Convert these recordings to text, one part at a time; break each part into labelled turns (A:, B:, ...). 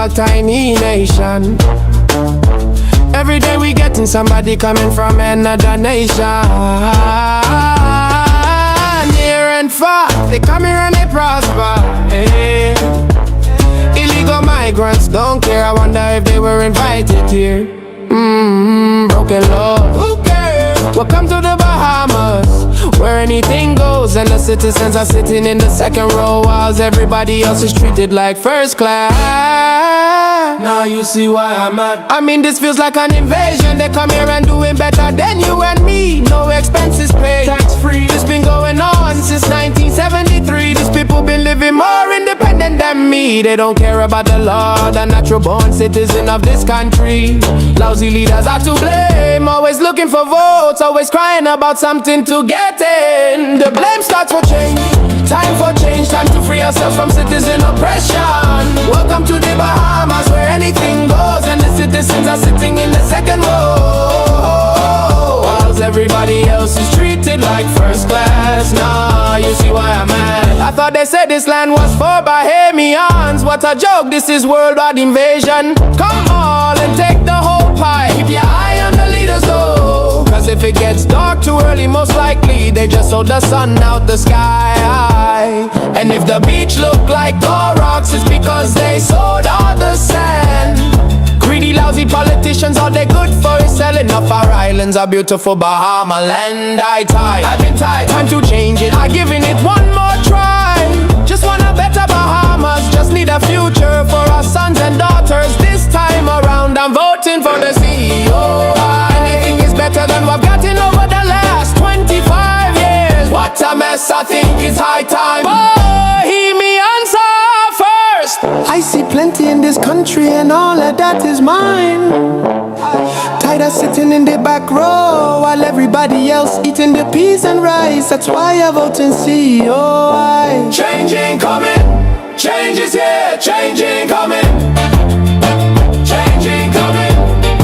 A: a tiny nation. Every day we getting somebody coming from another nation. Near and far, they come here and they prosper. Hey. Illegal migrants don't care, I wonder if they were invited here. Broken laws. Who cares? Welcome to the Bahamas, where anything goes and the citizens are sitting in the second row whilst everybody else is treated like first class. Now you see why I'm mad. I mean, this feels like an invasion. They come here and doing better than you and me. No expenses paid, tax free. This been going on since 1973. These people been living more independent than me. They don't care about the law, the natural born citizen of this country. Lousy leaders are to blame, always looking for votes, always crying about something to get in. The blame starts for change. Time for change, time to free ourselves from citizen oppression. Welcome to the Bahamas, where anything goes and the citizens are sitting in the second row, whilst everybody else is treated like first class. Nah, you see why I'm mad. I thought they said this land was for Bahamians. What a joke, this is worldwide invasion. Come on and take the whole pie. Keep your eye on the leaders though, cause if it gets dark too early, most likely they just sold the sun out the sky. And if the beach look like gold rocks, it's because they sold all the sand. Greedy, lousy politicians, all they good for is selling off our islands, our beautiful Bahama land. I've been tired, time to change it. I'm giving it one more try. Just want a better Bahamas, just need a future for our sons and daughters. This time around I'm voting for the CEO. Anything is better than what I've gotten over the last 25 years. What a mess, I think it's high time Bahamians are first. I see plenty in this country and all of that is mine. Tired of sitting in the back row while everybody else eating the peas and rice. That's why I vote in CEO. Change ain't coming, change is here, change ain't coming. Change ain't coming,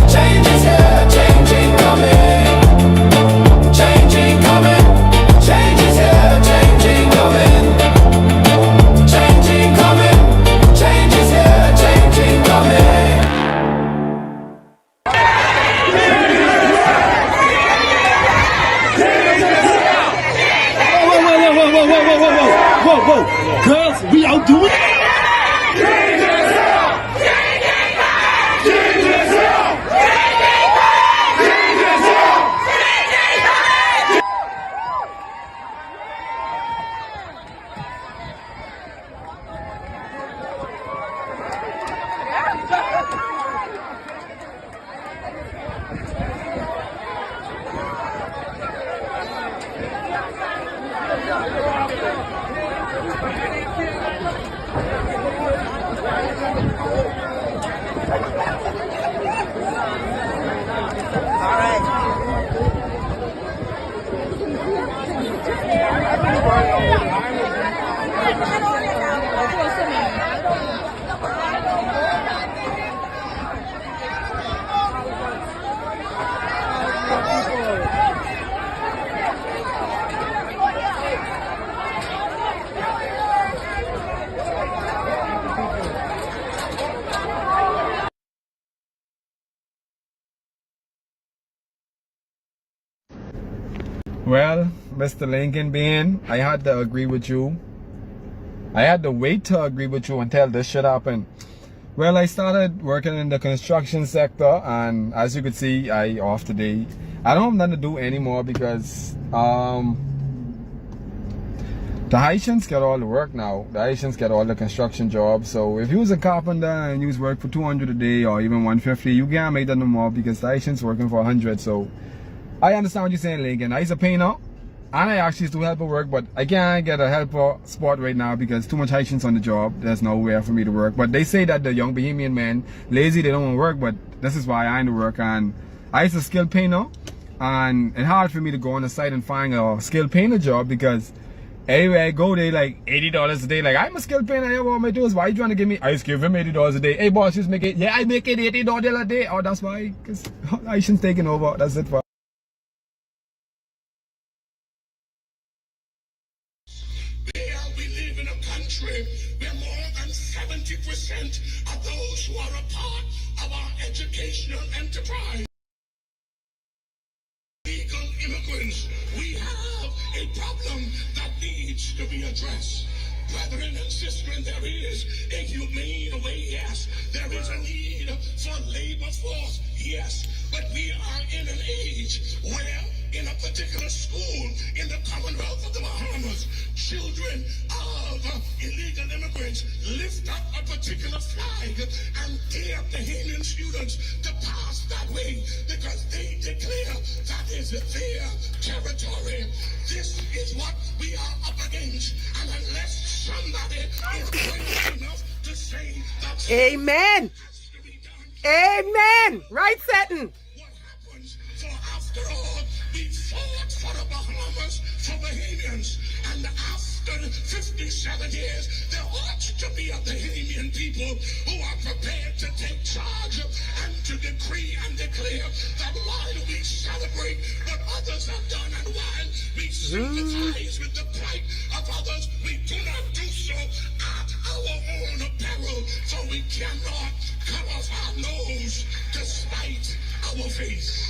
A: change is here, change ain't coming. Change ain't coming, change is here, change ain't coming. Change ain't coming, change is here, change ain't coming.
B: Whoa, girls, we out doing it.
C: Well, Mr. Lincoln Bean, I had to agree with you. I had to wait to agree with you until this shit happened. Well, I started working in the construction sector, and as you can see, I off today. I don't have nothing to do anymore because the Haitians get all the work now. The Haitians get all the construction jobs. So if you was a carpenter and you was work for 200 a day or even 150, you can't make that no more because the Haitians working for 100. So I understand what you're saying, Lincoln. I used to painter and I actually used to help work, but I can't get a helper spot right now because too much Haitians on the job. There's nowhere for me to work. But they say that the young Bahamian men lazy, they don't want to work, but this is why I ain't to work. And I used to skilled painter, and it's hard for me to go on the site and find a skilled painter job because anyway I go there like $80 a day. Like, I'm a skilled painter, I have all my tools. Why you trying to give me? I just give him $80 a day. Hey boss, just make it. Yeah, I make it $80 a day. Oh, that's why, because Haitians taking over. That's it for
D: We live in a country where more than 70 90% of those who are a part of our educational enterprise. Illegal immigrants, we have a problem that needs to be addressed. Brethren and sisters, there is a humane way, yes. There is a need for labor force, yes. But we are in an age where in a particular school in the Commonwealth of the Bahamas, children of illegal immigrants lift up a particular flag and dare Bahamian students to pass that way because they declare that is their territory. This is what we are up against. And unless somebody is brave enough to say that
E: Amen.
D: has to be done,
E: Amen. Right, Seton.
D: what happens? For after all, we fought for the Bahamas, for Bahamians, and after 57 years, there ought to be a Bahamian people who are prepared to take charge and to decree and declare that while we celebrate what others have done and while we sympathize with the plight of others, we do not do so at our own peril, for we cannot cut off our nose to spite our face.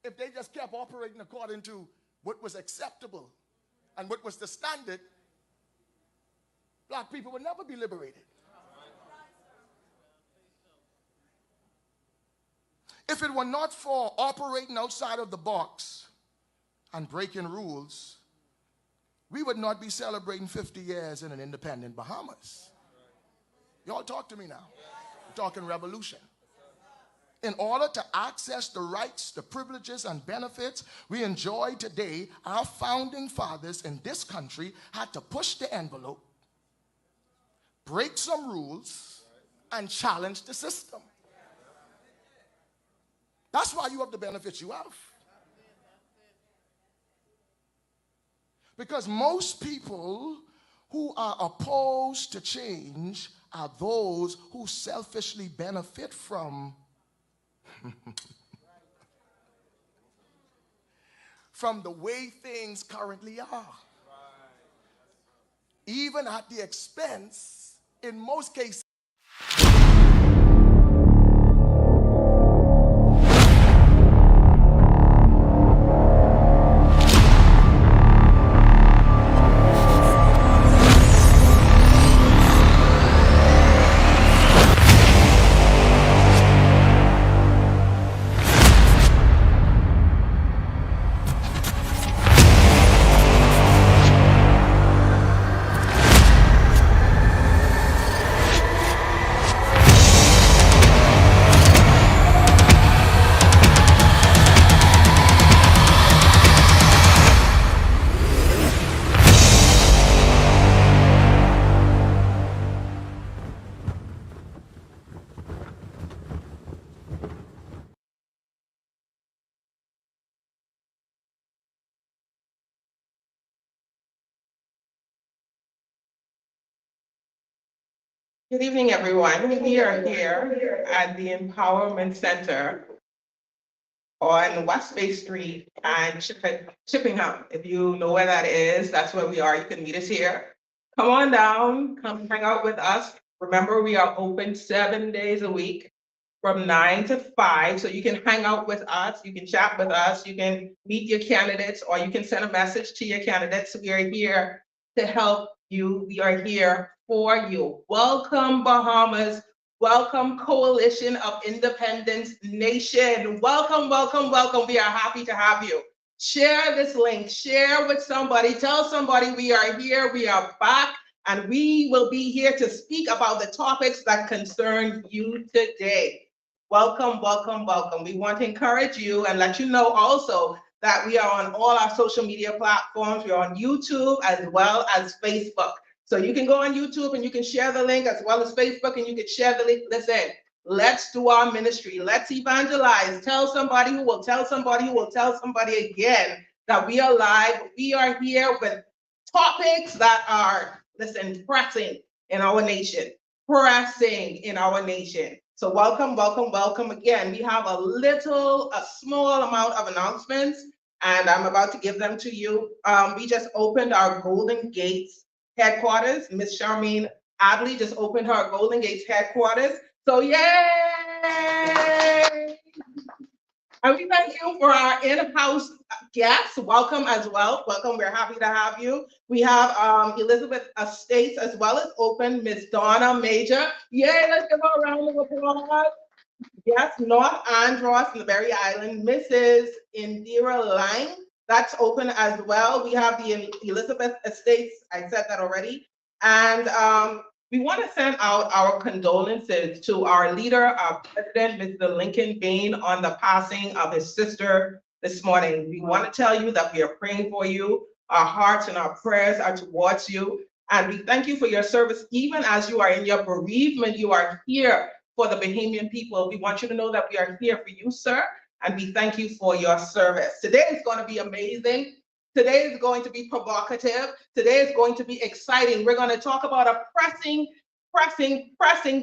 F: If they just kept operating according to what was acceptable and what was the standard, black people would never be liberated. If it were not for operating outside of the box and breaking rules, we would not be celebrating 50 years in an independent Bahamas. Y'all talk to me now. I'm talking revolution. In order to access the rights, the privileges, and benefits we enjoy today, our founding fathers in this country had to push the envelope, break some rules, and challenge the system. That's why you have the benefits you have. Because most people who are opposed to change are those who selfishly benefit from the way things currently are. Even at the expense, in most cases,
G: Good evening, everyone. We are here at the Empowerment Center on West Bay Street and Chippenham. If you know where that is, that's where we are. You can meet us here. Come on down, come hang out with us. Remember, we are open 7 days a week from 9 to 5. So you can hang out with us, you can chat with us, you can meet your candidates, or you can send a message to your candidates. We are here to help you. We are here for you. Welcome, Bahamas. Welcome, Coalition of Independence Nation. Welcome, welcome, welcome. We are happy to have you. Share this link, share with somebody, tell somebody we are here, we are back, and we will be here to speak about the topics that concern you today. Welcome, welcome, welcome. We want to encourage you and let you know also that we are on all our social media platforms. We're on YouTube as well as Facebook. So you can go on YouTube and you can share the link, as well as Facebook, and you can share the link. Listen, let's do our ministry. Let's evangelize. Tell somebody who will tell somebody who will tell somebody again that we are live. We are here with topics that are, listen, pressing in our nation. Pressing in our nation. So welcome, welcome, welcome again. We have a small amount of announcements, and I'm about to give them to you. We just opened our Golden Gates headquarters. Miss Charmaine Adley just opened her Golden Gates headquarters. So yay! And we thank you for our in-house guests. Welcome as well. Welcome. We're happy to have you. We have Elizabeth Estates as well as open. Miss Donna Major. Yay! Let's give her a round of applause. Yes, North Andros, the Berry Island. Mrs. Indira Lang. That's open as well. We have the Elizabeth Estates. I said that already. And we want to send out our condolences to our leader, our president, Mr. Lincoln Bain, on the passing of his sister this morning. We want to tell you that we are praying for you. Our hearts and our prayers are towards you. And we thank you for your service. Even as you are in your bereavement, you are here for the Bahamian people. We want you to know that we are here for you, sir. And we thank you for your service. Today is going to be amazing. Today is going to be provocative. Today is going to be exciting. We're going to talk about a pressing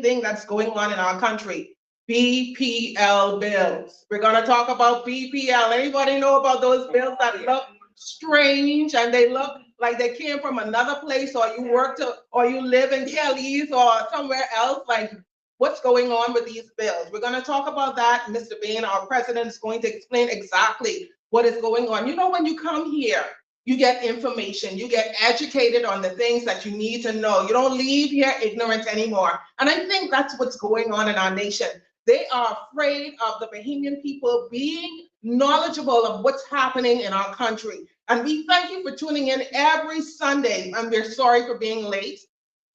G: thing that's going on in our country. BPL bills. We're going to talk about BPL. Anybody know about those bills that look strange and they look like they came from another place, or you live in Kelly's or somewhere else? Like, what's going on with these bills? We're going to talk about that. Mr. Bain, our president, is going to explain exactly what is going on. You know, when you come here, you get information, you get educated on the things that you need to know. You don't leave here ignorant anymore. And I think that's what's going on in our nation. They are afraid of the Bahamian people being knowledgeable of what's happening in our country. And we thank you for tuning in every Sunday. And we're sorry for being late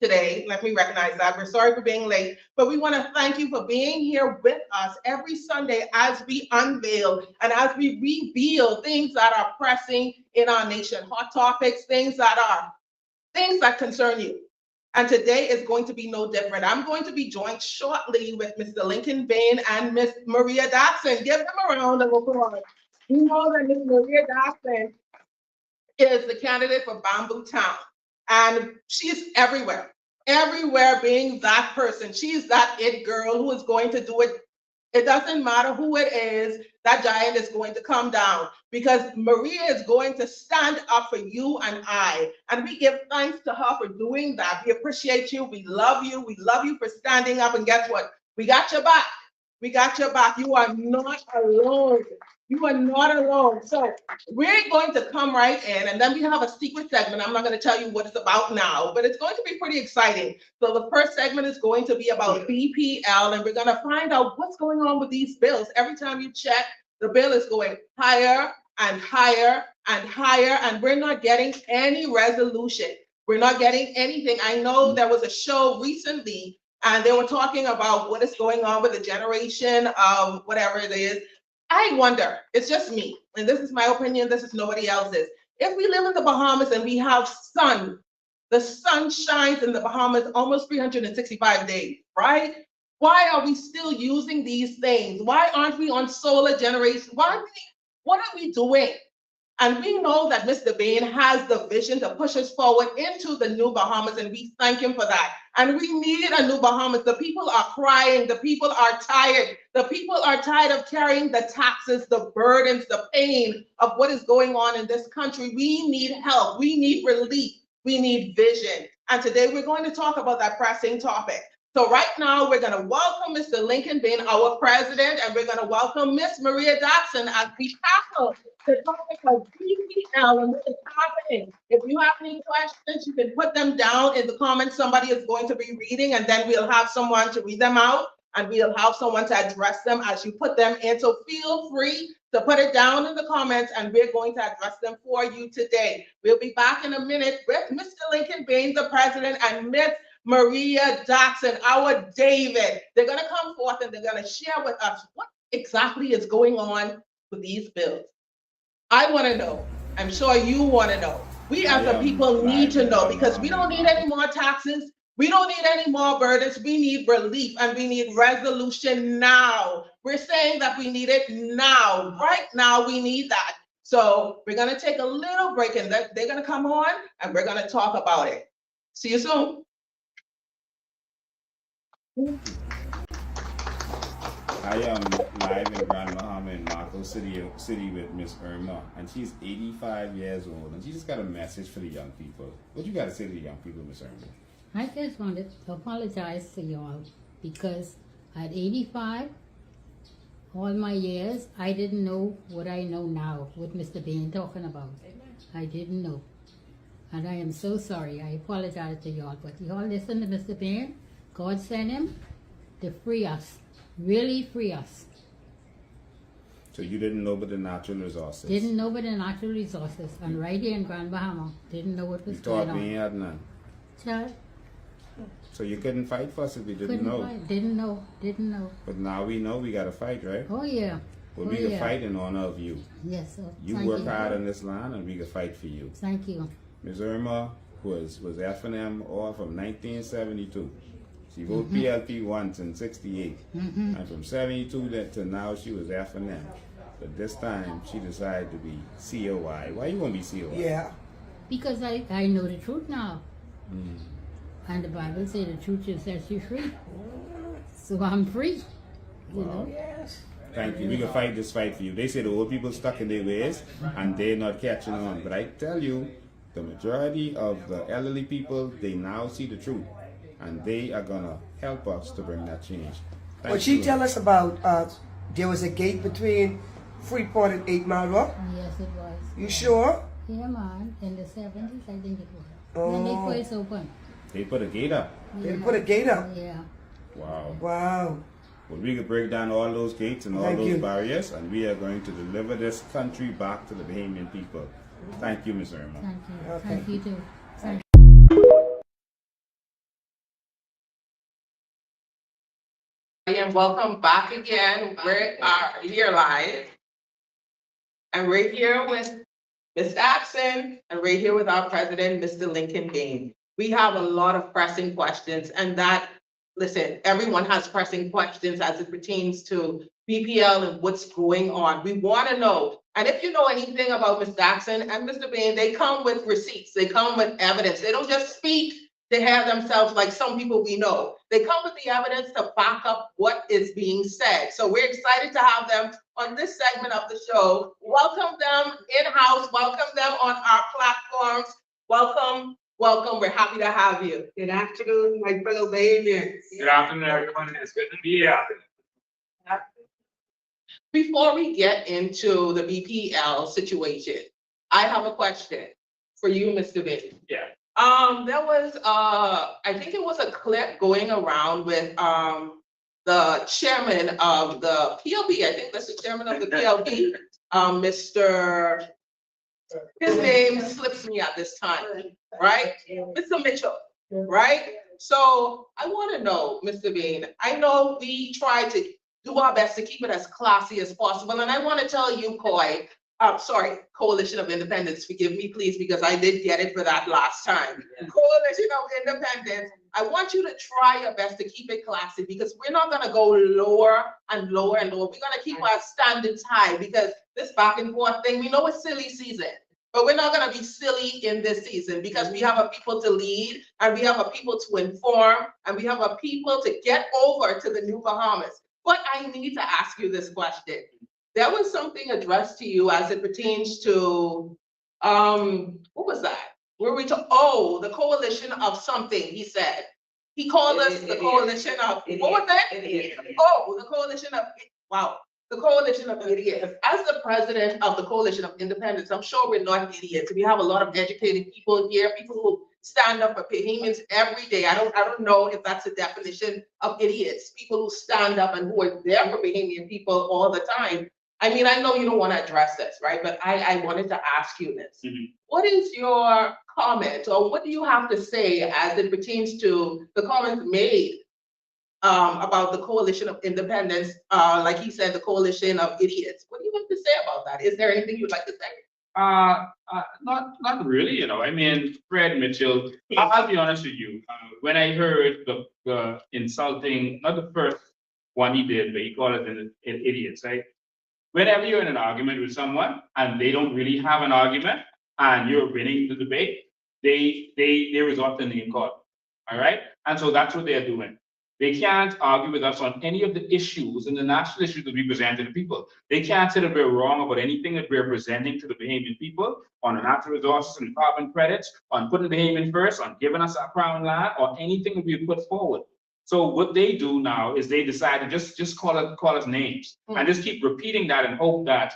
G: today. Let me recognize that. We're sorry for being late, but we want to thank you for being here with us every Sunday as we unveil and as we reveal things that are pressing in our nation, hot topics, things that concern you. And today is going to be no different. I'm going to be joined shortly with Mr. Lincoln Bain and Miss Maria Dotson. Give them a round of applause. You know that Miss Maria Dotson is the candidate for Bamboo Town. And she's everywhere being that person. She's that it girl who is going to do it. It doesn't matter who it is, that giant is going to come down, because Maria is going to stand up for you and I. And we give thanks to her for doing that. We appreciate you. We love you. We love you for standing up. And guess what? We got your back. We got your back. You are not alone. You are not alone. So we're going to come right in, and then we have a secret segment. I'm not going to tell you what it's about now, but it's going to be pretty exciting. So the first segment is going to be about BPL, and we're going to find out what's going on with these bills. Every time you check, the bill is going higher and higher and higher, and we're not getting any resolution. We're not getting anything. I know there was a show recently, and they were talking about what is going on with the generation of whatever it is. I wonder, it's just me, and this is my opinion, this is nobody else's. If we live in the Bahamas and we have sun, the sun shines in the Bahamas almost 365 days, right? Why are we still using these things? Why aren't we on solar generation? What are we doing? And we know that Mr. Bain has the vision to push us forward into the new Bahamas, and we thank him for that. And we need a new Bahamas. The people are crying. The people are tired. The people are tired of carrying the taxes, the burdens, the pain of what is going on in this country. We need help. We need relief. We need vision. And today we're going to talk about that pressing topic. So right now, we're going to welcome Mr. Lincoln Bain, our president, and we're going to welcome Miss Maria Dotson as we tackle the topic of BPL and what is happening. If you have any questions, you can put them down in the comments. Somebody is going to be reading, and then we'll have someone to read them out, and we'll have someone to address them as you put them in. So feel free to put it down in the comments, and we're going to address them for you today. We'll be back in a minute with Mr. Lincoln Bain, the president, and Miss Maria Dotson, our David. They're going to come forth and they're going to share with us what exactly is going on with these bills. I want to know. I'm sure you want to know. We as the people need to know, because we don't need any more taxes. We don't need any more burdens. We need relief, and we need resolution now. We're saying that we need it now. Right now, we need that. So we're going to take a little break, and they're going to come on, and we're going to talk about it. See you soon.
H: I am live in Grand Bahama in Marco City with Miss Irma, and she's 85 years old, and she just got a message for the young people. What you got to say to the young people, Miss Irma?
I: I just wanted to apologize to y'all because at 85, all my years, I didn't know what I know now, what Mr. Bain talking about. I didn't know. And I am so sorry. I apologize to y'all. But y'all listen to Mr. Bain. God sent him to free us. Really free us.
H: So you didn't know about the natural resources?
I: Didn't know about the natural resources. And right here in Grand Bahama, didn't know what was
H: You
I: going
H: thought we
I: on.
H: had none.
I: Child,
H: So you couldn't fight for us if you didn't
I: couldn't
H: know.
I: fight. Didn't know. Didn't know.
H: But now we know we got to fight, right?
I: Oh yeah.
H: Well,
I: Oh,
H: we can
I: yeah.
H: fight in honor of you.
I: Yes, sir.
H: You
I: Thank
H: work hard on this land, and we can fight for you.
I: Thank you.
H: Ms. Irma was F&M all from 1972. She voted PLP once in 68. And from 72 to now, she was F&M. But this time, she decided to be COI. Why you want to be COI?
E: Yeah.
I: Because I know the truth now. And the Bible says the truth shall set you free. So I'm free. You know?
E: Yes.
H: Thank you. We can fight this fight for you. They say the old people stuck in their ways and they're not catching on. But I tell you, the majority of the elderly people, they now see the truth. And they are going to help us to bring that change.
E: Well, she tell us about there was a gate between Freeport and 8 Mile Rock.
I: Yes, it was.
E: You sure?
I: Yeah, man. In the 70s, I think it was.
E: Oh.
I: When they first opened.
H: They put a gate up.
E: They put a gate up.
I: Yeah.
H: Wow.
E: Wow.
H: Well, we could break down all those gates and all
E: Thank
H: those
E: you.
H: barriers, and we are going to deliver this country back to the Bahamian people. Thank you, Ms. Irma.
I: Thank you.
E: Okay.
I: Thank you too. Thank
G: And welcome back again. We are here live. And we're here with Ms. Jackson, and we're here with our president, Mr. Lincoln Bain. We have a lot of pressing questions, and listen, everyone has pressing questions as it pertains to BPL and what's going on. We want to know. And if you know anything about Ms. Jackson and Mr. Bain, they come with receipts. They come with evidence. They don't just speak to have themselves like some people we know. They come with the evidence to back up what is being said. So we're excited to have them on this segment of the show. Welcome them in-house. Welcome them on our platforms. Welcome. Welcome. We're happy to have you. Good afternoon, my fellow Bahamians.
B: Good afternoon, everyone. It's good to be here.
G: Before we get into the BPL situation, I have a question for you, Mr. Bain.
B: Yeah.
G: There was I think it was a clip going around with the chairman of the PLP. I think that's the chairman of the PLP, Mr. His name slips me at this time, right? Mr. Mitchell, right? So I want to know, Mr. Bain, I know we try to do our best to keep it as classy as possible. And I want to tell you, Coalition of Independents, forgive me, please, because I did get it for that last time. Yeah. Coalition of Independents, I want you to try your best to keep it classy because we're not going to go lower and lower and lower. We're going to keep our standards high because this back and forth thing, we know it's silly season. But we're not going to be silly in this season because we have a people to lead and we have a people to inform and we have a people to get over to the new Bahamas. But I need to ask you this question. There was something addressed to you as it pertains to, what was that? Were we to, the coalition of something, he said. He called us the coalition of, what was that? The coalition of, wow. The coalition of idiots. As the president of the coalition of independents, I'm sure we're not idiots. We have a lot of educated people here, people who stand up for Bahamians every day. I don't know if that's the definition of idiots. People who stand up and who are there for Bahamian people all the time. I mean, I know you don't want to address this, right? But I wanted to ask you this. Mm-hmm. What is your comment, or what do you have to say as it pertains to the comments made about the coalition of independents, like he said, the coalition of idiots? What do you have to say about that? Is there anything you'd like to say?
B: Not really, you know. I mean, Fred Mitchell, I'll be honest with you. When I heard the insulting, not the first one he did, but he called it idiots, right? Whenever you're in an argument with someone and they don't really have an argument and you're winning the debate, they resort to name calling, all right? And so that's what they're doing. They can't argue with us on any of the issues and the national issues that we present to the people. They can't say that we're wrong about anything that we're presenting to the Bahamian people on the natural resources and carbon credits, on putting Bahamian first, on giving us our crown land, or anything that we put forward. So what they do now is they decide to just call us names and just keep repeating that and hope that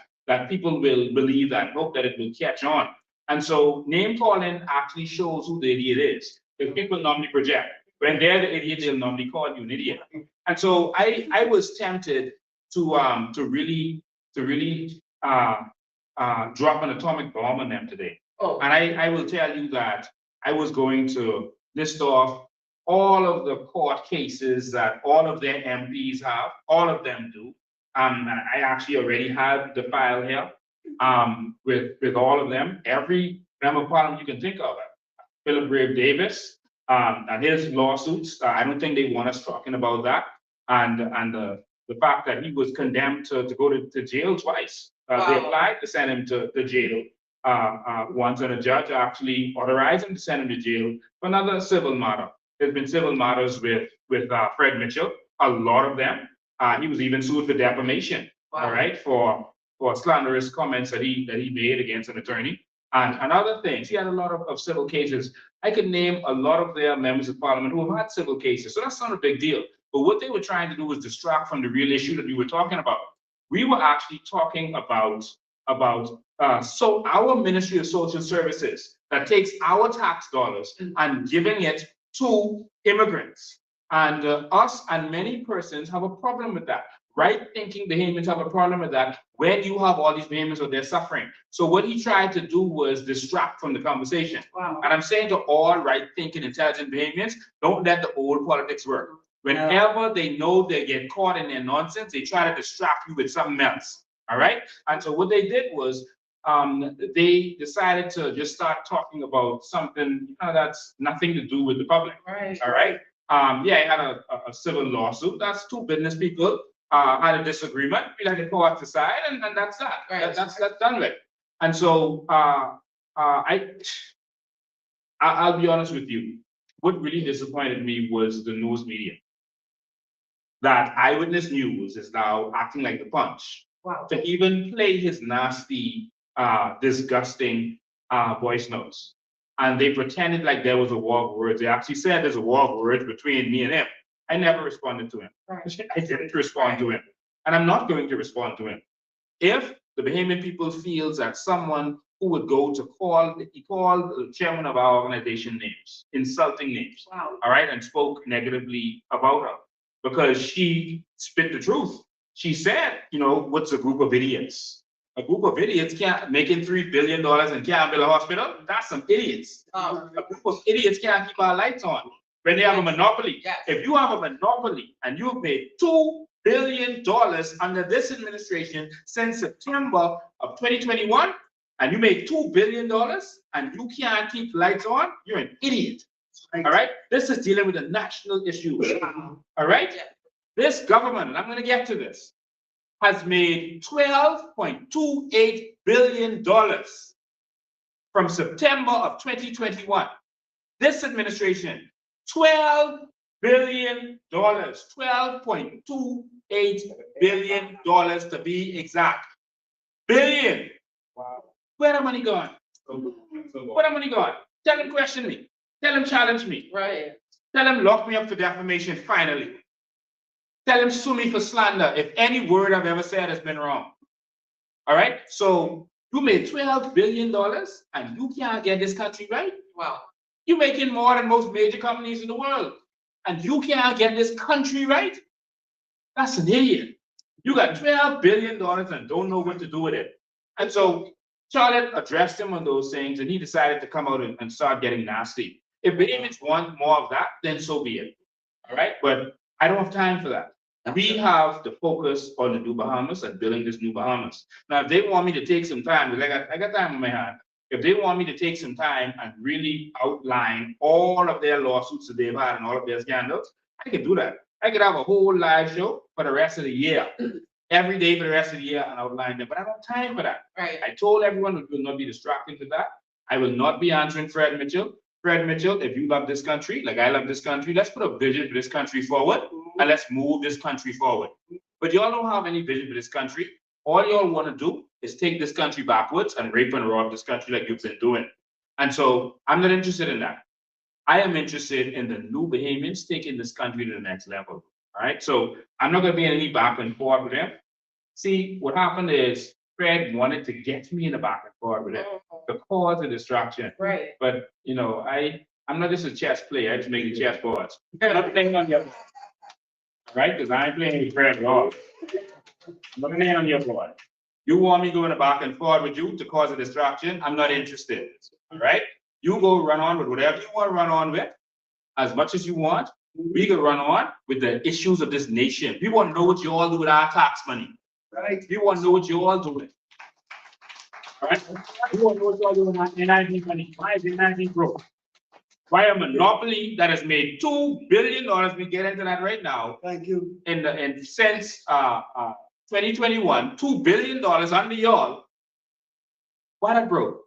B: people will believe that, hope that it will catch on. And so name calling actually shows who the idiot is. If people normally project, when they're the idiot, they'll normally call you an idiot. And so I was tempted to really drop an atomic bomb on them today.
E: Oh.
B: And I will tell you that I was going to list off all of the court cases that all of their MPs have, all of them do. And I actually already had the file here with all of them. Every member of parliament you can think of, Philip Brave Davis and his lawsuits. I don't think they want us talking about that. And the fact that he was condemned to go to jail twice. They applied to send him to jail once, and a judge actually authorized him to send him to jail for another civil matter. There's been civil matters with Fred Mitchell, a lot of them. He was even sued for defamation, all right, for slanderous comments that he made against an attorney and other things. He had a lot of civil cases. I could name a lot of their members of parliament who have had civil cases, so that's not a big deal. But what they were trying to do was distract from the real issue that we were talking about. We were actually talking about so our Ministry of Social Services that takes our tax dollars and giving it to immigrants. And us and many persons have a problem with that. Right thinking Bahamians have a problem with that when you have all these Bahamians or they're suffering. So what he tried to do was distract from the conversation.
E: Wow.
B: And I'm saying to all right thinking, intelligent Bahamians, don't let the old politics work. Whenever they know they get caught in their nonsense, they try to distract you with something else. All right. And so what they did was they decided to just start talking about something that's nothing to do with the public.
E: Right.
B: All right. Yeah, I had a civil lawsuit. That's two business people had a disagreement. We let it go out the side, and that's that.
E: Right.
B: That's done with. And so I'll be honest with you. What really disappointed me was the news media. That Eyewitness News is now acting like the Punch.
E: Wow.
B: To even play his nasty, disgusting voice notes. And they pretended like there was a war of words. They actually said there's a war of words between me and him. I never responded to him.
E: Right.
B: I didn't respond to him. And I'm not going to respond to him. If the Bahamian people feels that someone who would go to he called the chairman of our organization names, insulting names,
E: Wow.
B: all right, and spoke negatively about her because she spit the truth. She said, what's a group of idiots? A group of idiots can't making $3 billion and can't build a hospital. That's some idiots. A group of idiots can't keep our lights on when they have a monopoly.
E: Yes.
B: If you have a monopoly and you've made $2 billion under this administration since September of 2021, and you made $2 billion and you can't keep lights on, you're an idiot. All right. This is dealing with a national issue. All right.
E: Yeah.
B: This government, and I'm going to get to this, has made $12.28 billion from September of 2021. This administration, $12 billion, $12.28 billion to be exact. Billion. Wow. Where the money gone? Where the money gone? Tell them question me. Tell them challenge me.
E: Right.
B: Tell them lock me up for defamation finally. Tell him sue me for slander if any word I've ever said has been wrong. All right? So you made $12 billion and you can't get this country right?
E: Wow.
B: You're making more than most major companies in the world and you can't get this country right? That's an idiot. You got $12 billion and don't know what to do with it. And so Charlotte addressed him on those things and he decided to come out and start getting nasty. If Bahamians want more of that, then so be it. All right? But I don't have time for that. We have to focus on the new Bahamas and building this new Bahamas. Now, if they want me to take some time, because I got time on my hand, if they want me to take some time and really outline all of their lawsuits that they've had and all of their scandals, I can do that. I could have a whole live show for the rest of the year, every day for the rest of the year and outline them, but I don't have time for that.
E: Right.
B: I told everyone we will not be distracted with that. I will not be answering Fred Mitchell. Fred Mitchell, if you love this country, like I love this country, let's put a vision for this country forward and let's move this country forward. But y'all don't have any vision for this country. All y'all want to do is take this country backwards and rape and rob this country like you've been doing. And so I'm not interested in that. I am interested in the new Bahamians taking this country to the next level. All right. So I'm not going to be in any back and forth with him. See, what happened is Fred wanted to get me in the back and forth with him to cause a distraction.
G: Right.
B: But you know, I'm not just a chess player. I just make the chess boards. I'm not playing on your board, right? Because I ain't playing with Fred at all. I'm not playing on your board. You want me going back and forth with you to cause a distraction? I'm not interested. All right. You go run on with whatever you want to run on with, as much as you want. We can run on with the issues of this nation. We want to know what you all do with our tax money. Right? We want to know what you all do with it. All right? We want to know what you all do with our NIV money. Why is NIV broke? Why a monopoly that has made $2 billion, we get into that right now.
E: Thank you.
B: And since 2021, $2 billion under y'all. Why that broke?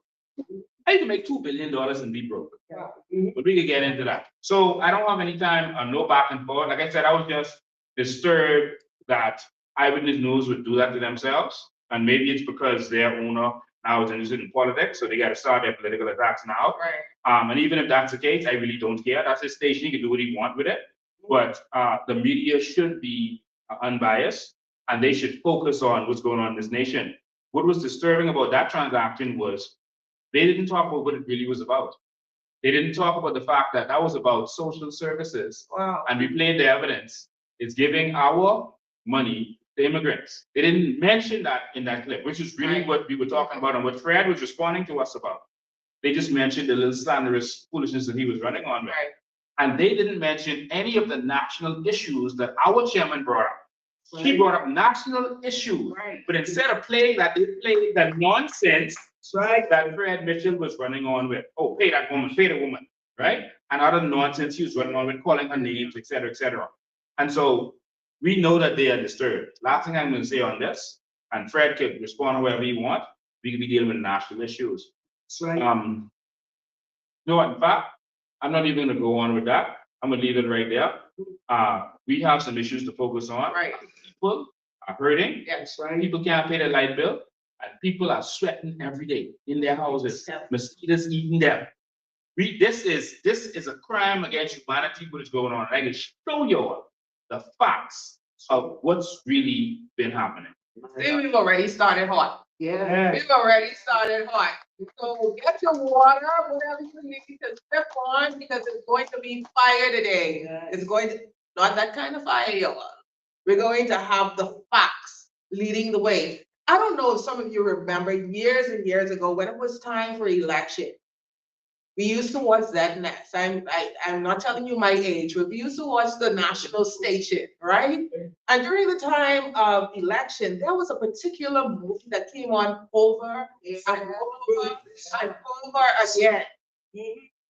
B: I can make $2 billion and be broke. But we can get into that. So I don't have any time on no back and forth. Like I said, I was just disturbed that Eyewitness News would do that to themselves. And maybe it's because their owner now is interested in politics, so they got to start their political attacks now.
G: Right.
B: And even if that's the case, I really don't care. That's his station. He can do what he wants with it. But the media should be unbiased, and they should focus on what's going on in this nation. What was disturbing about that transaction was they didn't talk about what it really was about. They didn't talk about the fact that that was about social services.
G: Wow.
B: And we played the evidence. It's giving our money to immigrants. They didn't mention that in that clip, which is really what we were talking about and what Fred was responding to us about. They just mentioned the little slanderous foolishness that he was running on with.
G: Right.
B: And they didn't mention any of the national issues that our chairman brought up. He brought up national issues,
G: Right.
B: but instead of playing that, they played the nonsense that Fred Mitchell was running on with. Oh, pay that woman, pay the woman, right? And other nonsense he was running on with, calling her names, et cetera, et cetera. And so we know that they are disturbed. Last thing I'm going to say on this, and Fred could respond however he wants, we could be dealing with national issues. No, in fact, I'm not even going to go on with that. I'm going to leave it right there. We have some issues to focus on.
G: Right.
B: People are hurting.
G: Yes.
B: People can't pay their light bill, and people are sweating every day in their houses. Mosquitoes eating them. This is a crime against humanity. What is going on? I can show you all the facts of what's really been happening.
G: See, we've already started hot.
E: Yeah.
G: We've already started hot. So get your water, whatever you need to step on, because it's going to be fire today. It's going to, not that kind of fire, y'all. We're going to have the facts leading the way. I don't know if some of you remember years and years ago when it was time for election. We used to watch that next. I'm not telling you my age, but we used to watch the national station, right? And during the time of election, there was a particular movie that came on over and over and over again.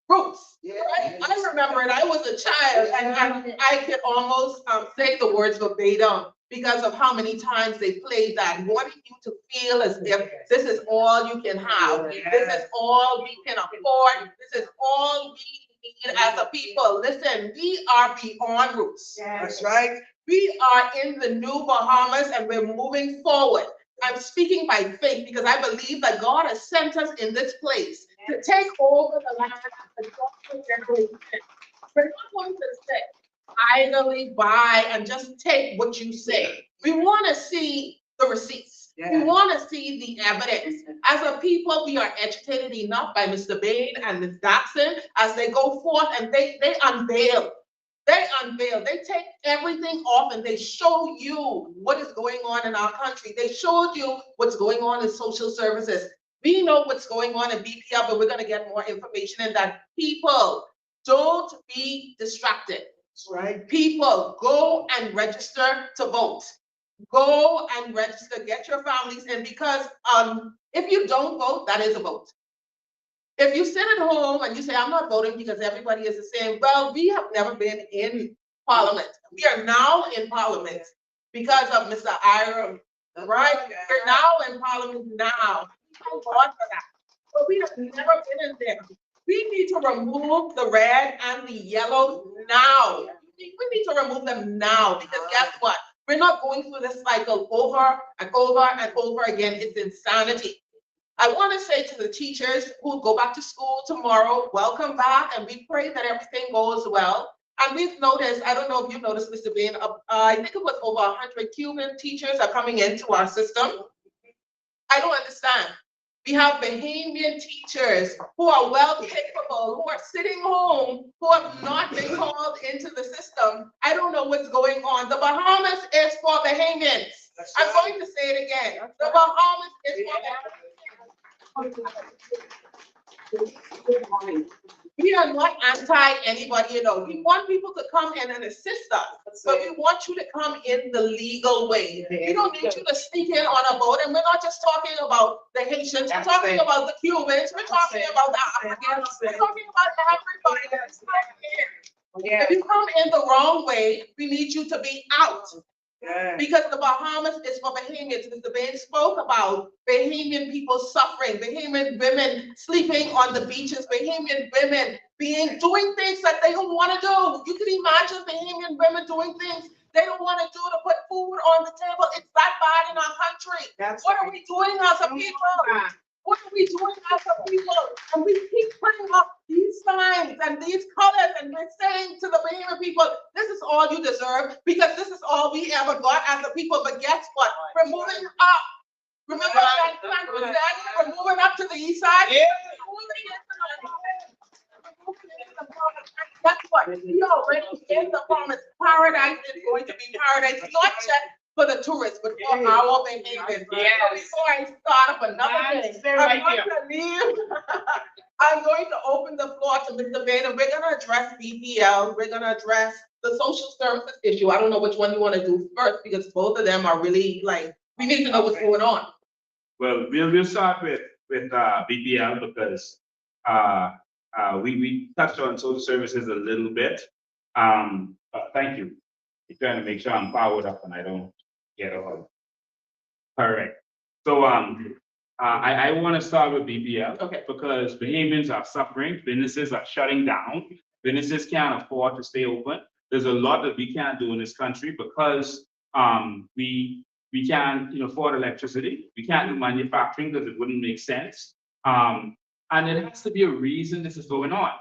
G: Roots, right? I remember it. I was a child, and I could almost say the words verbatim because of how many times they played that, wanting you to feel as if this is all you can have. This is all we can afford. This is all we need as a people. Listen, we are beyond roots.
E: That's right.
G: We are in the new Bahamas and we're moving forward. I'm speaking by faith because I believe that God has sent us in this place to take over the land of the gospel generation. We're not going to sit idly by and just take what you say. We want to see the receipts. We want to see the evidence. As a people, we are educated enough by Mr. Bain and Ms. Daxon as they go forth and they unveil. They take everything off and they show you what is going on in our country. They showed you what's going on in social services. We know what's going on in BPL, but we're going to get more information in that. People, don't be distracted.
E: Right.
G: People, go and register to vote. Go and register, get your families in, because if you don't vote, that is a vote. If you sit at home and you say, I'm not voting because everybody is the same, well, we have never been in Parliament. We are now in Parliament because of Mr. Ira, right? We're now in Parliament now. Thank God for that. But we have never been in there. We need to remove the red and the yellow now. We need to remove them now because guess what? We're not going through this cycle over and over and over again. It's insanity. I want to say to the teachers who go back to school tomorrow, welcome back, and we pray that everything goes well. And we've noticed, I don't know if you noticed, Mr. Bain, I think it was over 100 Cuban teachers are coming into our system. I don't understand. We have Bahamian teachers who are well capable, who are sitting home, who have not been called into the system. I don't know what's going on. The Bahamas is for Bahamians. I'm going to say it again. The Bahamas is for Bahamians. We are not anti anybody, you know. We want people to come in and assist us, but we want you to come in the legal way. We don't need you to sneak in on a boat, and we're not just talking about the Haitians, we're talking about the Cubans, we're talking about the Africans, we're talking about everybody that's here. If you come in the wrong way, we need you to be out. Because the Bahamas is for Bahamians. Mr. Bain spoke about Bahamian people suffering, Bahamian women sleeping on the beaches, Bahamian women doing things that they don't want to do. You can imagine Bahamian women doing things they don't want to do to put food on the table. It's that bad in our country. What are we doing as a people? What are we doing as a people? And we keep putting up these signs and these colors, and we're saying to the Bahamian people, this is all you deserve because this is all we ever got as a people. But guess what? We're moving up. Remember that we're moving up to the east side? Yeah. That's what we already in the promise. Paradise is going to be paradise, not just for the tourists, but for our Bahamians. Yes. So before I start up another thing, I'm going to open the floor to Mr. Bain, and we're going to address BPL. We're going to address the social services issue. I don't know which one you want to do first because both of them are really like, we need to know what's going on.
B: Well, we'll start with BPL because we touched on social services a little bit. Thank you. I'm trying to make sure I'm powered up and I don't get all. All right. So I want to start with BPL, okay, because Bahamians are suffering. Businesses are shutting down. Businesses can't afford to stay open. There's a lot that we can't do in this country because we can't afford electricity. We can't do manufacturing because it wouldn't make sense. And it has to be a reason this is going on.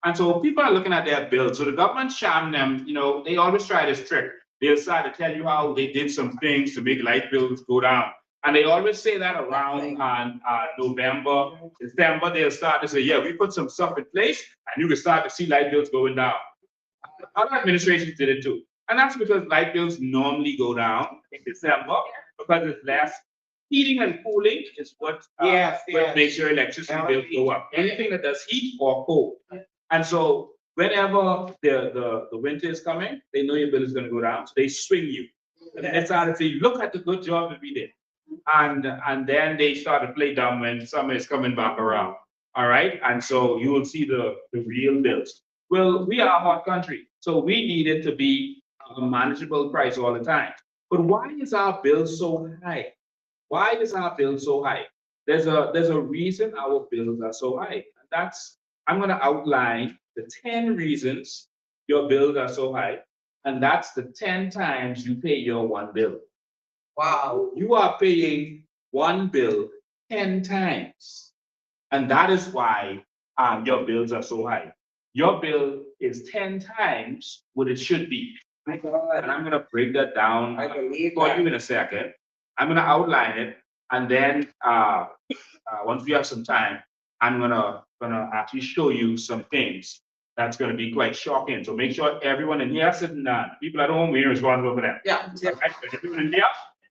B: And so people are looking at their bills. So the government sham them, they always try this trick. They'll start to tell you how they did some things to make light bills go down. And they always say that around November, December, they'll start to say, yeah, we put some stuff in place and you can start to see light bills going down. Other administrations did it too. And that's because light bills normally go down in December because it's less. Heating and cooling is what makes your electricity bill go up. Anything that does heat or cold. And so whenever the winter is coming, they know your bill is going to go down. So they swing you. And then they start to say, look at the good job that we did. And then they start to play dumb when summer is coming back around. All right. And so you will see the real bills. Well, we are a hot country. So we need it to be a manageable price all the time. But why is our bill so high? Why is our bill so high? There's a reason our bills are so high. And I'm going to outline the 10 reasons your bills are so high. And that's the 10 times you pay your one bill. Wow. You are paying one bill 10 times. And that is why your bills are so high. Your bill is 10 times what it should be. And I'm going to break that down for you in a second. I'm going to outline it, and then once we have some time, I'm gonna actually show you some things that's going to be quite shocking. So make sure everyone in here is sitting down. People at home, we're responsible for them.
G: Yeah.
B: Right? Everyone in here,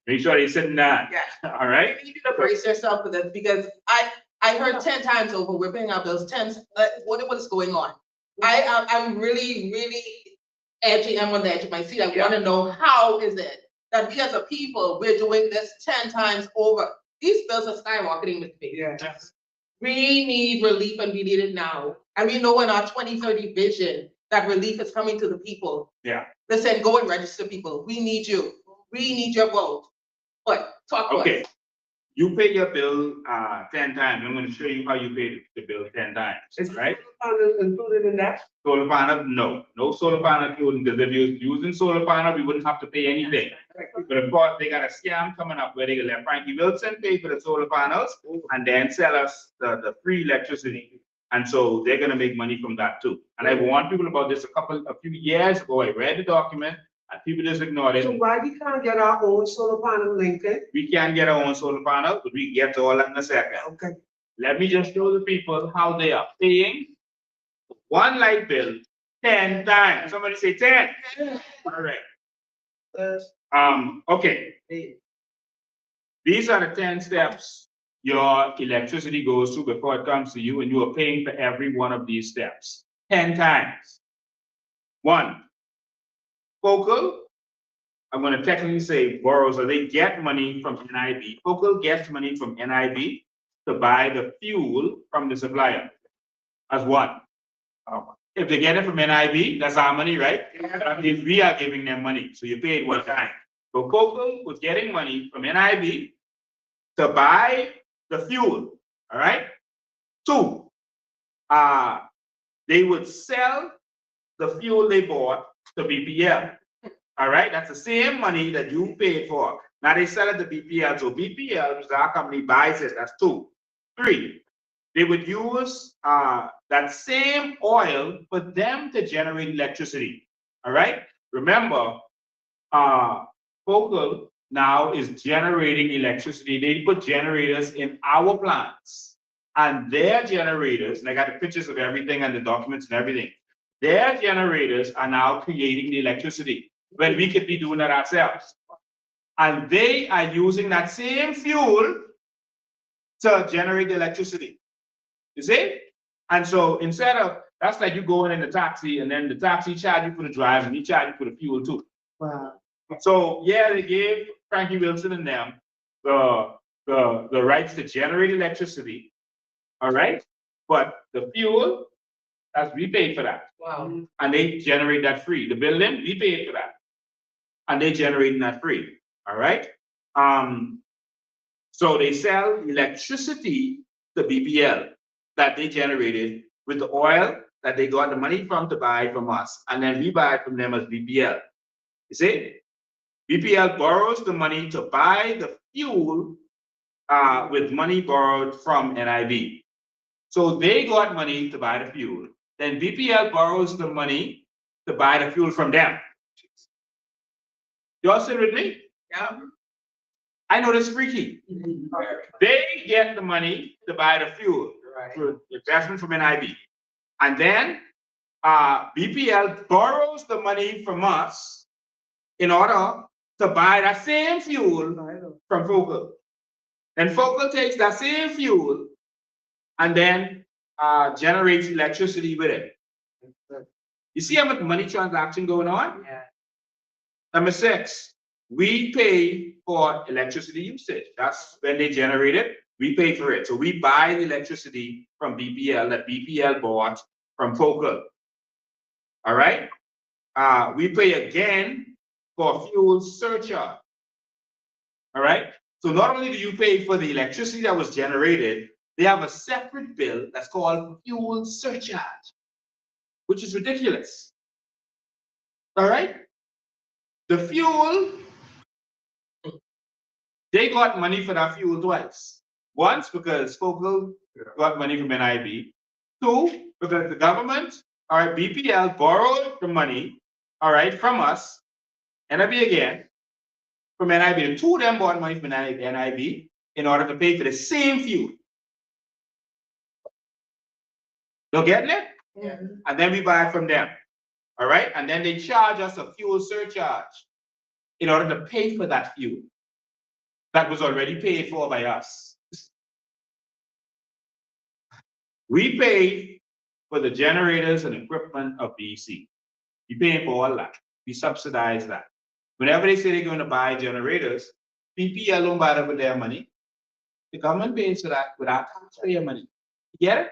B: make sure they're sitting down. Yeah. All right.
G: You need to brace yourself for this because I heard 10 times over we're paying our bills 10. What is going on? I'm really edgy. I'm on the edge of my seat. I want to know how is it that we as a people, we're doing this 10 times over. These bills are skyrocketing, Mr. Bain. Yes. We need relief and we need it now. And we know in our 2030 vision that relief is coming to the people.
B: Yeah.
G: Listen, go and register people. We need you. We need your vote. But talk to us.
B: You pay your bill 10 times. I'm going to show you how you pay the bill 10 times, right?
E: Included in that?
B: Solar panel, no solar panel included, because if you're using solar panel, we wouldn't have to pay anything. But of course, they got a scam coming up where they let Frankie Wilson pay for the solar panels and then sell us the free electricity. And so they're going to make money from that too. And I warned people about this a few years ago. I read the document and people just ignored it.
E: So why we can't get our own solar panel, Lincoln?
B: We can get our own solar panel, but we get to all that in a second.
E: Okay.
B: Let me just show the people how they are paying one light bill 10 times. Somebody say 10. All right. Okay. These are the 10 steps your electricity goes through before it comes to you, and you are paying for every one of these steps 10 times. 1. Focal, I'm going to technically say borrow, so they get money from NIB. Focal gets money from NIB to buy the fuel from the supplier. As one. If they get it from NIB, that's our money, right? If we are giving them money, so you pay it one time. So Focal was getting money from NIB to buy the fuel, all right? 2, they would sell the fuel they bought to BPL, all right? That's the same money that you paid for. Now they sell it to BPL, so BPL, which is our company, buys it. That's 2. 3, they would use that same oil for them to generate electricity, all right? Remember, Focal now is generating electricity. They put generators in our plants, and their generators, and I got the pictures of everything and the documents and everything, their generators are now creating the electricity when we could be doing that ourselves. And they are using that same fuel to generate the electricity. You see? And so instead of, that's like you going in the taxi and then the taxi charge you for the drive and he charge you for the fuel too.
E: Wow.
B: So yeah, they gave Frankie Wilson and them the rights to generate electricity, all right? But the fuel, that's we paid for that.
E: Wow.
B: And they generate that free. The building, we paid for that. And they generating that free, all right? So they sell electricity to BPL that they generated with the oil that they got the money from to buy from us. And then we buy it from them as BPL. You see? BPL borrows the money to buy the fuel with money borrowed from NIB. So they got money to buy the fuel. Then BPL borrows the money to buy the fuel from them. You all still with me?
E: Yeah.
B: I know this freaky. They get the money to buy the fuel through investment from NIB. And then BPL borrows the money from us in order to buy that same fuel from Focal. And Focal takes that same fuel and then generates electricity with it. You see how much money transaction going on?
E: Yeah.
B: Number 6, we pay for electricity usage. That's when they generate it, we pay for it. So we buy the electricity from BPL that BPL bought from Focal. All right? We pay again for fuel surcharge. All right? So not only do you pay for the electricity that was generated, they have a separate bill that's called fuel surcharge, which is ridiculous. All right? The fuel, they got money for that fuel twice. Once because Focal got money from NIB. 2, because the government, all right, BPL borrowed the money, all right, from us, NIB again, from NIB. The 2 of them bought money from NIB in order to pay for the same fuel. You getting it?
E: Yeah.
B: And then we buy it from them. All right? And then they charge us a fuel surcharge in order to pay for that fuel that was already paid for by us. We pay for the generators and equipment of BC. We pay for all that. We subsidize that. Whenever they say they're going to buy generators, BPL don't buy them with their money. The government pays for that with our taxpayer money. You get it?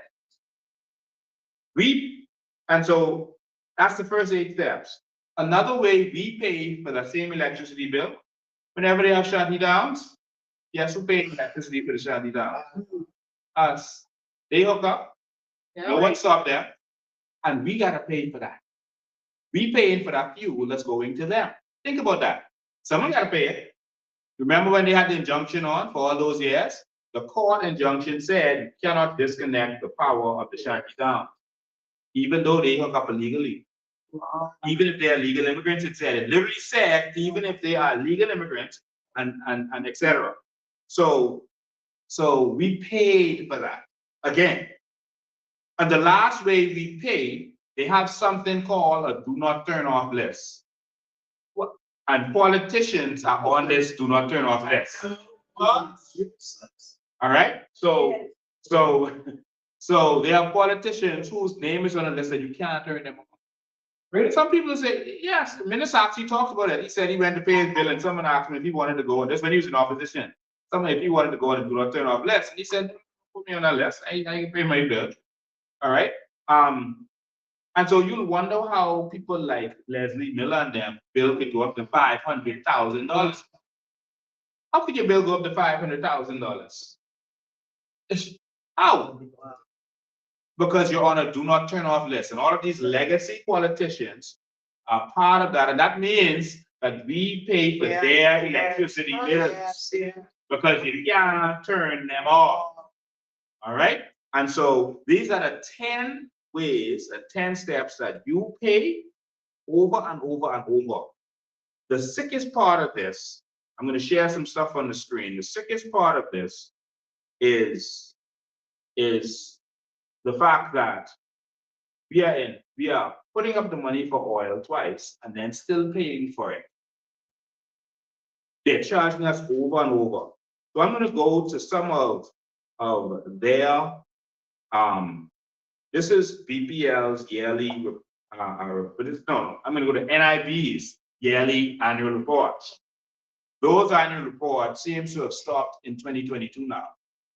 B: And so that's the first 8 steps. Another way we pay for the same electricity bill, whenever they have shutdowns, Guess who paid electricity for the shanty town? Us. They hook up, no one stopped them, and we gotta pay for that. We paying for that fuel that's going to them. Think about that. Someone gotta pay it. Remember when they had the injunction on for all those years? The court injunction said you cannot disconnect the power of the shanty town, even though they hook up illegally. Even if they are legal immigrants, it literally said, even if they are legal immigrants and etc. So we paid for that. Again, and the last way we pay, they have something called a do not turn off list. And politicians are on this do not turn off list. All right, so they have politicians whose name is on the list that you can't turn them off. Right? Some people say, yes, Minister actually talked about it. He said he went to pay his bill and someone asked him if he wanted to go, and this when he was in opposition. Someone, if he wanted to go and do not turn off list, and he said, put me on that list, I can pay my bill. All right. And so you'll wonder how people like Leslie Miller and them bill could go up to $500,000. How could your bill go up to $500,000? How? Because you're on a do not turn off list, and all of these legacy politicians are part of that, and that means that we pay for their electricity bills because you can't turn them off. All right, and so these are the 10 ways, the 10 steps that you pay over and over and over. The sickest part of this, I'm going to share some stuff on the screen. The sickest part of this is the fact that we are putting up the money for oil twice and then still paying for it. They're charging us over and over. So I'm going to go to some of their, this is BPL's yearly, I'm going to go to NIB's yearly annual reports. Those annual reports seem to have stopped in 2022 now.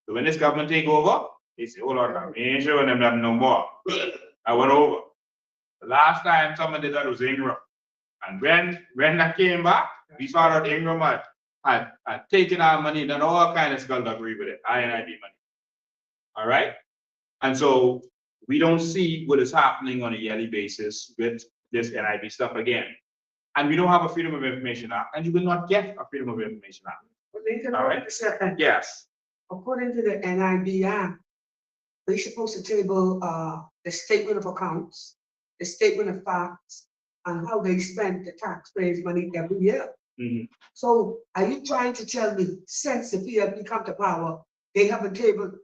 B: So when this government take over, they say, hold on, we ain't showing them nothing no more. I went over. The last time someone did that was Ingram. And when that came back, we found out Ingram had taken our money, done all kinds of skullduggery with it, INIB money. All right? And so we don't see what is happening on a yearly basis with this NIB stuff again. And we don't have a Freedom of Information Act, and you will not get a Freedom of Information Act. All right? Yes.
J: According to the NIB Act, they're supposed to table the statement of accounts, the statement of facts, and how they spend the taxpayers' money every year.
B: Mm-hmm.
J: So are you trying to tell me since the PLP come to power, they haven't tabled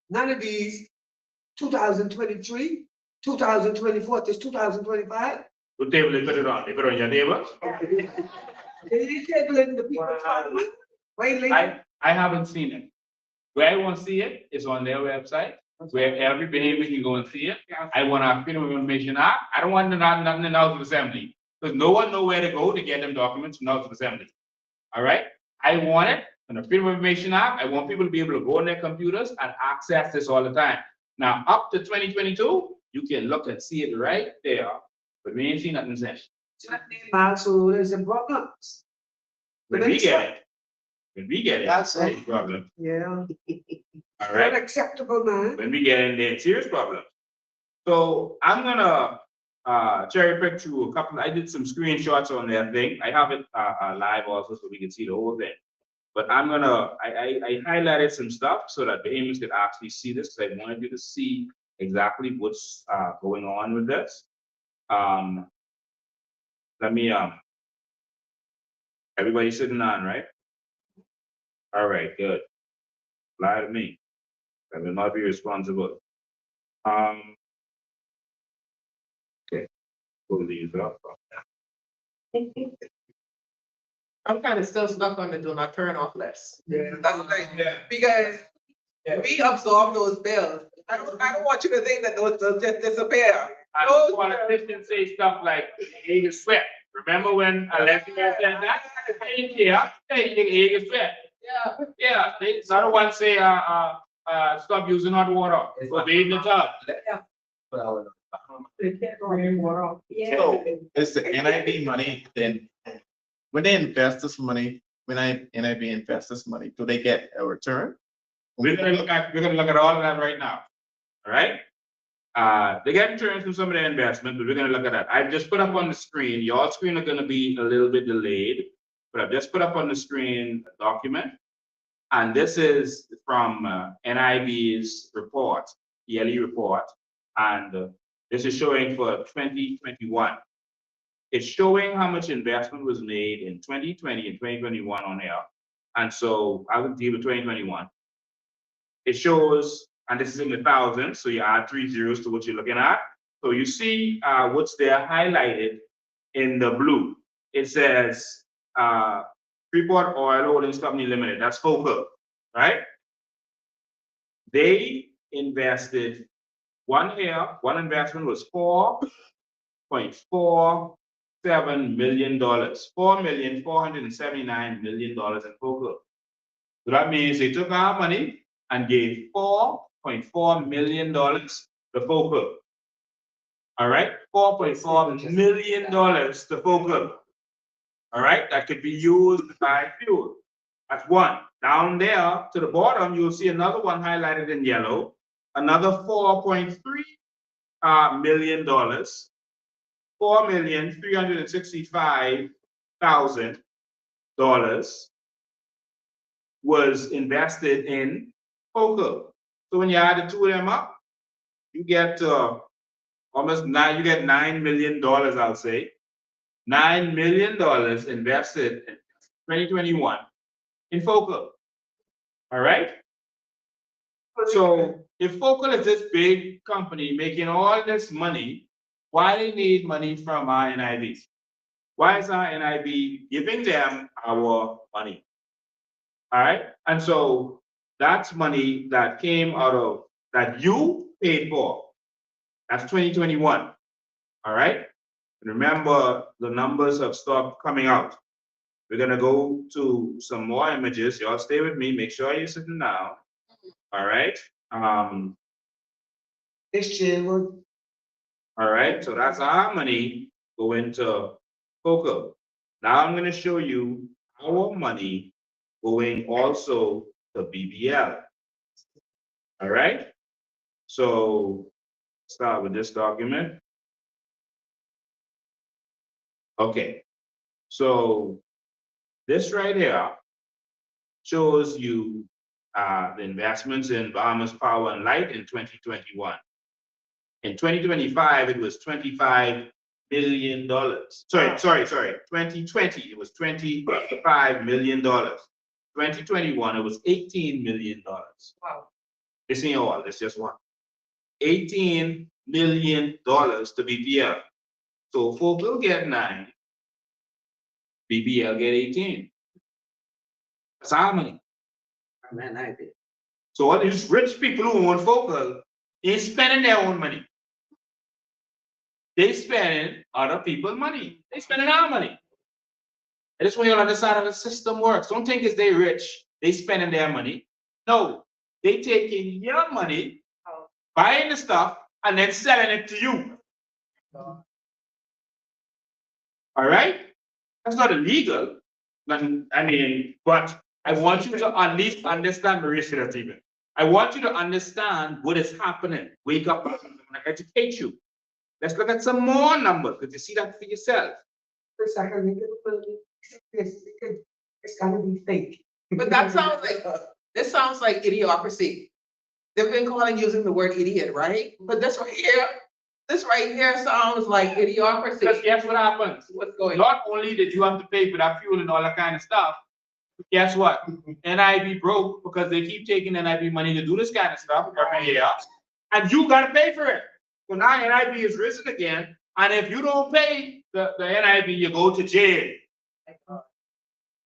J: none of these 2023, 2024, this 2025?
B: What table they put it on? They put it on your table?
J: They didn't table it in the people's parliament.
B: I haven't seen it. Where I want to see it is on their website, where every behavior can go and see it. I want our Freedom of Information Act. I don't want nothing in the House of Assembly, because no one knows where to go to get them documents from the House of Assembly. All right? I want it in the Freedom of Information Act. I want people to be able to go on their computers and access this all the time. Now, up to 2022, you can look and see it right there, but we ain't seen nothing since.
J: Also, there's a problem.
B: When we get it, that's a problem.
J: Yeah.
B: All right.
J: Not acceptable, man.
B: When we get in there, serious problem. So I'm gonna cherry pick through a couple. I did some screenshots on that thing. I have it live also, so we can see the whole thing. But I'm gonna I highlighted some stuff so that Bahamians could actually see this, because I wanted you to see exactly what's going on with this. Let me everybody sitting on, right? All right, good. Lie to me. I will not be responsible. Okay, we'll leave it up.
G: I'm kind of still stuck on the do not turn off list.
J: Yeah.
G: That's like, because we absorb those bills. I don't want you to think that those bills just disappear.
B: And politicians say stuff like, egg is sweat. Remember when Alexia said that? Hey, yeah, hey, egg is sweat. Yeah, they another one say, stop using hot water for bathing the tub.
J: They can't go in water.
K: So it's the NIB money, then when they invest this money, when NIB invest this money, do they get a return?
B: We're gonna look at all of that right now. All right. They get returns from some of their investment, but we're gonna look at that. I've just put up on the screen. Your screen are gonna be a little bit delayed, but I've just put up on the screen a document, and this is from NIB's report, yearly report, and this is showing for 2021. It's showing how much investment was made in 2020 and 2021 on here, and so I will deal with 2021. It shows, and this is in the thousands, so you add 3 zeros to what you're looking at. So you see what's there highlighted in the blue. It says Freeport Oil Holdings Company Limited, that's FOCA, right? They invested one investment was $4.47 million, $4,479,000 in FOCA. So that means they took our money and gave $4.4 million to FOCA. All right, $4.4 million to FOCA. All right, that could be used to buy fuel. That's one. Down there to the bottom, you'll see another one highlighted in yellow, another $4.3 million, $4,365,000 was invested in FOCA. So when you add the two of them up, you get almost $9 million, I'll say. $9 million invested in 2021 in FOCA. All right? So if FOCA is this big company making all this money, why they need money from our NIBs? Why is our NIB giving them our money? All right? And so that's money that came out of, that you paid for. That's 2021. All right? And remember, the numbers have stopped coming out. We're gonna go to some more images. Y'all stay with me. Make sure you're sitting down. All right. All right. So that's our money going to FOCA. Now I'm gonna show you our money going also to BPL. All right. So start with this document. Okay. So this right here shows you the investments in Bahamas Power and Light in 2021. In 2025, it was $25 million. Sorry. 2020, it was $25 million. 2021, it was $18 million. Wow. This ain't all, this just one. $18 million to BPL. So FOCA will get 9, BPL get 18. That's our money. So all these rich people who own FOCA ain't spending their own money. They spending other people's money. They spending our money. And this way you'll understand how the system works. Don't think it's they rich, they spending their money. No, they taking your money, buying the stuff, and then selling it to you. All right? That's not illegal. I mean, but I want you to at least understand, Mauricio, Stephen. I want you to understand what is happening. Wake up, I'm going to educate you. Let's look at some more numbers, because you see that for yourself.
J: It's gotta be fake.
G: But that sounds like, this sounds like idiocracy. They've been using the word idiot, right? But this right here sounds like idiocracy.
B: Because guess what happens?
G: What's going on?
B: Not only did you have to pay for that fuel and all that kind of stuff, guess what? NIB broke because they keep taking NIB money to do this kind of stuff every year, and you got to pay for it. So now NIB is risen again, and if you don't pay the NIB, you go to jail.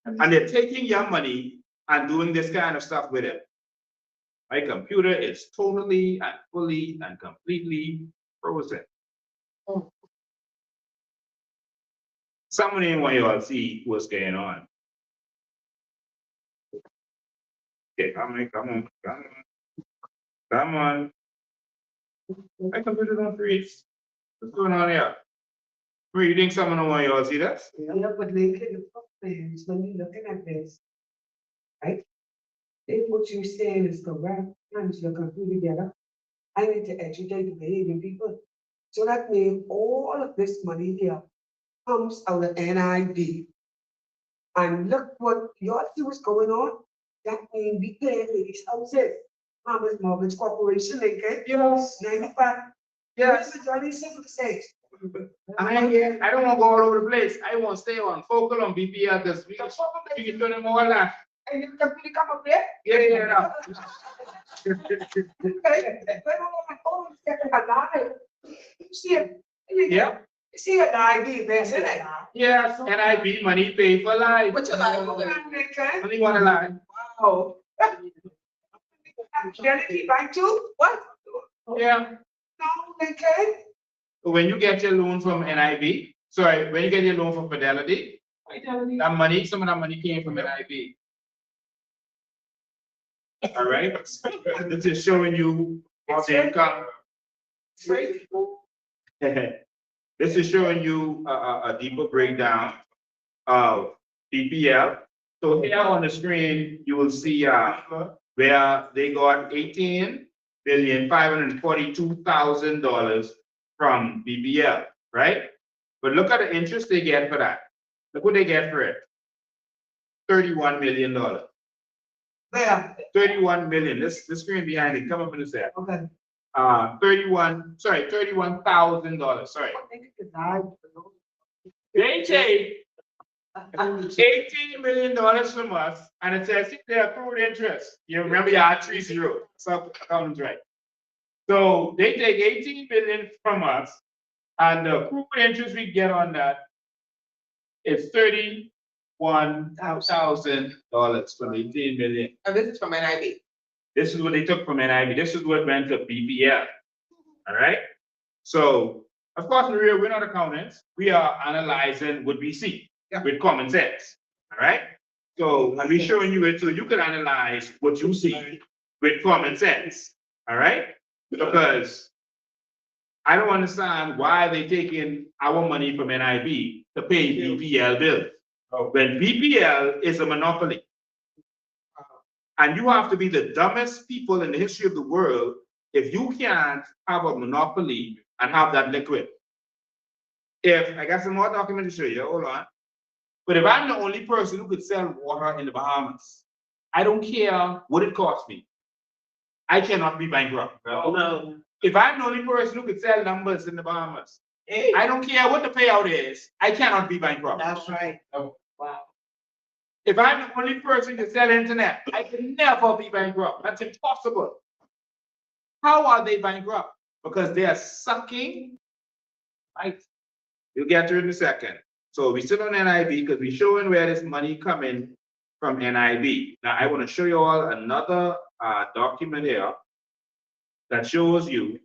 B: And they're taking your money and doing this kind of stuff with it. My computer is totally and fully and completely frozen. Someone in want you all see what's going on. Okay, come on. My computer don't freeze. What's going on here? Where you think someone don't want you all see that?
J: Yeah, but they can. is when you're looking at this, right? If what you're saying is correct, and you're going to put together, I need to educate the Bahamian people. So that means all of this money here comes out of NIB. And look what y'all see what's going on. That means we pay for these houses. Farmers Mortgage Corporation, they get
B: Yes.
J: 95.
B: Yes.
J: Majority civil states.
B: I don't want to go all over the place. I want to stay on focal on BPL because we can do them all that.
J: And you can really come up there?
B: Yeah.
J: You see it?
B: Yeah.
J: You see an ID there, isn't it?
B: Yes, NIB money pay for life.
J: What's your life?
B: Only one alive.
J: Wow. Fidelity Bank too? What?
B: Yeah.
J: No, they can't.
B: When you get your loan from NIB, sorry, when you get your loan from Fidelity, that money, some of that money came from NIB. All right. This is showing you what's the income. This is showing you a deeper breakdown of BPL. So here on the screen, you will see where they got $18,542,000 from BPL, right? But look at the interest they get for that. Look what they get for it. $31 million.
J: There.
B: 31 million. This the screen behind it. Come up in the set.
J: Okay.
B: $31,000. Sorry. They take $18 million from us, and it says they accrued interest. You remember you had 3 zeros. So accountant's right. So they take $18 million from us, and the accrued interest we get on that is $31,000 from $18 million.
G: And this is from NIB.
B: This is what they took from NIB. This is what went to BPL. All right. So, of course, Maria, we're not accountants. We are analyzing what we see with common sense. All right. So, and we're showing you it so you can analyze what you see with common sense. All right. Because I don't understand why they're taking our money from NIB to pay BPL bills when BPL is a monopoly. And you have to be the dumbest people in the history of the world if you can't have a monopoly and have that liquid. If I got some more documents to show you, hold on. But if I'm the only person who could sell water in the Bahamas, I don't care what it costs me. I cannot be bankrupt. No. If I'm the only person who could sell numbers in the Bahamas, I don't care what the payout is, I cannot be bankrupt.
J: That's right. Oh, wow.
B: If I'm the only person to sell internet, I can never be bankrupt. That's impossible. How are they bankrupt? Because they are sucking. Right? You'll get to it in a second. So we sit on NIB because we're showing where this money coming from NIB. Now I want to show you all another document here that shows you.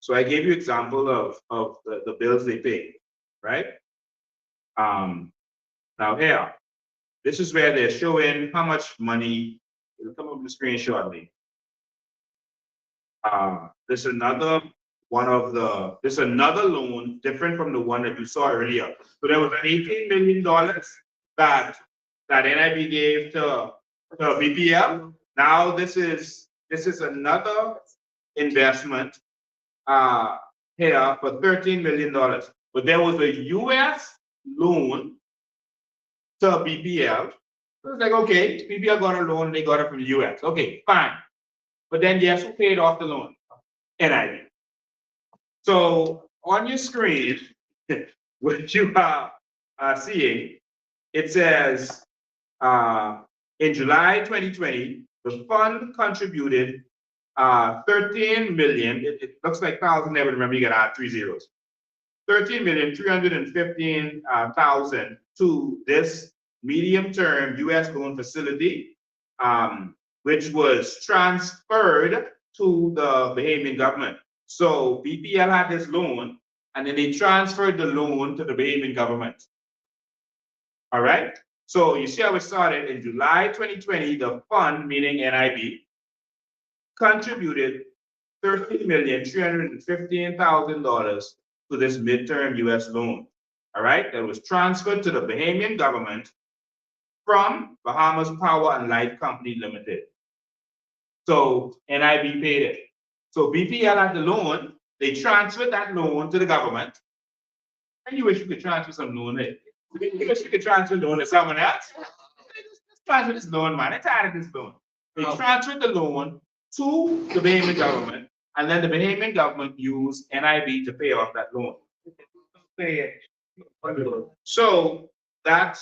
B: So I gave you example of the bills they pay, right? Now here, this is where they're showing how much money. It'll come up on the screen shortly. This is another loan different from the one that you saw earlier. So there was an $18 million that NIB gave to BPL. Now this is another investment here for $13 million. But there was a US loan to BPL. So it's like, okay, BPL got a loan, they got it from the US. Okay, fine. But then guess who paid off the loan? NIB. So on your screen, what you are seeing, it says in July 2020, the fund contributed 13 million. It looks like thousand there, but remember you got to add 3 zeros. 13,315,000 to this medium-term U.S. loan facility, which was transferred to the Bahamian government. So BPL had this loan, and then they transferred the loan to the Bahamian government. All right. So you see how it started in July 2020. The fund, meaning NIB, contributed $13,315,000 to this midterm U.S. loan. All right, that was transferred to the Bahamian government from Bahamas Power and Light Company Limited. So NIB paid it. So BPL had the loan, they transferred that loan to the government. And you wish you could transfer some loan there. You wish you could transfer loan to someone else. Just transfer this loan, man. They're tired of this loan. They transferred the loan to the Bahamian government, and then the Bahamian government used NIB to pay off that loan. So that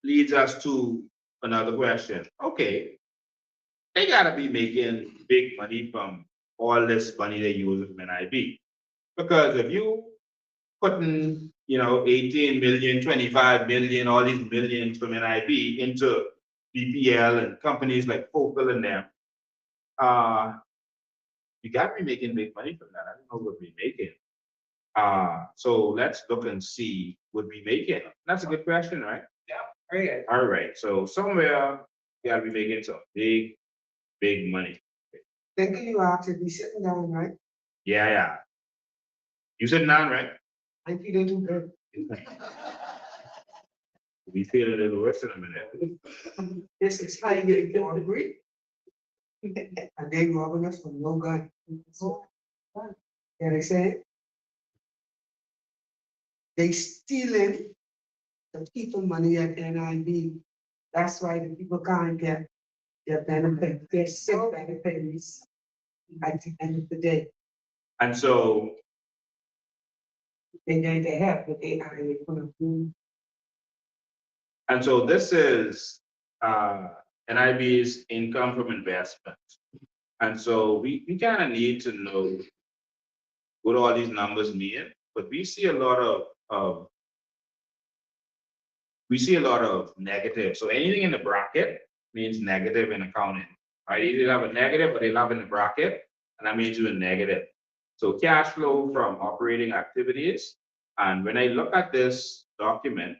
B: leads us to another question. Okay, they gotta be making big money from all this money they use from NIB. Because if you putting, 18 million, 25 million, all these millions from NIB into BPL and companies like Focal and them, you gotta be making big money from that. I don't know what we're making. So let's look and see what we making. That's a good question, right? Yeah. Okay. All right. So somewhere you gotta be making some big money.
J: Then you have to be sitting down, right?
B: Yeah. You sitting down, right?
J: I feel too good.
B: We feel a little worse in a minute.
J: This is how you get your degree. And they robbing us from no gun. Yeah, they say they stealing the people money at NIB. That's why the people can't get their benefit, their sick benefits at the end of the day.
B: And so
J: they have, but they are gonna do.
B: And so this is NIB's income from investment. And so we kind of need to know what all these numbers mean, but we see a lot of negative. So anything in the bracket means negative in accounting, right? Either have a negative or they have in the bracket, and that means you're negative. So cash flow from operating activities. And when I look at this document,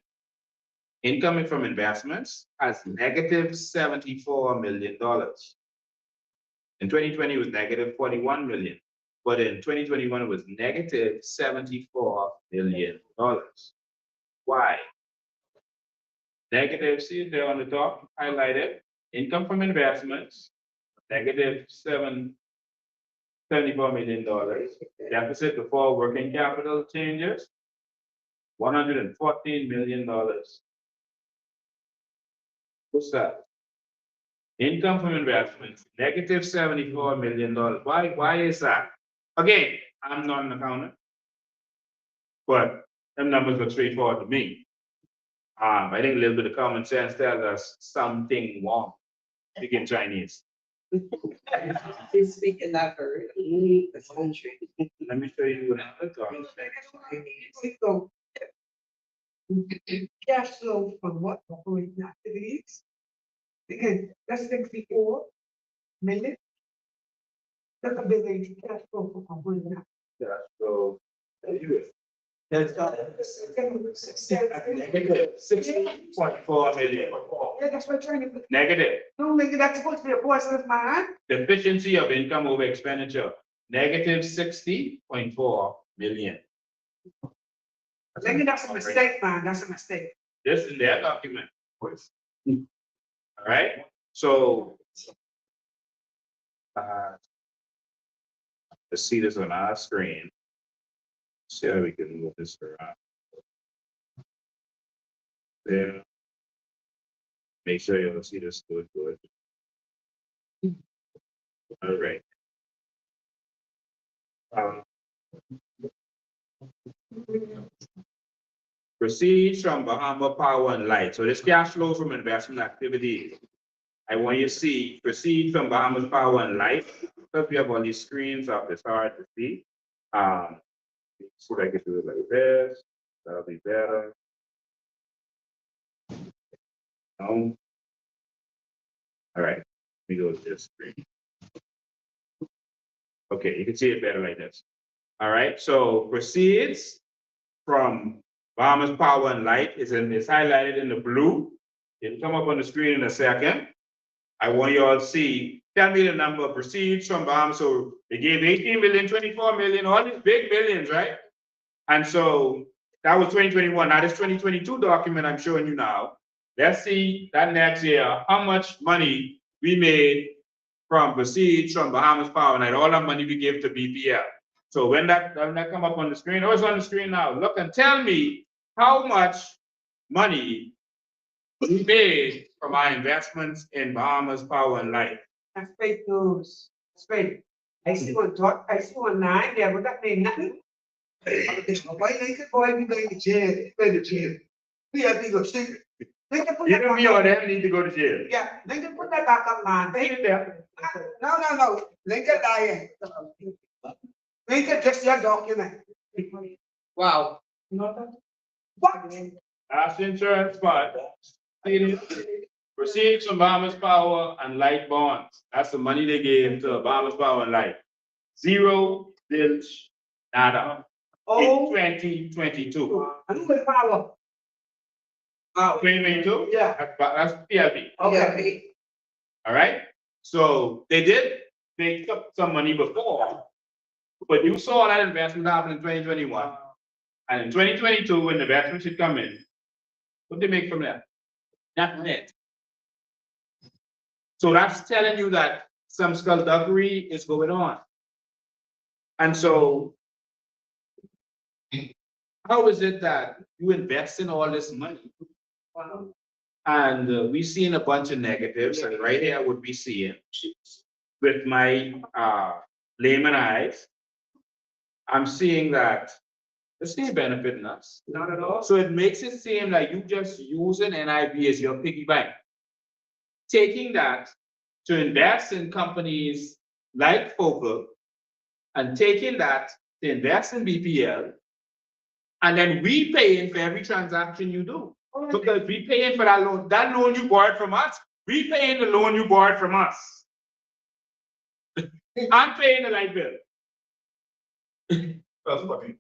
B: income from investments has negative $74 million. In 2020, it was negative 41 million. But in 2021, it was negative $74 million. Why? Negative, see it there on the top, highlighted. Income from investments, negative $74 million. Deficit before working capital changes, $114 million. What's that? Income from investments, negative $74 million. Why is that? Again, I'm not an accountant, but them numbers look straightforward to me. I think a little bit of common sense tells us something wrong. Speak in Chinese.
J: He's speaking that very the country.
B: Let me show you another document.
J: So cash flow from what operating activities? Because that's 64 million. That's a big age cash flow from operating activities.
B: Yeah, so
J: That's
B: negative 60.4 million.
J: Yeah, that's what I'm trying to.
B: Negative.
J: No, nigga, that's supposed to be a positive, man.
B: Deficiency of income over expenditure, negative 60.4 million.
J: Nigga, that's a mistake, man. That's a mistake.
B: This is their document. All right. So let's see this on our screen. See how we can move this around. There. Make sure you'll see this good. All right. Proceeds from Bahama Power and Light. So this cash flow from investment activities. I want you to see proceeds from Bahamas Power and Light. Because we have all these screens up, it's hard to see. See if I can do it like this. That'll be better. No. All right, let me go to this screen. Okay, you can see it better like this. All right, so proceeds from Bahamas Power and Light is highlighted in the blue. It'll come up on the screen in a second. I want you all to see, tell me the number of proceeds from Bahamas. So they gave 18 million, 24 million, all these big billions, right? And so that was 2021. Now this 2022 document I'm showing you now let's see that next year, how much money we made from Besiege, from Bahamas Power Night, all that money we gave to BPL. So when that come up on the screen, oh, it's on the screen now. Look and tell me how much money we made from our investments in Bahamas Power and Light.
J: That's fake news. That's fake. I see one talk, I see one line there, but that mean nothing. Why they could boy be going to jail, going to jail. We have to go see. They can put that
B: Even
J: back
B: me or
J: up.
B: them need to go to jail.
J: Yeah, they can put that back up, man.
B: Take it there.
J: No. Lincoln lying. Lincoln just your document. Wow. What?
B: That's insurance fund. Proceeds from Bahamas Power and Light bonds. That's the money they gave to Bahamas Power and Light. Zero, zilch, nada.
J: Oh.
B: 2022.
J: And who with power?
B: 2022?
J: Yeah.
B: That's PLP.
J: Okay.
B: All right. So they took some money before, but you saw that investment happen in 2021. And in 2022, when the investment should come in, what they make from that? Nothing yet. So that's telling you that some skullduggery is going on. And so, how is it that you invest in all this money? And we've seen a bunch of negatives, and right here would be seeing with my layman eyes, I'm seeing that it's not benefiting us.
J: Not at all.
B: So it makes it seem like you just using NIB as your piggy bank. Taking that to invest in companies like Focal and taking that to invest in BPL, and then we paying for every transaction you do. Because we paying for that loan you borrowed from us, we paying the loan you borrowed from us. I'm paying the light bill. That's funny.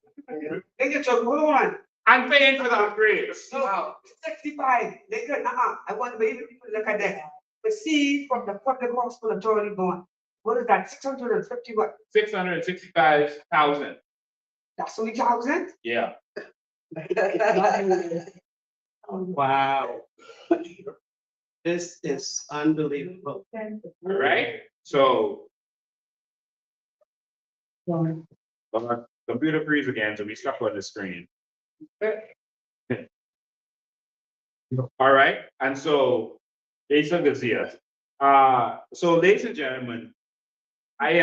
J: They get your hold on.
B: I'm paying for the upgrades.
J: No, 65. They get, I want maybe people look at that. But see from the public hospital authority going, what is that? 650 what?
B: 665,000.
J: That's only 1,000?
B: Yeah.
L: Wow. This is unbelievable.
B: Right? So. Computer freeze again, so we stuck on the screen. All right, and so ladies and so ladies and gentlemen, I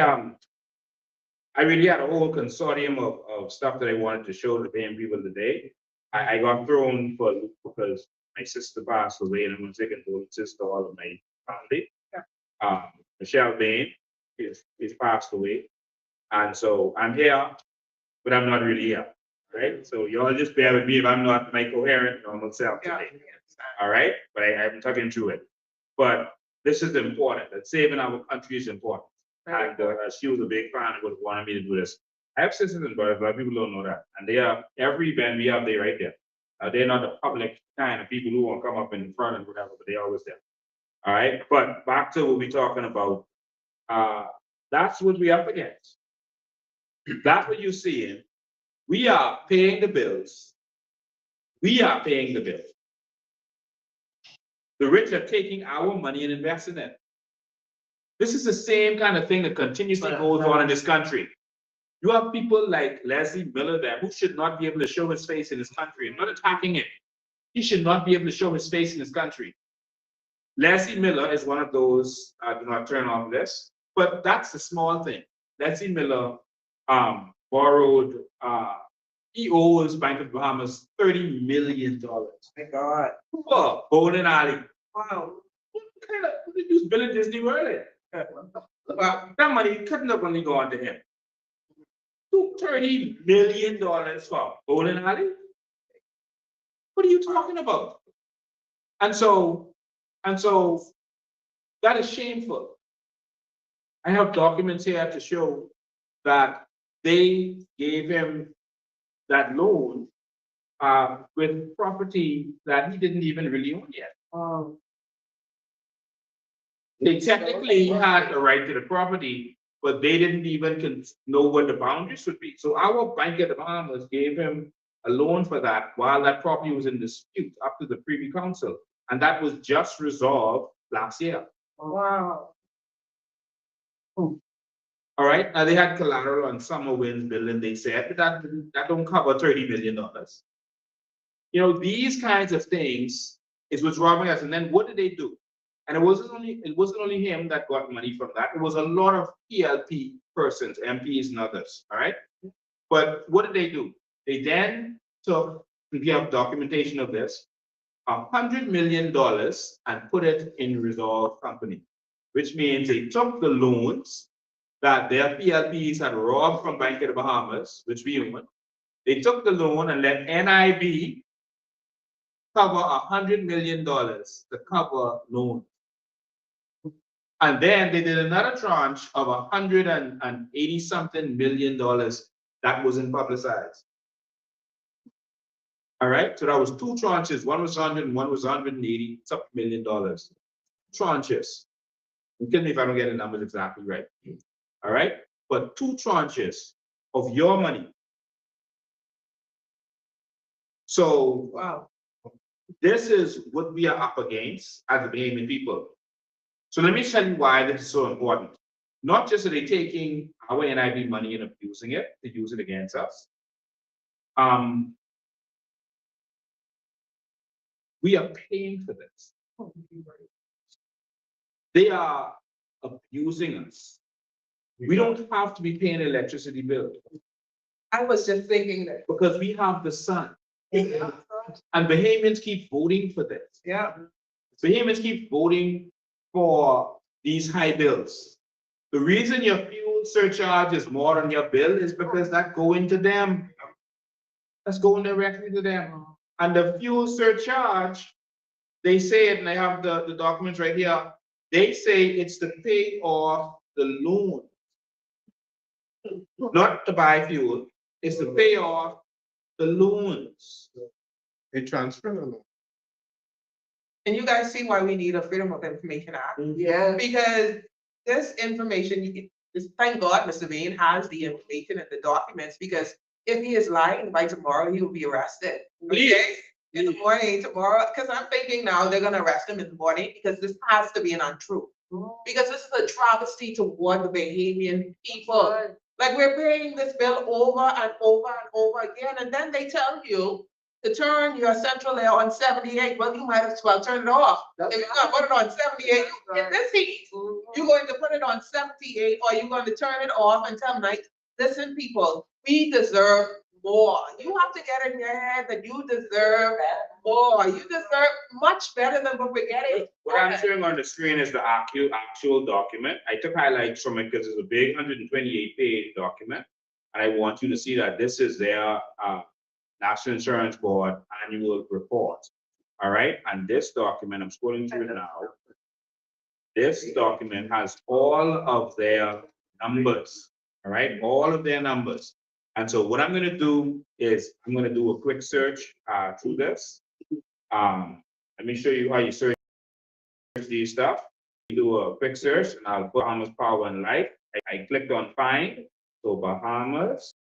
B: really had a whole consortium of stuff that I wanted to show the paying people today. I got thrown for because my sister passed away, and I'm going to take condolences to all of my family. Michelle Bain is passed away, and so I'm here, but I'm not really here, right? So y'all just bear with me if I'm not my coherent normal self today. All right, but I'm talking through it. But this is important. That saving our country is important. And she was a big fan and would wanted me to do this. I have sisters and brothers, a lot of people don't know that. And they are every event we have, they right there. They're not the public kind of people who won't come up in front and whatever, but they're always there. All right, but back to what we're talking about. That's what we're up against. That's what you're seeing. We are paying the bills. We are paying the bills. The rich are taking our money and investing it. This is the same kind of thing that continuously goes on in this country. You have people like Leslie Miller there who should not be able to show his face in this country. I'm not attacking him. He should not be able to show his face in this country. Leslie Miller is one of those, do not turn off this, but that's the small thing. Leslie Miller borrowed, he owes Bank of Bahamas $30 million.
J: My God.
B: For bowling alley.
J: Wow.
B: What kind of use Billy Disney World? That money couldn't have only gone to him. $30 million for bowling alley? What are you talking about? And so that is shameful. I have documents here to show that they gave him that loan with property that he didn't even really own yet. They technically had the right to the property, but they didn't even know what the boundaries would be. So our Bank of the Bahamas gave him a loan for that while that property was in dispute up to the Privy Council. And that was just resolved last year.
E: Wow.
B: All right, now they had collateral on Summer Winds building, they said, but that don't cover $30 million. You know, these kinds of things is what's robbing us. And then what did they do? And it wasn't only him that got money from that. It was a lot of PLP persons, MPs and others. All right. But what did they do? They then took, we have documentation of this, $100 million and put it in Resolve Company, which means they took the loans that their PLPs had robbed from Bank of the Bahamas, which we own. They took the loan and let NIB cover $100 million to cover loan. And then they did another tranche of $180-something million that wasn't publicized. All right, so that was two tranches. One was 100 and one was 180 something million dollars. Tranches. You kill me if I don't get the numbers exactly right. All right, but two tranches of your money. So wow, this is what we are up against as the Bahamian people. So let me tell you why this is so important. Not just are they taking our NIB money and abusing it, they use it against us. We are paying for this. They are abusing us. We don't have to be paying an electricity bill.
G: I was just thinking that.
B: Because we have the sun. And Bahamians keep voting for this.
G: Yeah.
B: Bahamians keep voting for these high bills. The reason your fuel surcharge is more on your bill is because that going to them. That's going directly to them. And the fuel surcharge, they say it, and I have the documents right here. They say it's to pay off the loan. Not to buy fuel, it's to pay off the loans.
K: They transfer the loan.
G: And you guys see why we need a Freedom of Information Act.
E: Yeah.
G: Because this information, thank God Mr. Bain has the information and the documents, because if he is lying by tomorrow, he will be arrested. Okay? In the morning tomorrow, because I'm thinking now they're gonna arrest him in the morning, because this has to be an untruth. Because this is a travesty toward the Bahamian people. Like, we're paying this bill over and over and over again, and then they tell you to turn your central air on 78. Well, you might as well turn it off. If you're gonna put it on 78, in this heat, you're going to put it on 78, or you're going to turn it off until night. Listen, people, we deserve more. You have to get in your head that you deserve more. You deserve much better than what we're getting.
B: What I'm showing on the screen is the actual document. I took highlights from it because it's a big 128-page document. And I want you to see that this is their National Insurance Board annual report. All right, and this document, I'm scrolling through it now. This document has all of their numbers. All right, all of their numbers. And so what I'm going to do is I'm going to do a quick search through this. Let me show you how you search these stuff. You do a quick search, and I'll put Bahamas Power and Light. I clicked on Find. So Bahamas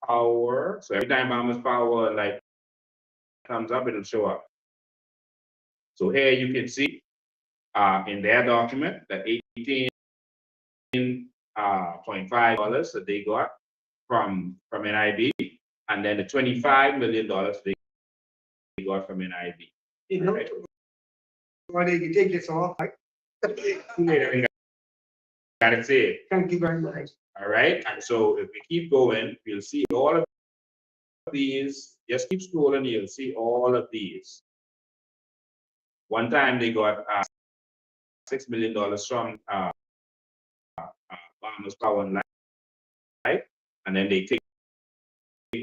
B: Power. So every time Bahamas Power and Light comes up, it'll show up. So here you can see in their document that $18.5 that they got from NIB, and then the $25 million they got from NIB.
E: You know, why they can take this off, right?
B: Got it saved.
E: Thank you very much.
B: All right, and so if we keep going, we'll see all of these. Just keep scrolling, you'll see all of these. One time they got $6 million from Bahamas Power and Light, and then they take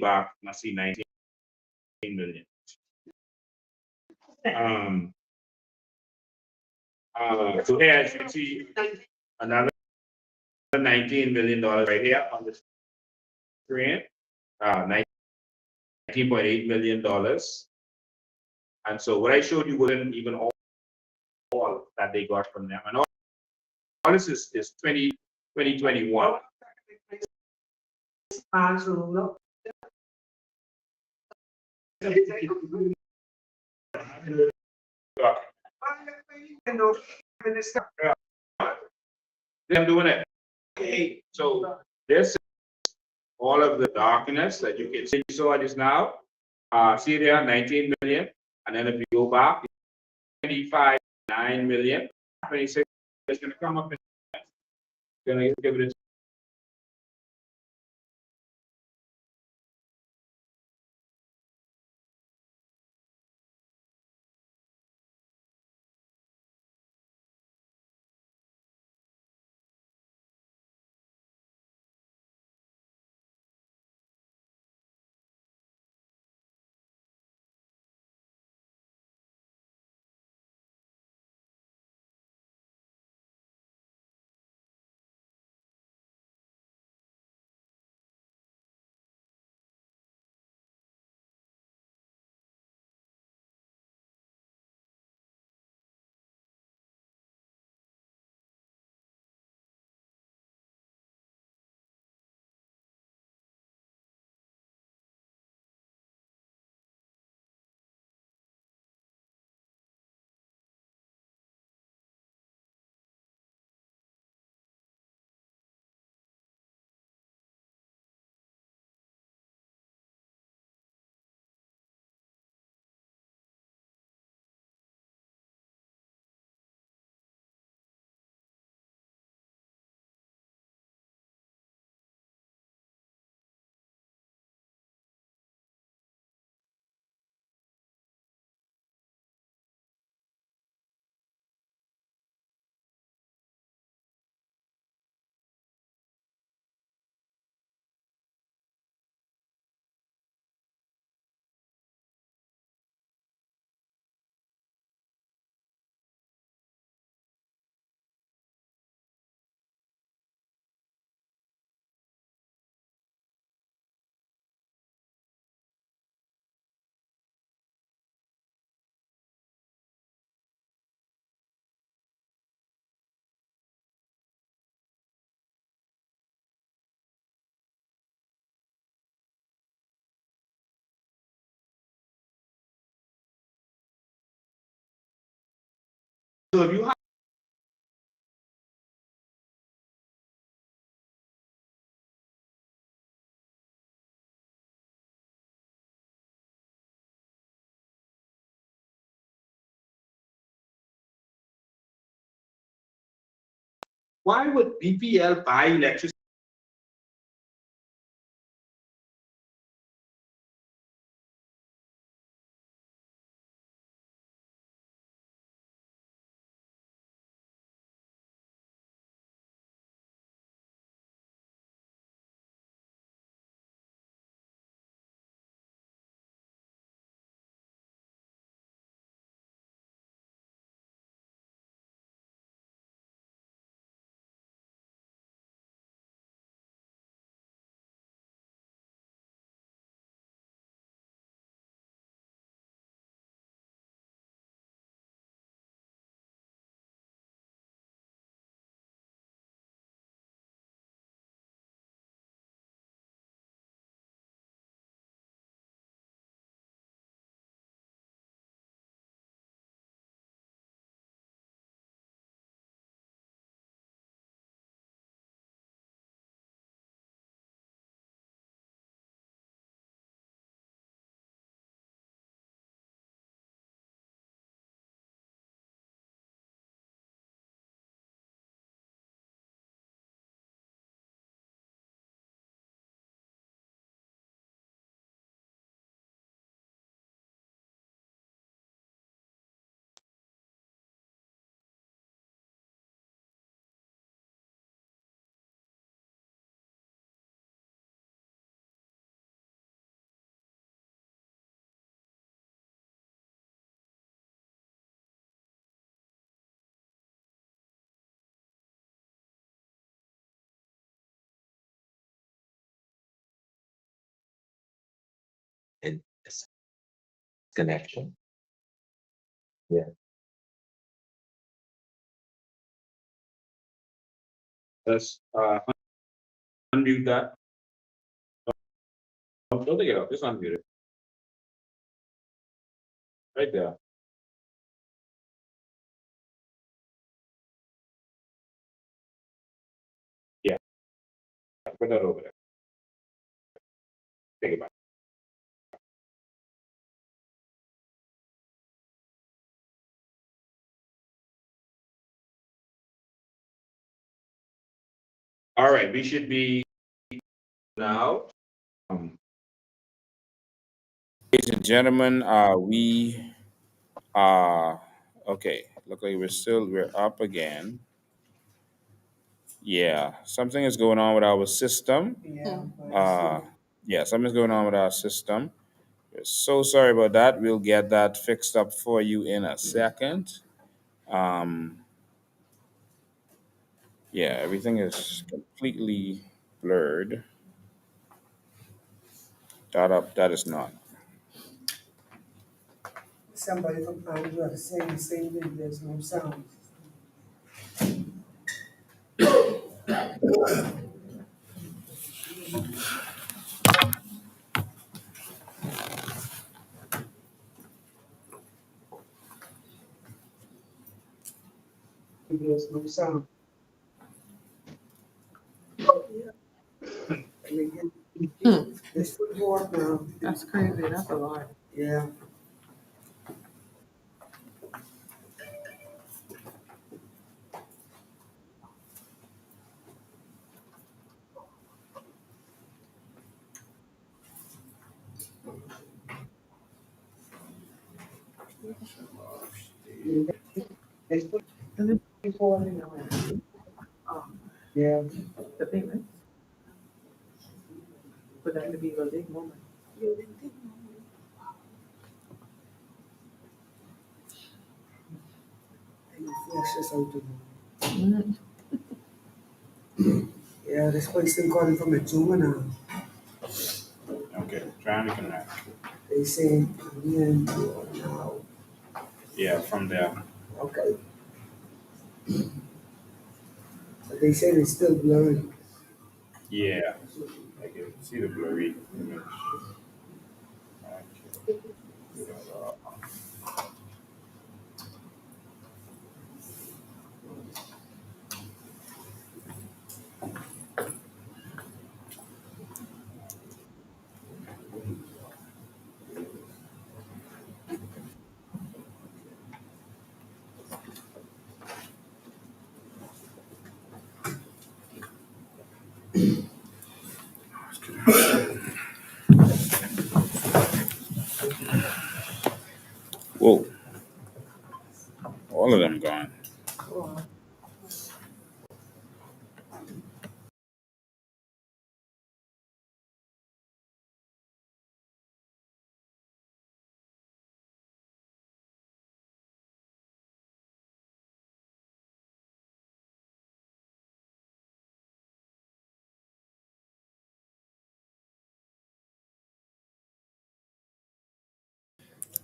B: back, let's see, 19 million. So here, as you can see, another $19 million right here on the screen, $19.8 million. And so what I showed you wasn't even all that they got from them. And all this is 2021.
J: No, Minister.
B: Them doing it. Okay, so this is all of the documents that you can see. You saw just now. See there, 19 million. And then if you go back, 25, 9 million, 26, it's gonna come up and gonna give it a so if you have why would BPL buy electricity?
M: And connection. Yeah.
B: Let's unmute that. Don't take it out, just unmute it. Right there. Put that over there. Think about it. All right, we should be now. Ladies and gentlemen, we are okay. Look like we're up again. Yeah, something is going on with our system. Uh, yeah, something's going on with our system. We're so sorry about that. We'll get that fixed up for you in a second. Um, yeah, everything is completely blurred. That is not.
J: Somebody from Android saying the same thing, there's no sound. There's no sound. It's football now.
G: That's crazy, that's a lot.
J: Yeah. It's football now. Yeah.
G: The payment. For that to be a big moment.
J: And it flashes out to me. Yeah, this person calling from a juvenile.
B: Okay, trying to connect.
J: They say, yeah, now.
B: Yeah, from there.
J: Okay. But they say it's still blurry.
B: Yeah, I can see the blurry image. Okay. Whoa, all of them gone.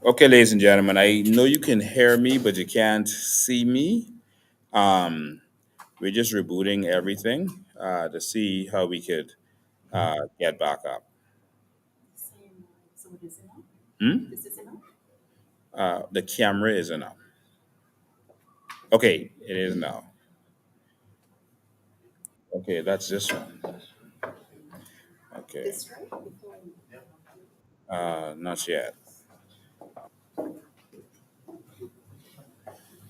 B: Okay, ladies and gentlemen, I know you can hear me, but you can't see me. Um, we're just rebooting everything to see how we could get back up. Hmm? The camera isn't up. Okay, it is now. Okay, that's this one. Okay. Not yet.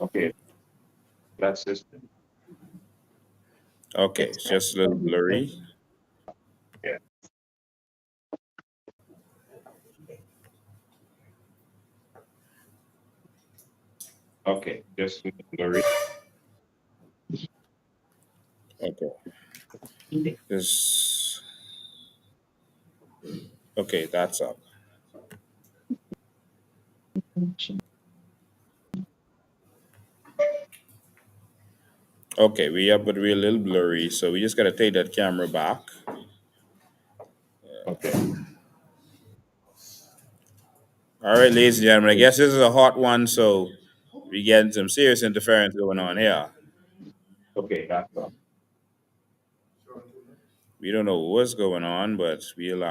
B: Okay, that's this. Okay, it's just a little blurry. Yeah. Okay, just a little blurry. Okay. This. Okay, that's up. Okay, we up, but we're a little blurry, so we just gotta take that camera back. Okay. All right, ladies and gentlemen, I guess this is a hot one, so we getting some serious interference going on here. Okay, that's up. We don't know what's going on, but we'll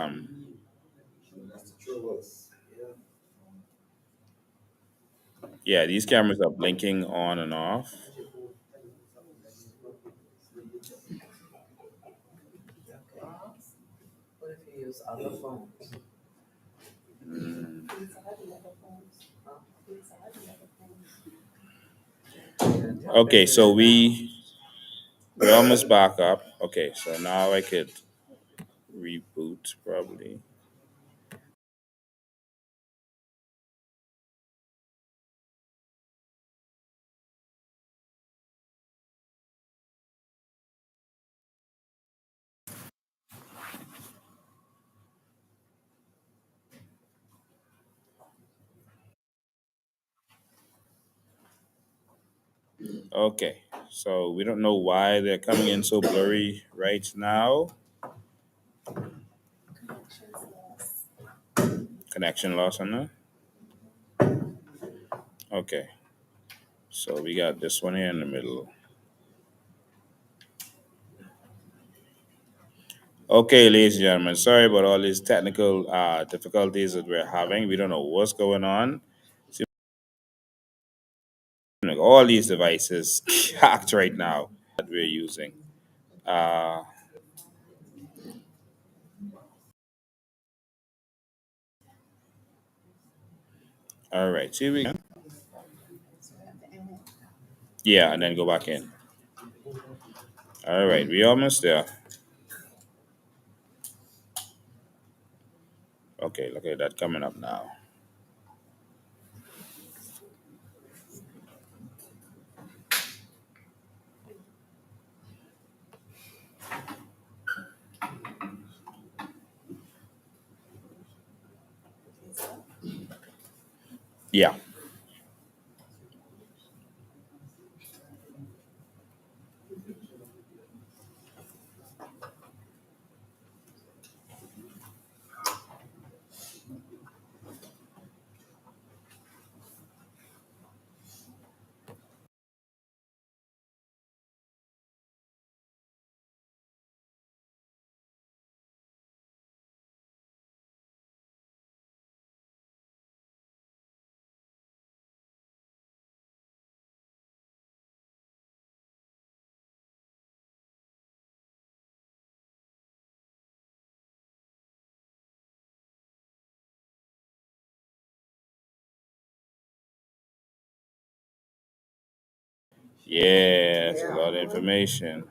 B: yeah, these cameras are blinking on and off.
M: use other phones.
H: Okay, so we're almost back up. Okay, so now I could reboot probably. Okay, so we don't know why they're coming in so blurry right now. Connection loss on that. Okay, so we got this one here in the middle. Okay, ladies and gentlemen, sorry about all these technical difficulties that we're having. We don't know what's going on. Like all these devices hacked right now that we're using. Uh, all right, see we yeah, and then go back in. All right, we almost there. Okay, look at that coming up now. Yeah. Yeah, it's a lot of information.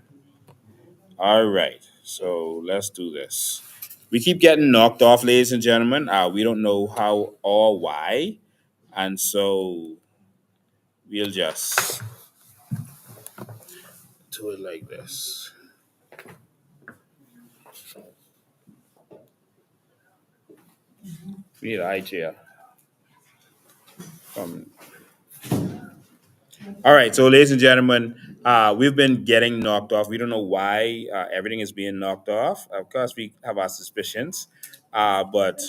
H: All right, so let's do this. We keep getting knocked off, ladies and gentlemen. We don't know how or why, and so we'll just do it like this. We need an eye chair. Um, all right, so ladies and gentlemen, we've been getting knocked off. We don't know why everything is being knocked off. Of course, we have our suspicions, but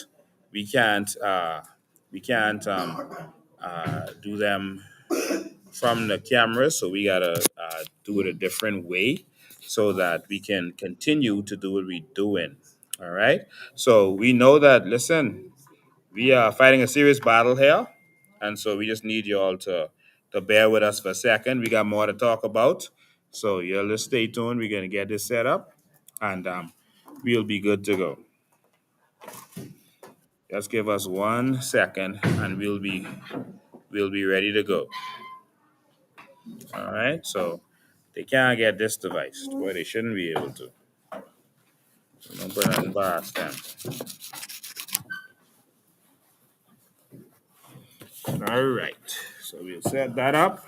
H: we can't do them from the camera, so we gotta do it a different way so that we can continue to do what we're doing. All right. So we know that. Listen, we are fighting a serious battle here, and so we just need you all to bear with us for a second. We got more to talk about, so yeah, let's stay tuned. We're gonna get this set up, and we'll be good to go. Just give us 1 second, and we'll be ready to go. All right. So they can't get this device. Boy, they shouldn't be able to. Don't put that embarrass them. All right. So we'll set that up,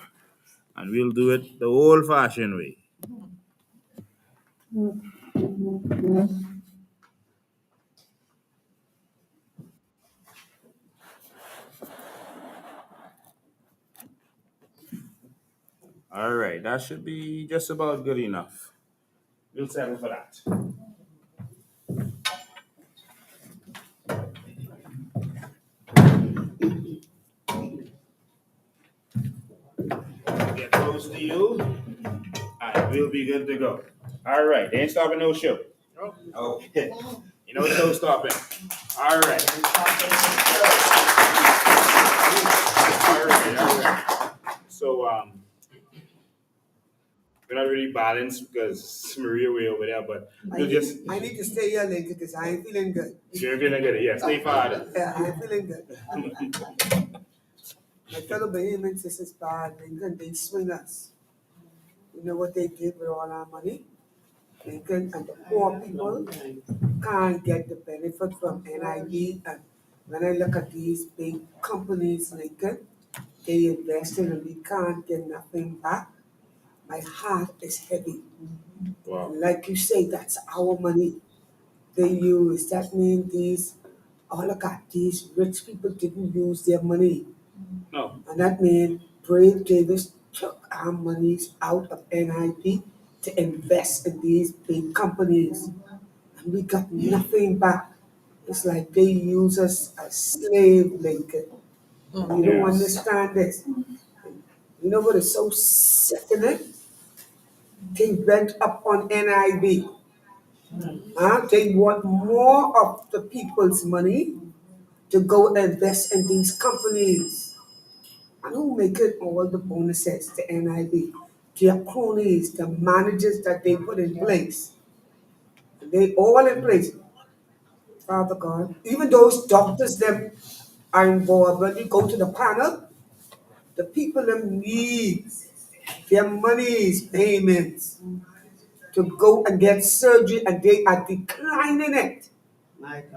H: and we'll do it the old-fashioned way. All right, that should be just about good enough. We'll settle for that. Get close to you, and we'll be good to go. All right, they ain't stopping no show. Okay. You know, show stopping. All right. All right. So,
B: we're not really balanced because Maria way over there, but
E: I need to stay here, Lincoln, because I ain't feeling good.
B: you're feeling good. Yeah, stay far.
E: Yeah, I ain't feeling good. My fellow Bahamians, this is bad, Lincoln. They swing us. You know what they did with all our money? Lincoln, and the poor people can't get the benefit from NIB. And when I look at these big companies, Lincoln, they invested and we can't get nothing back. My heart is heavy.
B: Wow.
E: And like you say, that's our money they use. That means these oligarchs, these rich people didn't use their money.
B: No.
E: And that means Brave Davis took our monies out of NIP to invest in these big companies. And we got nothing back. It's like they use us as slave, Lincoln. You don't
B: Yes.
E: understand this. You know what is so sickening? They went up on NIB. They want more of the people's money to go invest in these companies. And who make it all the bonuses, the NIB, their cronies, the managers that they put in place. They all in place. Father God, even those doctors them are involved. When you go to the panel, the people them need their monies, payments to go and get surgery, and they are declining it.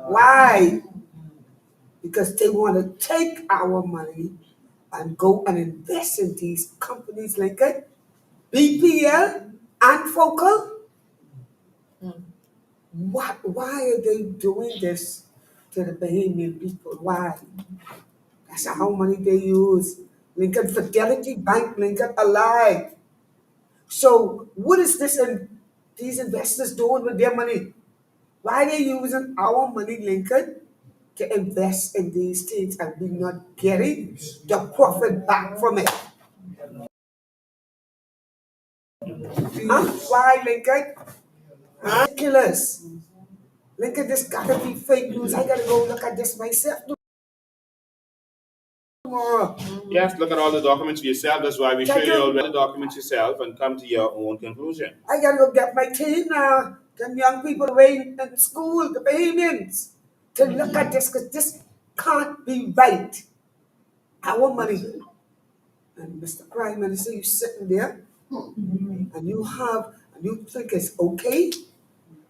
E: Why? Because they want to take our money and go and invest in these companies like it, BPL and Focal. Why are they doing this to the Bahamian people? Why? That's how money they use. Lincoln Fidelity Bank, Lincoln Alive. So what is this and these investors doing with their money? Why are they using our money, Lincoln, to invest in these things and we not getting the profit back from it? Why, Lincoln? Ridiculous. Lincoln, this gotta be fake news. I gotta go look at this myself tomorrow.
B: Yes, look at all the documents yourself. That's why we show you all the documents yourself and come to your own conclusion.
E: I gotta go get my team now. Them young people away in school, the Bahamians, to look at this, because this can't be right. Our money. And Mr. Prime Minister, you sitting there, and you think it's okay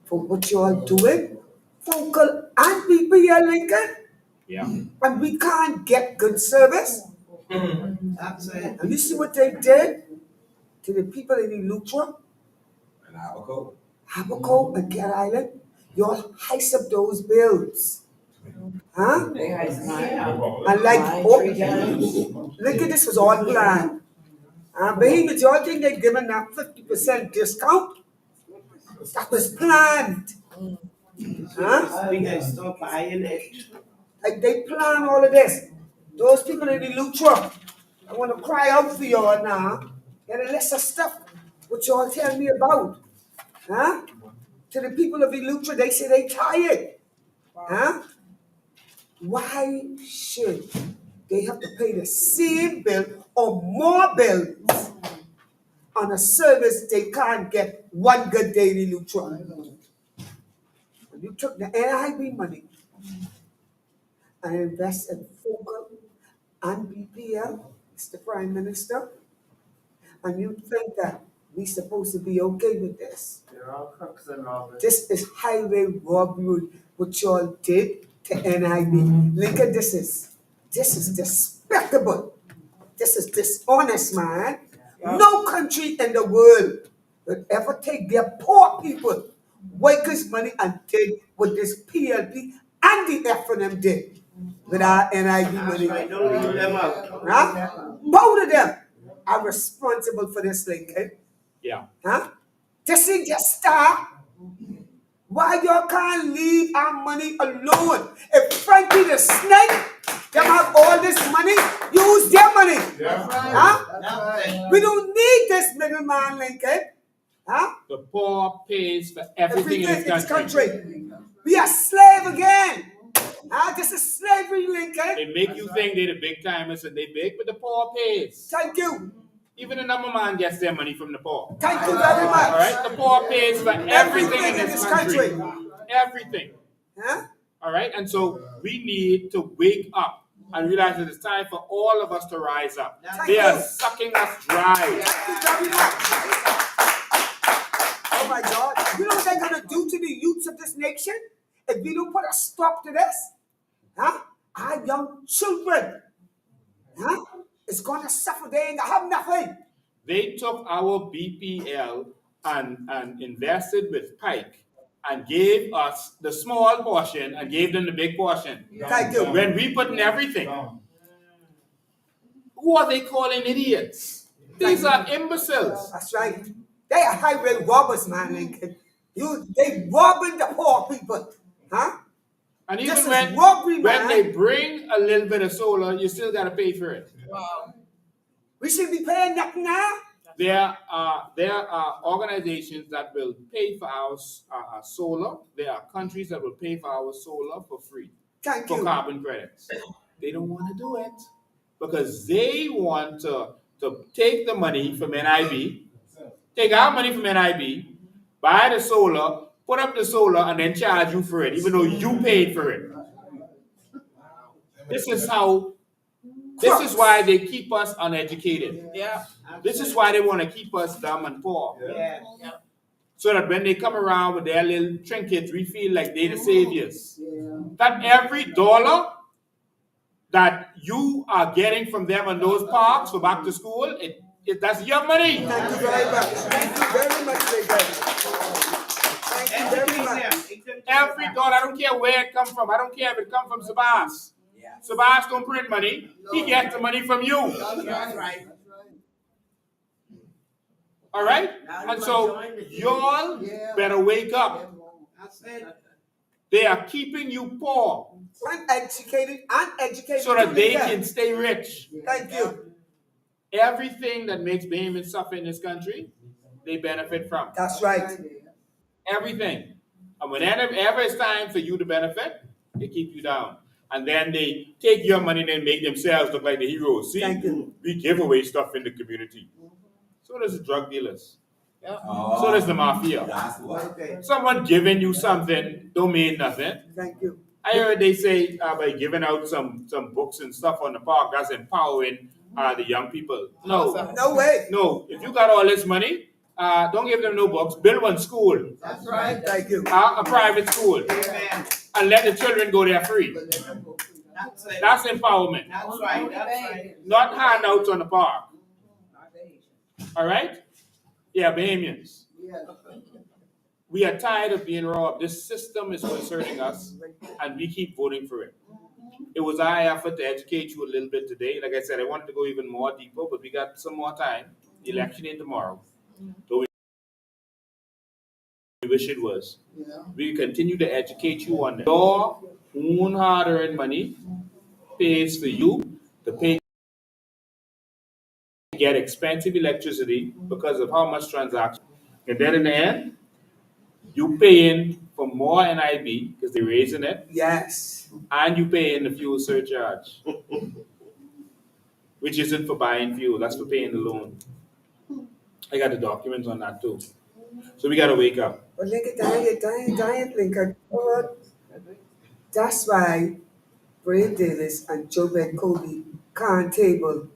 E: for what you all doing, Focal and BPL Lincoln,
B: Yeah.
E: and we can't get good service. And you see what they did to the people in Elutra,
M: And Abaco.
E: Abaco, and Cat Island? You all heist up those bills. Huh? And like, look at this was all planned. Bahamians, you all think they're giving that 50% discount? That was planned. Huh?
L: We can stop buying it.
E: Like they plan all of this. Those people in the Lutra, I want to cry out for y'all now. Get a list of stuff what y'all tell me about. Huh? To the people of Elutra, they say they tired. Huh? Why should they have to pay the same bill or more bills on a service they can't get one good day in Elutra? And you took the NIB money and invest in Focal and BPL, Mr. Prime Minister, and you think that we supposed to be okay with this? This is highway robbery, what y'all did to NIB. Lincoln, this is despicable. This is dishonest, man. No country in the world would ever take their poor people, workers' money, and did what this PLP and the FNM did with our NIB money.
L: Don't leave them out.
E: Huh? Both of them are responsible for this, Lincoln.
B: Yeah.
E: Huh? This ain't just start. Why y'all can't leave our money alone? If Frankie the Snake, them have all this money, use their money.
B: Yeah.
E: Huh? We don't need this middleman, Lincoln. Huh?
B: The poor pays for everything in this country.
E: We are slave again. This is slavery, Lincoln.
B: They make you think they're the big timers and they big, but the poor pays.
E: Thank you.
B: Even the number man gets their money from the poor.
E: Thank you very much.
B: All right, the poor pays for everything in this country. Everything.
E: Huh?
B: All right, and so we need to wake up and realize that it's time for all of us to rise up. They are sucking us dry.
E: Thank you very much. Oh my God. You know what they're going to do to the youths of this nation? If we don't put a stop to this, huh? Our young children, huh? It's going to suffer. They ain't going to have nothing.
B: They took our BPL and invested with Pike and gave us the small portion and gave them the big portion.
E: Thank you.
B: When we put in everything, who are they calling idiots? These are imbeciles.
E: That's right. They are highway robbers, man, Lincoln. They robbing the poor people, huh?
B: And
E: This
B: even
E: is
B: when,
E: robbery,
B: when
E: man.
B: they bring a little bit of solar, you still got to pay for it.
E: Wow. We should be paying nothing now.
B: There are organizations that will pay for our solar. There are countries that will pay for our solar for free.
E: Thank
B: for
E: you.
B: Carbon credits. They don't want to do it because they want to take the money from NIB, take our money from NIB, buy the solar, put up the solar, and then charge you for it, even though you paid for it. This is why they keep us uneducated.
L: Yeah.
B: This is why they want to keep us dumb and poor.
L: Yeah.
B: So that when they come around with their little trinkets, we feel like they're the saviors. That every dollar that you are getting from them on those parks for back to school, that's your money.
E: Thank you very much. Thank you very much, Lincoln. Thank you very much.
B: Every dollar, I don't care where it comes from. I don't care if it comes from Sabas. Sabas don't print money. He gets the money from you.
L: That's right.
B: All right? And so y'all better wake up. They are keeping you poor
E: Uneducated
B: so that they can stay rich.
E: Thank you.
B: Everything that makes Bahamians suffer in this country, they benefit from.
E: That's right.
B: Everything. And whenever it's time for you to benefit, they keep you down. And then they take your money and then make themselves look like the heroes. See, we give away stuff in the community. So does the drug dealers. So does the mafia. Someone giving you something don't mean nothing.
E: Thank you.
B: I heard they say by giving out some books and stuff on the park, that's empowering the young people. No.
E: No way.
B: No. If you got all this money, don't give them no books. Build one school.
L: That's right.
E: Thank you.
B: A private school.
L: Amen.
B: And let the children go there free. That's empowerment.
L: That's right. That's right.
B: Not handouts on the park. All right? Yeah, Bahamians. We are tired of being robbed. This system is concerning us, and we keep voting for it. It was our effort to educate you a little bit today. Like I said, I wanted to go even more deeper, but we got some more time. The election is tomorrow. So we wish it was. We continue to educate you on your own hard-earned money pays for you to pay get expensive electricity because of how much transaction. And then in the end, you paying for more NIB because they're raising it.
E: Yes.
B: And you pay in the fuel surcharge, which isn't for buying fuel, that's for paying the loan. I got the documents on that too. So we got to wake up.
E: But Lincoln, dying, Lincoln. That's why Brad Davis and Joe Ben Kobe can't table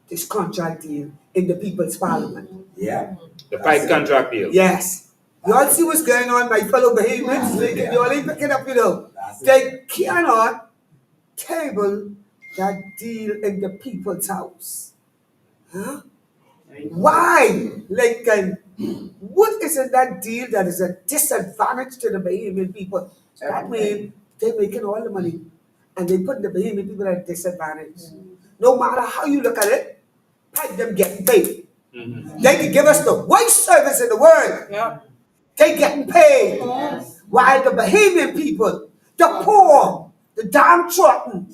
E: this contract deal in the People's Parliament.
M: Yeah.
B: The pipe contract deal.
E: Yes. You all see what's going on, my fellow Bahamians? Lincoln, you all ain't picking up, you know. They cannot table that deal in the People's House. Huh? Why, Lincoln? What is in that deal that is a disadvantage to the Bahamian people? That means they're making all the money and they put the Bahamian people at a disadvantage. No matter how you look at it, pipe them getting paid. They can give us the worst service in the world. They getting paid. While the Bahamian people, the poor, the downtrodden,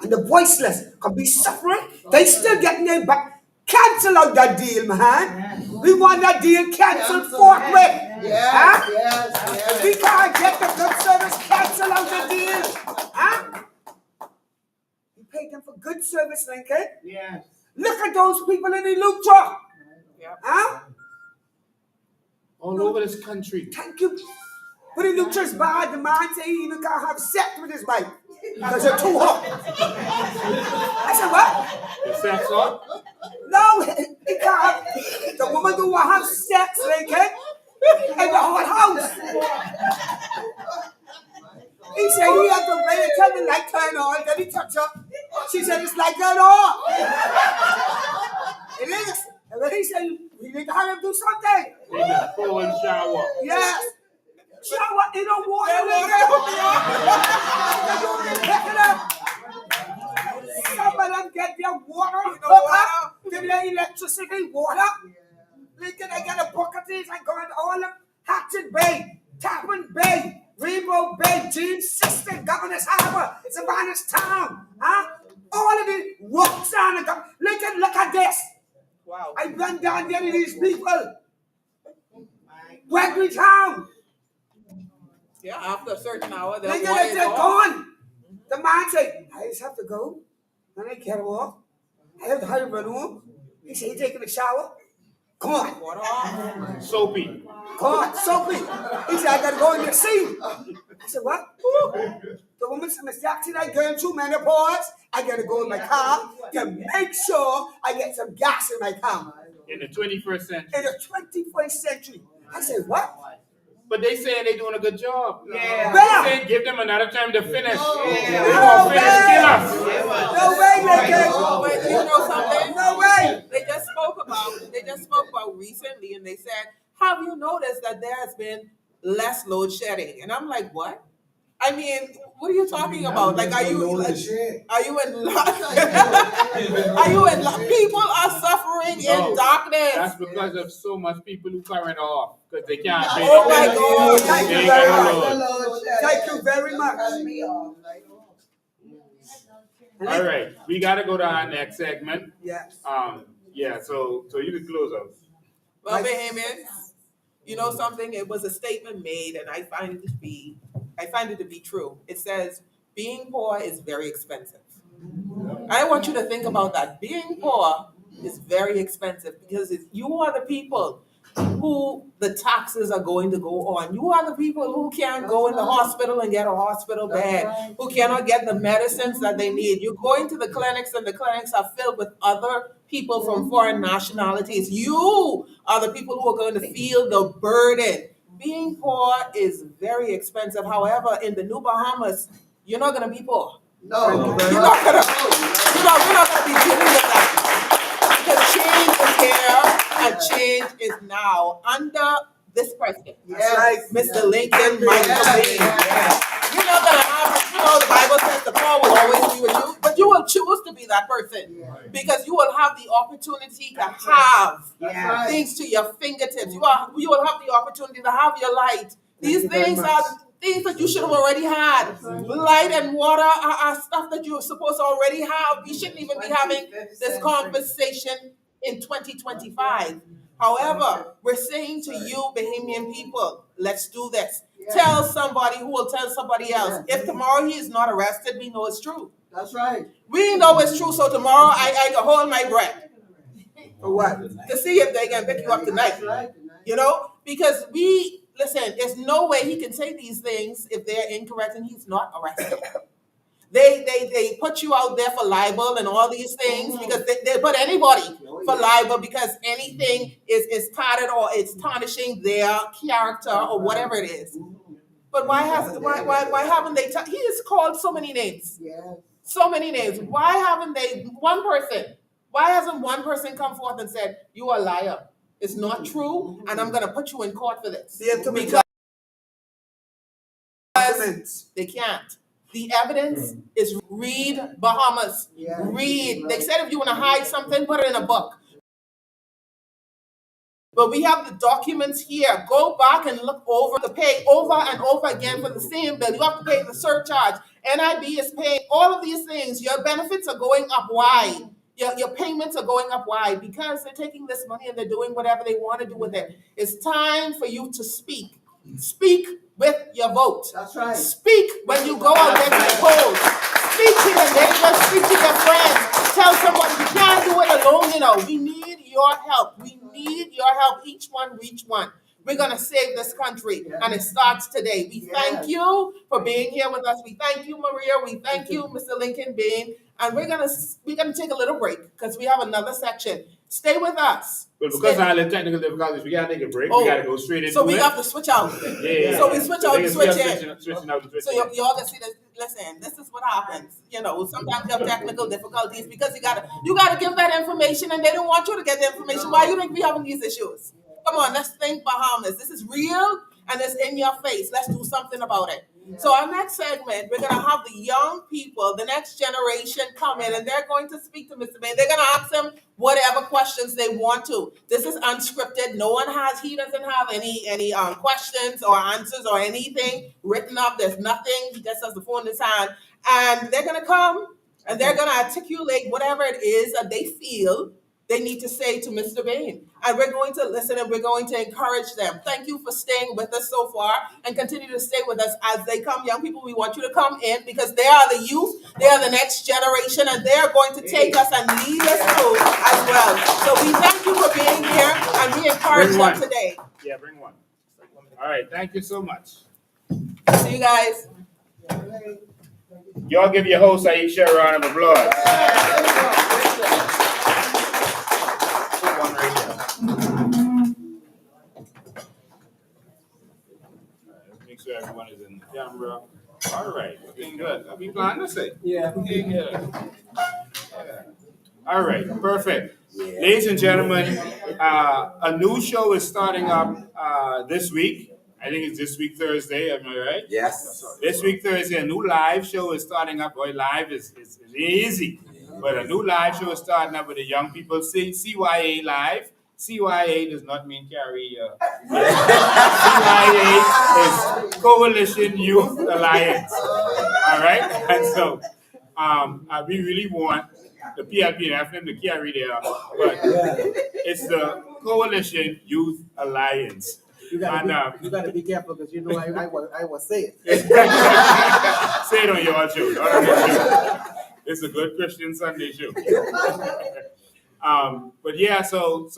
E: and the voiceless can be suffering, they still getting their back. Cancel out that deal, man. We want that deal canceled forthwith. If we can't get the good service, cancel out the deal. Huh? You pay them for good service, Lincoln.
L: Yes.
E: Look at those people in the loop truck. Huh?
B: All over this country.
E: Thank you. But the loop truck's bad. The man say he even can't have sex with his wife because they're too hot. I said, what?
B: The sex hot?
E: No, he can't have. The woman don't want to have sex, Lincoln, in the hot house. He said he had to wait until the light turned on, then he touched her. She said it's like that all. It is. And then he said, we need to have him do something.
B: They got full shower.
E: Yes. Shower in the water, pick it up. Some of them get their water hooked up to their electricity, water. Lincoln, they get a bucket of these and go into all of them. Hatchet Bay, Tappan Bay, Rainbow Bay, James System, Governor's Harbor, Savannah's Town. Huh? All of the rocks on the Lincoln, look at this.
L: Wow.
E: I went down there to these people. Gregory Town.
L: Yeah, after a certain hour, they're
E: Lincoln, they said, gone. The man said, I just have to go. When I get off, I have to hurry run home. He said, he taking a shower. Come on.
L: Water off.
B: Soapy.
E: Come on, soapy. He said, I got to go in the sea. I said, what? The woman said, Miss Jackson, I going through menopause. I got to go in my car to make sure I get some gas in my car.
B: In the 21st century.
E: In the 21st century. I said, what?
B: But they saying they doing a good job.
L: Yeah.
B: They saying give them another time to finish. They gonna finish, kill us.
E: No way, Lincoln.
L: But you know something?
E: No way.
L: They just spoke about recently, and they said, have you noticed that there has been less load shedding? And I'm like, what? I mean, what are you talking about? Like, are you in luck? Are you in luck? People are suffering in darkness.
B: That's because of so much people who current off because they can't pay.
E: Oh my God! Thank you
B: They
E: very
B: ain't
E: much. Thank you very much.
B: All right, we got to go to our next segment.
E: Yes.
B: Yeah. So you can close out.
L: Well, Bahamians, you know something? It was a statement made, and I find it to be true. It says, being poor is very expensive. I want you to think about that. Being poor is very expensive because you are the people who the taxes are going to go on. You are the people who can't go in the hospital and get a hospital bed, who cannot get the medicines that they need. You're going to the clinics and the clinics are filled with other people from foreign nationalities. You are the people who are going to feel the burden. Being poor is very expensive. However, in the New Bahamas, you're not going to be poor.
J: No,
L: You're not going to be dealing with that. Because change is here and change is now under this president.
E: Yes.
L: Mr. Lincoln Michael Lee. You're not going to have, the Bible says the poor will always be with you, but you will choose to be that person because you will have the opportunity to have things to your fingertips. You will have the opportunity to have your light. These things are things that you should have already had. Light and water are stuff that you're supposed to already have. We shouldn't even be having this conversation in 2025. However, we're saying to you, Bahamian people, let's do this. Tell somebody who will tell somebody else. If tomorrow he is not arrested, we know it's true.
J: that's right.
L: We know it's true, so tomorrow I can hold my breath.
E: For what?
L: To see if they can pick you up tonight. Because listen, there's no way he can say these things if they're incorrect and he's not arrested. They put you out there for libel and all these things because they put anybody for libel because anything is tattered or it's tarnishing their character or whatever it is. But why haven't they? He is called so many names. So many names. Why haven't they? Why hasn't one person come forth and said, you are a liar? It's not true, and I'm going to put you in court for this. Because they can't. The evidence is read Bahamas. Read. They said if you want to hide something, put it in a book. But we have the documents here. Go back and look over the pay over and over again for the same bill. You have to pay the surcharge. NIB is paying all of these things. Your benefits are going up. Why? Your payments are going up. Why? Because they're taking this money and they're doing whatever they want to do with it. It's time for you to speak. Speak with your vote.
J: That's right.
L: Speak when you go out there to the polls. Speak to your neighbors. Speak to your friends. Tell someone you can't do it alone. we need your help. We need your help. Each one reach one. We're gonna save this country, and it starts today. We thank you for being here with us. We thank you, Maria. We thank you, Mr. Lincoln Bain. And we're gonna take a little break because we have another section. Stay with us.
B: But because of all the technical difficulties, we gotta take a break. We gotta go straight into it.
L: So we have to switch out.
B: Yeah.
L: So we switch out and switch in.
B: Switching out and switching
L: So
B: in.
L: y'all can see this. Listen, this is what happens. Sometimes you have technical difficulties because you gotta give that information, and they don't want you to get the information. Why you think we having these issues? Come on, let's think Bahamas. This is real and it's in your face. Let's do something about it. So our next segment, we're gonna have the young people, the next generation come in, and they're going to speak to Mr. Bain. They're gonna ask him whatever questions they want to. This is unscripted. He doesn't have any questions or answers or anything written up. There's nothing. He just has the phone in his hand. And they're gonna come and they're gonna articulate whatever it is that they feel they need to say to Mr. Bain. And we're going to listen and we're going to encourage them. Thank you for staying with us so far and continue to stay with us as they come. Young people, we want you to come in because they are the youth, they are the next generation, and they are going to take us and lead us through as well. So we thank you for being here and we encourage them today.
B: Yeah, bring one. All right, thank you so much.
L: See you guys.
B: Y'all give your host Aisha a round of applause. Make sure everyone is in the camera. All right, looking good. Are we planning to say?
E: Yeah.
B: Looking good. Yeah. All right, perfect. Ladies and gentlemen, a new show is starting up this week. I think it's this week Thursday, am I right?
M: Yes.
B: This week Thursday, a new live show is starting up. Boy, live is easy. But a new live show is starting up with the young people. CYA Live. CYA does not mean carry. CYA is Coalition Youth Alliance. All right? And so we really want the PLP and FNM to carry there. But it's the Coalition Youth Alliance.
N: You gotta be careful because I will say it.
B: Say it on your show, not on your show. It's a good Christian Sunday show. But yeah, so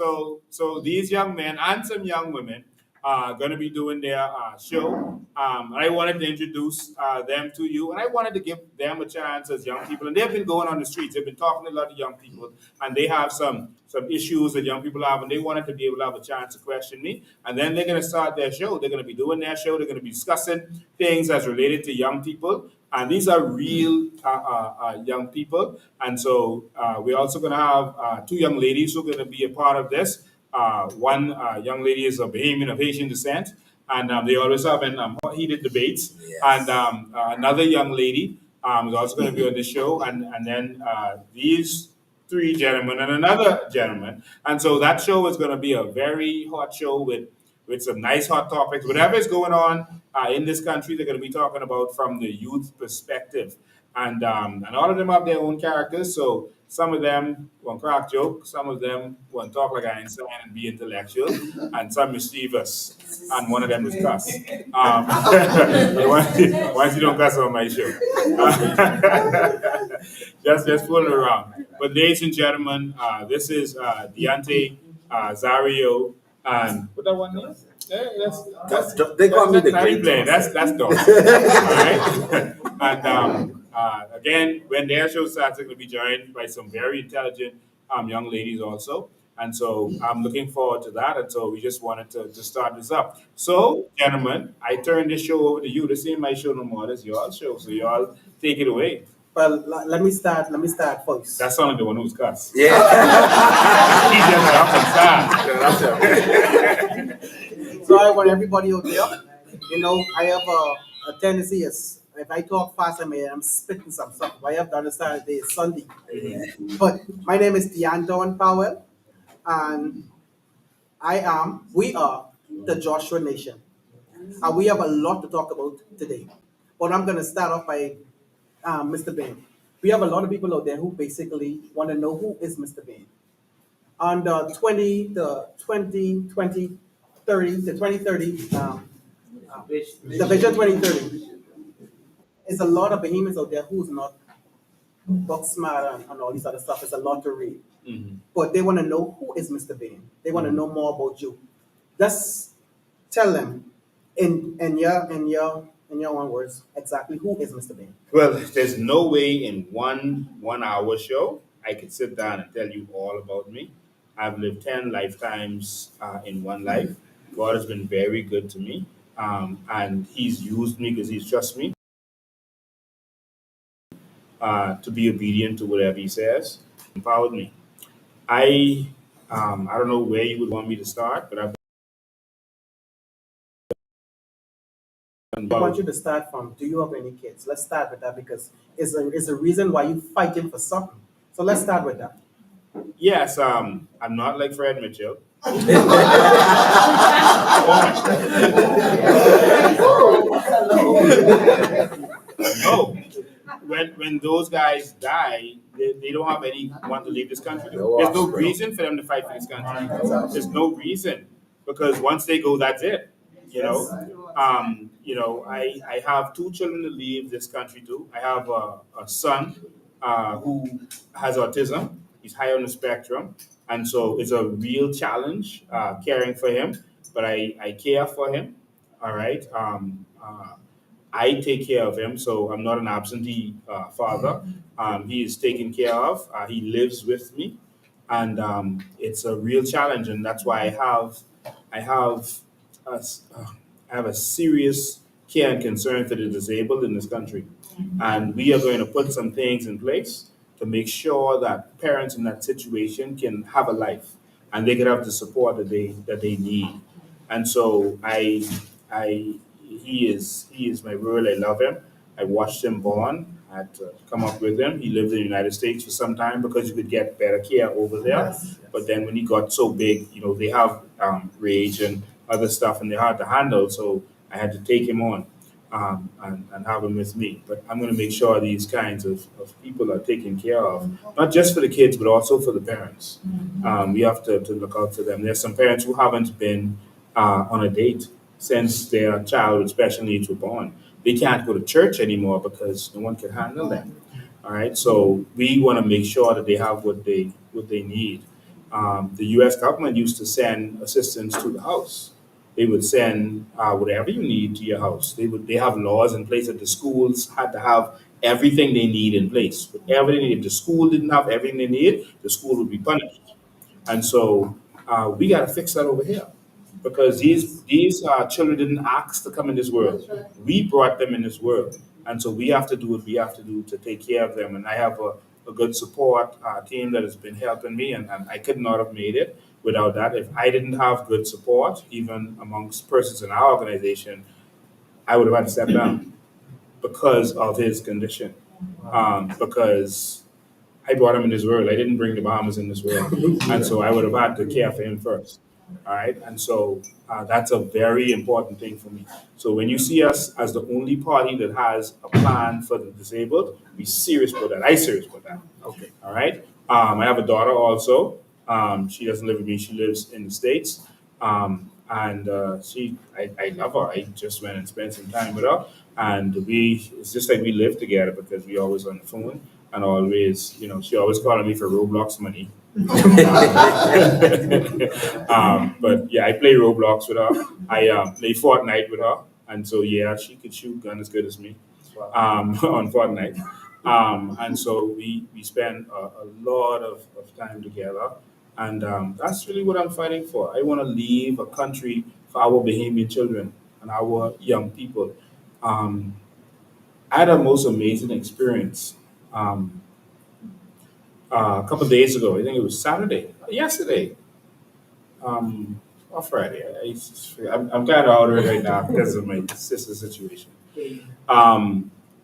B: these young men and some young women are going to be doing their show. I wanted to introduce them to you, and I wanted to give them a chance as young people. And they've been going on the streets. They've been talking to a lot of young people, and they have some issues that young people have, and they wanted to be able to have a chance to question me. And then they're going to start their show. They're going to be doing their show. They're going to be discussing things as related to young people. And these are real young people. And so we're also going to have two young ladies who are going to be a part of this. One young lady is a Bahamian of Haitian descent, and they always have heated debates. Yes. And another young lady is also going to be on the show. And then these three gentlemen and another gentleman. And so that show is going to be a very hot show with some nice hot topics. Whatever is going on in this country, they're going to be talking about from the youth perspective. And all of them have their own characters. So some of them want crack jokes, some of them want to talk like Einstein and be intellectual, and some mischievous. And one of them is cuss. Once you don't cuss on my show. Just fooling around. But ladies and gentlemen, this is Deontay, Zario, and what that one is?
M: They call me the great.
B: That's dog. All right. And again, when their show starts, they're going to be joined by some very intelligent young ladies also. And so I'm looking forward to that. And so we just wanted to start this up. So, gentlemen, I turn this show over to you. This ain't my show no more. This is your show. So y'all take it away.
N: Well, let me start first.
B: That's only the one who's cussed.
M: Yeah.
B: He just up and start.
N: So I want everybody out there, I have a tendency is if I talk fast, I'm spitting some stuff. I have to understand that it's Sunday. But my name is Deontay Powell, and we are the Joshua Nation. And we have a lot to talk about today. But I'm going to start off by Mr. Bain. We have a lot of people out there who basically want to know who is Mr. Bain. On the 2030, the Vision 2030, there's a lot of Bahamians out there who's not book smart and all these other stuff. It's a lot to read. but they want to know who is Mr. Bain. They want to know more about you. Just tell them in your own words exactly who is Mr. Bain.
H: Well, there's no way in one hour show I could sit down and tell you all about me. I've lived 10 lifetimes in one life. God has been very good to me. And he's used me because he's trust me to be obedient to whatever he says. Empowered me. I don't know where you would want me to start, but I've
N: I want you to start from, do you have any kids? Let's start with that because it's a reason why you fighting for something. So let's start with that.
H: Yes, I'm not like Fred Mitchell. No, when those guys die, they don't have anyone to leave this country. There's no reason for them to fight for this country. There's no reason because once they go, that's it. I have two children to leave this country to. I have a son who has autism. He's high on the spectrum, and so it's a real challenge caring for him. But I care for him. All right. I take care of him, so I'm not an absentee father. He is taken care of. He lives with me, and it's a real challenge, and that's why I have a, s- I have a serious care and concern for the disabled in this country, and we are going to put some things in place to make sure that parents in that situation can have a life, and they can have the support that they need. And so he is my world. I love him. I watched him born. I had to come up with him. He lived in the United States for some time because you could get better care over there. Yes. But then when he got so big, they have rage and other stuff, and they're hard to handle. So I had to take him on and have him with me. But I'm going to make sure these kinds of people are taken care of, not just for the kids, but also for the parents. We have to look out for them. There's some parents who haven't been on a date since their child with special needs were born. They can't go to church anymore because no one can handle them. All right, so we want to make sure that they have what they need. The U.S. government used to send assistance to the house. They would send whatever you need to your house. They have laws in place that the schools had to have everything they need in place. Whatever they need. If the school didn't have everything they need, the school would be punished. And so we got to fix that over here because these children didn't ask to come in this world. We brought them in this world, and so we have to do what we have to do to take care of them. And I have a good support team that has been helping me, and I could not have made it without that. If I didn't have good support, even amongst persons in our organization, I would have had to step down because of his condition. Because I brought him in this world. I didn't bring the Bahamas in this world. And so I would have had to care for him first. All right. And so that's a very important thing for me. So when you see us as the only party that has a plan for the disabled, be serious about that. I serious about that. Okay. All right. I have a daughter also. She doesn't live with me. She lives in the States. And I love her. I just went and spent some time with her. And it's just like we live together because we always on the phone and always, she always calling me for Roblox money. But yeah, I play Roblox with her. I play Fortnite with her, and so yeah, she could shoot gun as good as me on Fortnite. And so we spend a lot of time together, and that's really what I'm fighting for. I want to leave a country for our Bahamian children and our young people. Um, I had a most amazing experience. Um, a couple of days ago. I think it was Saturday, yesterday, or Friday. I'm kind of out of it right now because of my sister's situation.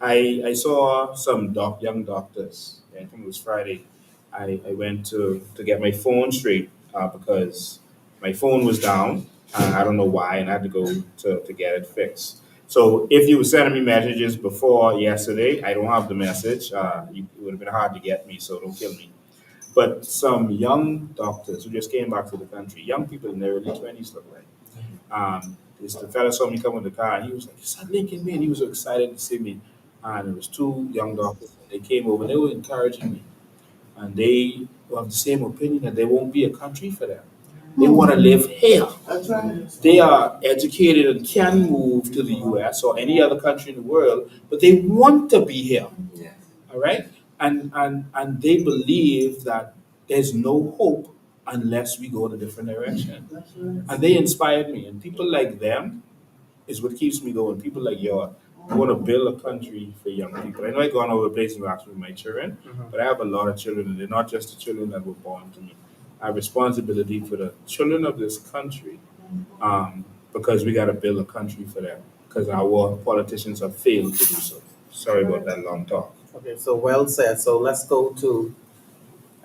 H: I saw some young doctors. I think it was Friday. I went to get my phone straight because my phone was down. I don't know why, and I had to go to get it fixed. So if you were sending me messages before yesterday, I don't have the message. It would have been hard to get me, so don't kill me. But some young doctors who just came back to the country, young people in their early 20s look like. The fella saw me come in the car and he was like, "You said Lincoln, man." He was so excited to see me. And there was two young doctors. They came over, they were encouraging me. And they
B: who have the same opinion that there won't be a country for them. They want to live here.
J: That's right.
B: They are educated and can move to the US or any other country in the world, but they want to be here. All right? And they believe that there's no hope unless we go in a different direction. And they inspired me. And people like them is what keeps me going. People like you who want to build a country for young people. I know I've gone over the place and asked with my children, but I have a lot of children, and they're not just the children that were born to me. I have responsibility for the children of this country, because we got to build a country for them, because our politicians have failed to do so. Sorry about that long talk.
N: Okay, so well said. So let's go to,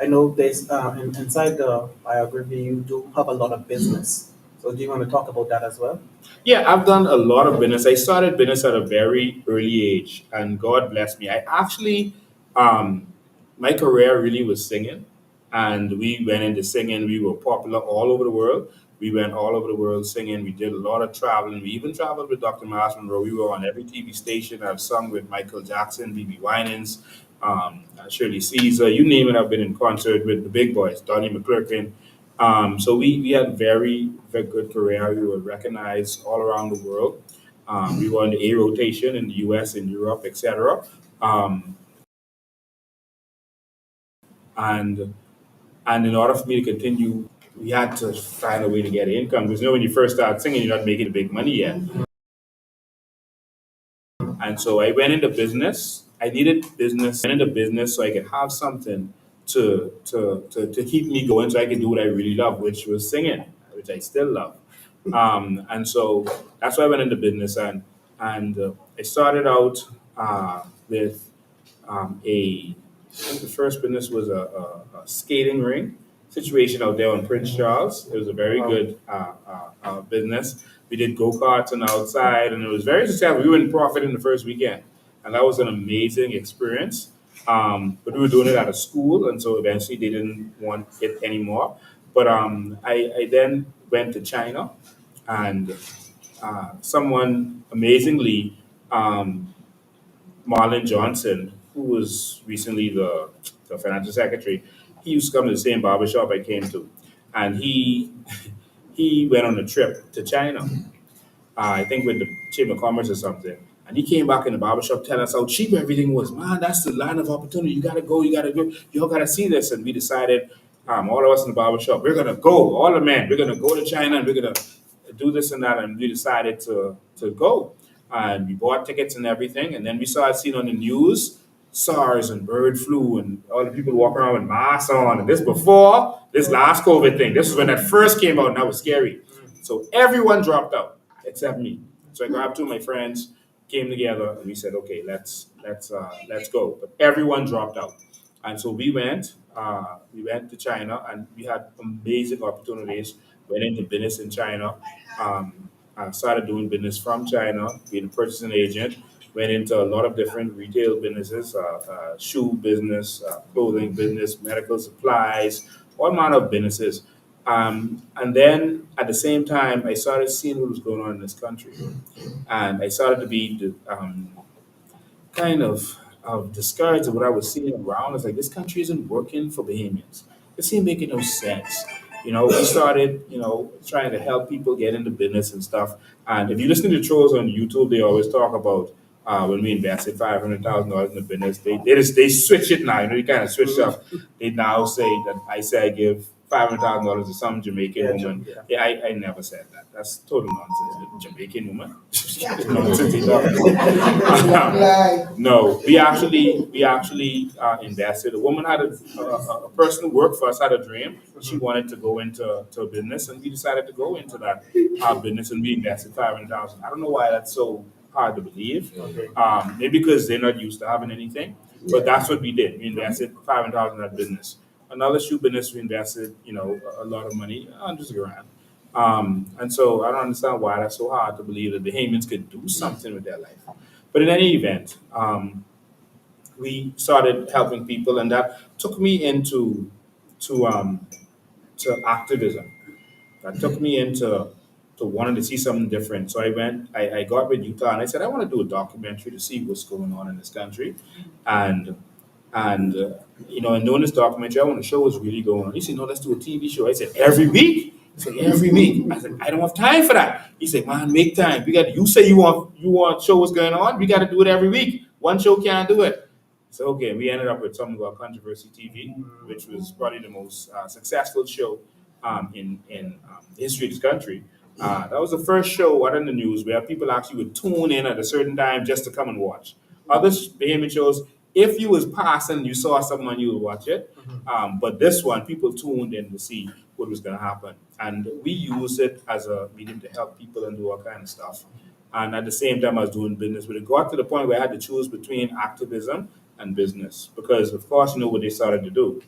N: I know there's, inside the biography, you do have a lot of business. So do you want to talk about that as well?
B: Yeah, I've done a lot of business. I started business at a very early age, and God bless me. I actually, my career really was singing, and we went into singing. We were popular all over the world. We went all over the world singing. We did a lot of traveling. We even traveled with Dr. Miles Monroe. We were on every TV station. I've sung with Michael Jackson, B.B. Winans, Shirley Caesar, you name it. I've been in concert with the big boys, Donnie McClurkin. So we had very, very good career. We were recognized all around the world. We were on the A rotation in the US and Europe, etc. Um, and and in order for me to continue, we had to find a way to get income. Because when you first start singing, you're not making big money yet. And so I went into business. I needed business. I went into business so I could have something to keep me going, so I could do what I really love, which was singing, which I still love. And so that's why I went into business, and I started out with I think the first business was a skating ring situation out there on Prince Charles. It was a very good business. We did go karts on the outside, and it was very successful. We were in profit in the first weekend, and that was an amazing experience. But we were doing it at a school, and so eventually they didn't want it anymore. But I then went to China, and someone amazingly, Marlon Johnson, who was recently the financial secretary, he used to come to the same barbershop I came to, and he went on a trip to China, I think with the Chamber of Commerce or something. And he came back in the barbershop telling us how cheap everything was. Man, that's the land of opportunity. You gotta go, you gotta go, you all gotta see this. And we decided, all of us in the barbershop, we're gonna go, all the men, we're gonna go to China and we're gonna do this and that. And we decided to go. And we bought tickets and everything. And then we started seeing on the news SARS and bird flu and all the people walking around with masks on. And this before this last COVID thing. This was when that first came out, and that was scary. So everyone dropped out except me. So I grabbed two of my friends, came together, and we said, okay, let's go. But everyone dropped out, and so we went. We went to China, and we had amazing opportunities. Went into business in China. I started doing business from China, being a purchasing agent. Went into a lot of different retail businesses, shoe business, clothing business, medical supplies, all manner of businesses. And then at the same time, I started seeing what was going on in this country. And I started to be kind of discouraged of what I was seeing around. It's like, this country isn't working for Bahamians. This ain't making no sense. We started, trying to help people get into business and stuff. And if you listen to trolls on YouTube, they always talk about when we invested $500,000 in the business, they switch it now. They kind of switch up. They now say that I say I give $500,000 to some Jamaican woman. Yeah, I never said that. That's total nonsense. Jamaican woman. Nonsense they talk about. No, we actually invested. A woman had a person who worked for us had a dream. She wanted to go into business, and we decided to go into that business, and we invested $500,000. I don't know why that's so hard to believe. Maybe because they're not used to having anything, but that's what we did. We invested $500,000 in that business. Another shoe business, we invested, a lot of money, hundreds of grand. And so I don't understand why that's so hard to believe that Bahamians could do something with their life. But in any event, we started helping people, and that took me into to activism. That took me into to wanting to see something different. So I got with Utah, and I said, I want to do a documentary to see what's going on in this country. And And, and doing this documentary, I want to show what's really going on. He said, no, let's do a TV show. I said, every week? He said, every week. I said, I don't have time for that. He said, man, make time. You say you want to show what's going on. We got to do it every week. One show can't do it. So, okay, we ended up with something called Controversy TV, which was probably the most successful show in history of this country. That was the first show out in the news where people actually would tune in at a certain time just to come and watch. Other Bahamian shows, if you was passing, you saw someone, you would watch it. But this one, people tuned in to see what was going to happen. And we use it as a medium to help people and do all kind of stuff. And at the same time, I was doing business. But it got to the point where I had to choose between activism and business. Because, of course, you know what they started to do?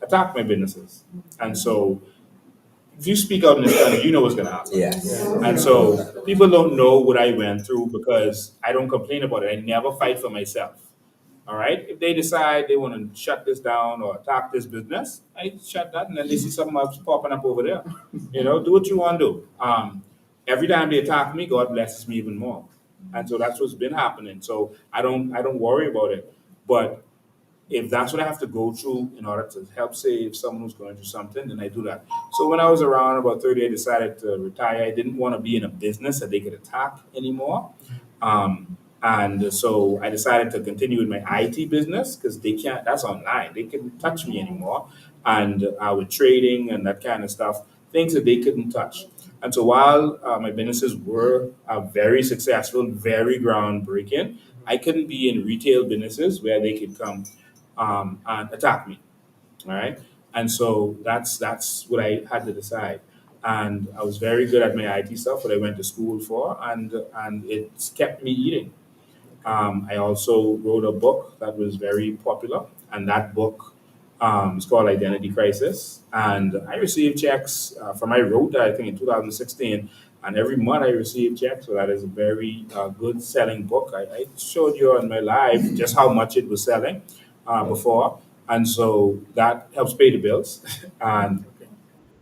B: Attack my businesses. And so if you speak out in this country, you know what's going to happen.
M: Yes.
B: And so people don't know what I went through because I don't complain about it. I never fight for myself. All right. If they decide they want to shut this down or attack this business, I shut that and then they see something else popping up over there. Do what you want to do. Every time they attack me, God blesses me even more. And so that's what's been happening. So I don't worry about it. But if that's what I have to go through in order to help save someone who's going through something, then I do that. So when I was around about 30, I decided to retire. I didn't want to be in a business that they could attack anymore. And so I decided to continue with my IT business because they can't, that's online. They couldn't touch me anymore. And with trading and that kind of stuff, things that they couldn't touch. And so while my businesses were very successful, very groundbreaking, I couldn't be in retail businesses where they could come and attack me. All right. And so that's what I had to decide. And I was very good at my IT stuff, what I went to school for, and it's kept me eating. I also wrote a book that was very popular, and that book is called Identity Crisis. And I received checks from I wrote that I think in 2016, and every month I receive checks. So that is a very good selling book. I showed you on my live just how much it was selling before, and so that helps pay the bills. And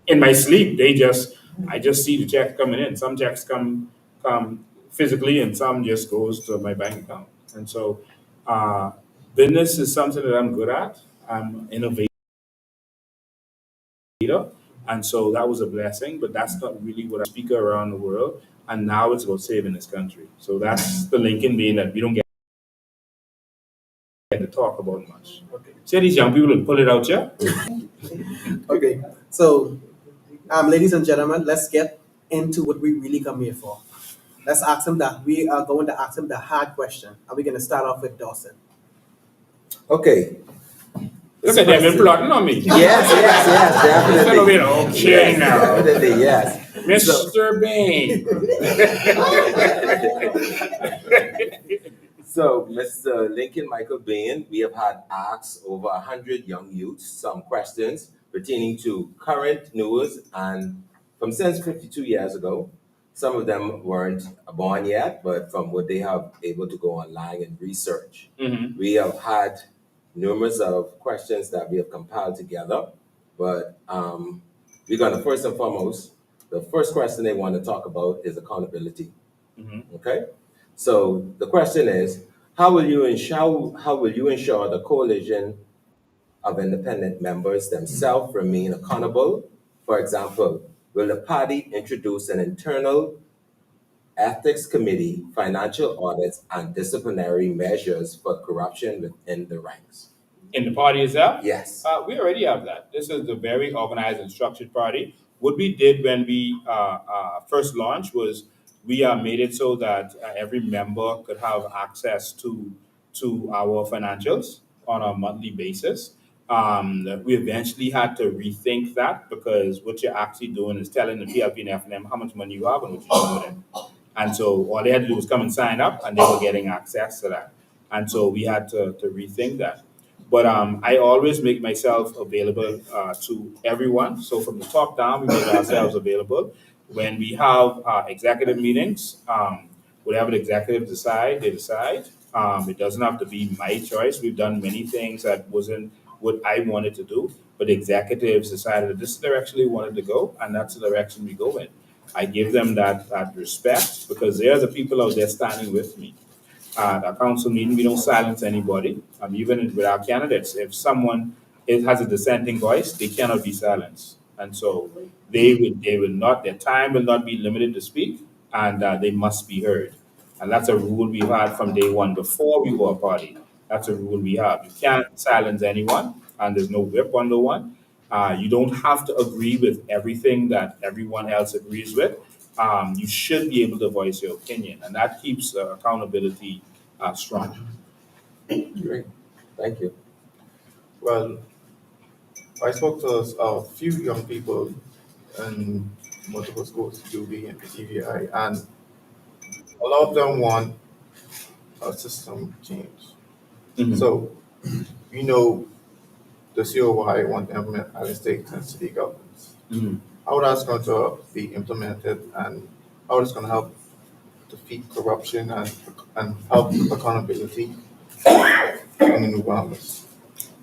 B: in my sleep, I just see the checks coming in. Some checks come physically, and some just goes to my bank account. And so, uh, business is something that I'm good at. I'm innovative, and so that was a blessing. But that's not really what I speak around the world. And now it's about saving this country. So that's the Lincoln being that we don't get to talk about much. See these young people will pull it out, yeah.
N: Okay, so ladies and gentlemen, let's get into what we really come here for. Let's ask them that. We are going to ask them the hard question. Are we going to start off with Dawson?
M: Okay.
B: Look at them been plotting on me.
M: Yes, definitely.
B: Okay, now.
M: Definitely, yes.
B: Mr. Bain.
M: So, Mr. Lincoln Michael Bain, we have had asked over 100 young youths some questions pertaining to current news and from since 52 years ago. Some of them weren't born yet, but from what they have able to go online and research.
B: Mhm.
M: We have had numerous of questions that we have compiled together, but we're going to first and foremost, the first question they want to talk about is accountability.
B: Mhm.
M: Okay, so the question is, how will you ensure the coalition of independent members themselves remain accountable? For example, will the party introduce an internal ethics committee, financial audits, and disciplinary measures for corruption within the ranks?
B: In the party itself?
M: Yes.
B: We already have that. This is a very organized and structured party. What we did when we first launched was we made it so that every member could have access to our financials on a monthly basis. We eventually had to rethink that because what you're actually doing is telling the PLP and FNM how much money you have and what you're doing with it. And so all they had to do was come and sign up, and they were getting access to that. And so we had to rethink that. But I always make myself available to everyone. So from the top down, we make ourselves available. When we have executive meetings, whatever the executives decide, they decide. It doesn't have to be my choice. We've done many things that wasn't what I wanted to do, but the executives decided that this is the direction they wanted to go, and that's the direction we go in. I give them that respect because they are the people out there standing with me. at a council meeting, we don't silence anybody. Even with our candidates, if someone has a dissenting voice, they cannot be silenced. And so they will not, their time will not be limited to speak, and they must be heard. And that's a rule we've had from day one before we were a party. That's a rule we have. You can't silence anyone, and there's no whip on the one. You don't have to agree with everything that everyone else agrees with. You should be able to voice your opinion, and that keeps accountability strong.
M: Great, thank you.
K: Well, I spoke to a few young people in multiple schools, UB and TVI, and a lot of them want a system change.
B: Mhm.
K: So, you know, the COY want to implement at state and city governments.
B: Mhm.
K: How that's going to be implemented and how it's going to help defeat corruption and help accountability in the new Bahamas.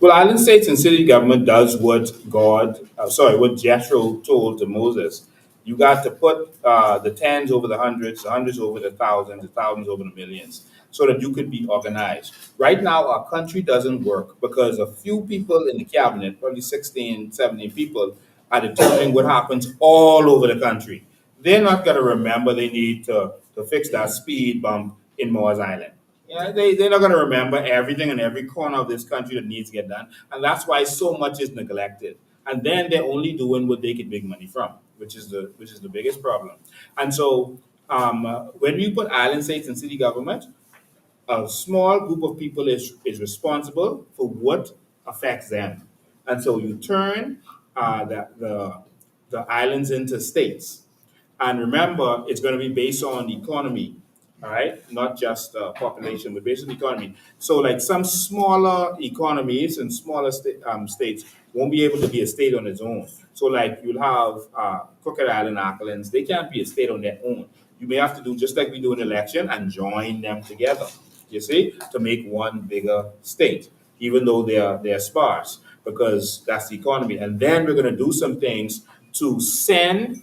B: Well, island states and city government does what what Jethro told to Moses. You got to put the tens over the hundreds over the thousands over the millions, so that you could be organized. Right now, our country doesn't work because a few people in the cabinet, probably 16, 17 people, are determining what happens all over the country. They're not going to remember they need to fix that speed bump in Moores Island. Yeah, they're not going to remember everything in every corner of this country that needs to get done. And that's why so much is neglected. And then they're only doing what they can make money from, which is the biggest problem. And so when you put island states and city government, a small group of people is responsible for what affects them. And so you turn the islands into states. And remember, it's going to be based on the economy, all right? Not just population, but based on the economy. So, like some smaller economies and smaller states won't be able to be a state on its own. So, like you'll have Crooked Island, Acklands, they can't be a state on their own. You may have to do just like we do an election and join them together, you see, to make one bigger state, even though they're sparse, because that's the economy. And then we're going to do some things to send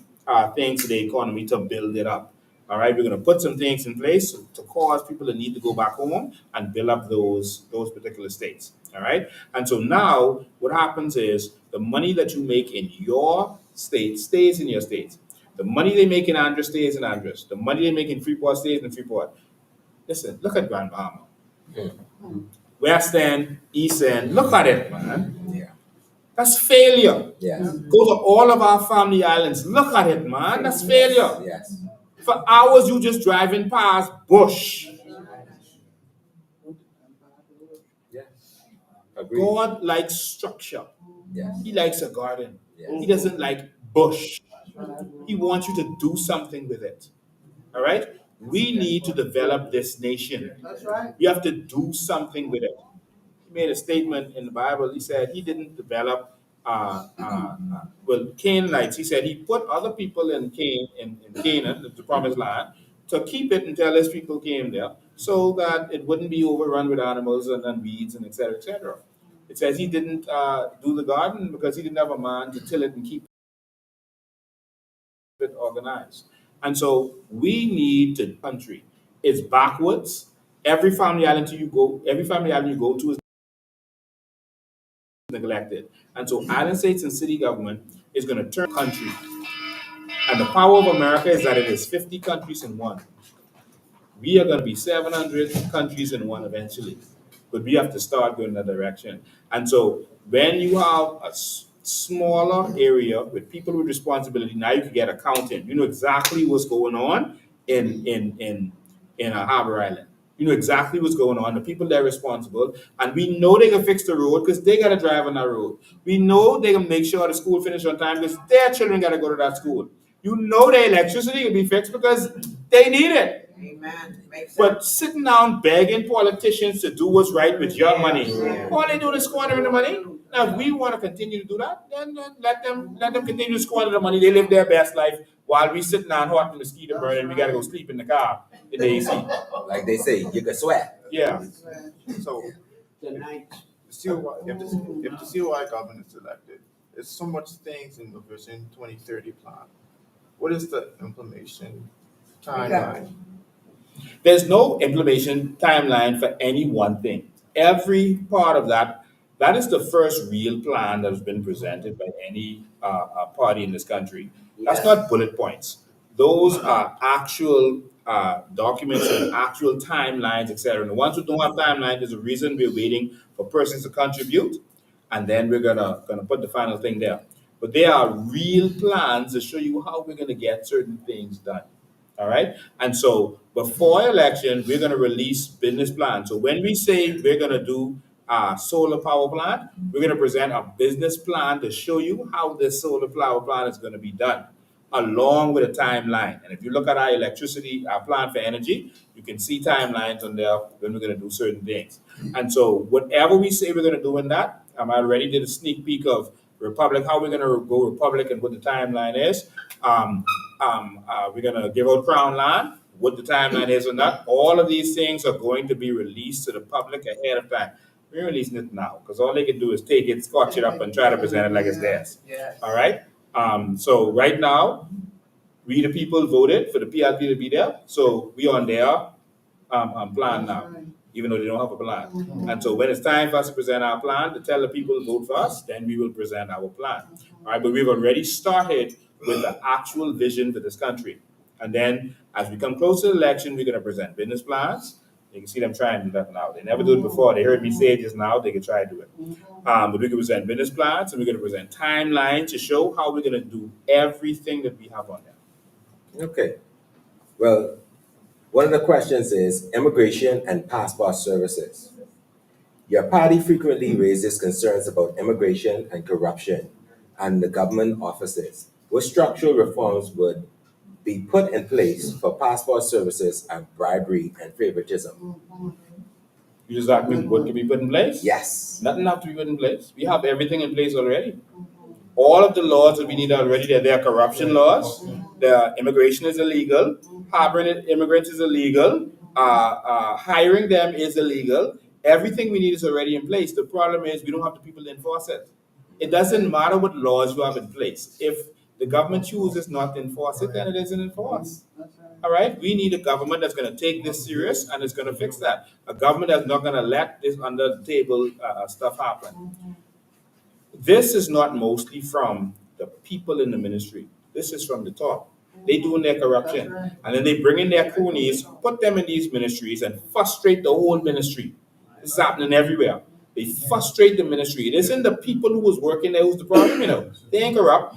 B: things to the economy to build it up. All right, we're going to put some things in place to cause people to need to go back home and build up those particular states. All right, and so now what happens is the money that you make in your state stays in your state. The money they make in Andros stays in Andros. The money they make in Freeport stays in Freeport. Listen, look at Grand Bahama. West End, East End, look at it, man.
M: Yeah.
B: That's failure.
M: Yes.
B: Go to all of our family islands. Look at it, man. That's failure.
M: Yes.
B: For hours, you just driving past bush.
M: Yes. Agreed.
B: God likes structure.
M: Yes.
B: He likes a garden.
M: Yes.
B: He doesn't like bush. He wants you to do something with it. All right? We need to develop this nation.
J: That's right.
B: You have to do something with it. He made a statement in the Bible. He said he didn't develop, Canaanites. He said he put other people in Canaan, the promised land, to keep it until his people came there, so that it wouldn't be overrun with animals and weeds and et cetera, et cetera. It says he didn't do the garden because he didn't have a man to till it and keep it organized. And so we need to country. It's backwards. Every family island you go to is neglected. And so island states and city government is going to turn country. And the power of America is that it is 50 countries in one. We are going to be 700 countries in one eventually. But we have to start going in that direction. And so when you have a smaller area with people with responsibility, now you can get accounting. You know exactly what's going on in a harbor island. You know exactly what's going on, the people that are responsible, and we know they can fix the road because they got to drive on that road. We know they can make sure the school finish on time because their children got to go to that school. You know their electricity will be fixed because they need it.
N: Amen. Makes sense.
B: But sitting down begging politicians to do what's right with your money, all they do is squandering the money. Now, if we want to continue to do that, then let them continue to squander the money. They live their best life while we sitting down hot and mosquito burning. We got to go sleep in the car in the AC.
M: Like they say, you can sweat.
B: Yeah.
K: So,
J: Tonight.
K: if the COI government is elected, there's so much things in the Vision 2030 plan. What is the implementation timeline?
H: There's no implementation timeline for any one thing. Every part of that, that is the first real plan that has been presented by any party in this country. That's not bullet points. Those are actual documents and actual timelines, etc. And the ones who don't have timeline, there's a reason we're waiting for persons to contribute, and then we're gonna put the final thing there. But they are real plans to show you how we're gonna get certain things done. All right. And so before election, we're going to release business plans. So when we say we're going to do a solar power plant, we're going to present a business plan to show you how this solar power plant is going to be done, along with a timeline. And if you look at our electricity, our plan for energy, you can see timelines on there when we're going to do certain things. And so whatever we say we're going to do in that, I already did a sneak peek of Republic, how we're going to go Republic and what the timeline is. We're going to give out Crown land, what the timeline is on that. All of these things are going to be released to the public ahead of time. We're releasing it now because all they can do is take it, scotch it up, and try to present it like it's theirs. All right. So right now, we the people voted for the PLP to be there, so we on their plan now, even though they don't have a plan. And so when it's time for us to present our plan, to tell the people to vote for us, then we will present our plan. All right, but we've already started with the actual vision for this country. And then as we come close to the election, we're going to present business plans. You can see them trying to do that now. They never do it before. They heard me say it just now. They can try to do it. But we can present business plans, and we're going to present timelines to show how we're going to do everything that we have on there.
M: Okay. Well, one of the questions is immigration and passport services. Your party frequently raises concerns about immigration and corruption and the government offices. What structural reforms would be put in place for passport services and bribery and favoritism?
H: You just asked me what can be put in place?
M: Yes.
H: Nothing have to be put in place. We have everything in place already. All of the laws that we need already, there are corruption laws. The immigration is illegal. Harboring immigrants is illegal. Hiring them is illegal. Everything we need is already in place. The problem is we don't have the people to enforce it. It doesn't matter what laws you have in place. If the government chooses not to enforce it, then it isn't enforced. All right? We need a government that's going to take this serious and is going to fix that. A government that's not going to let this under the table stuff happen. This is not mostly from the people in the ministry. This is from the top. They doing their corruption. And then they bring in their cronies, put them in these ministries and frustrate the whole ministry. This is happening everywhere. They frustrate the ministry. It isn't the people who was working there who's the problem, They ain't corrupt.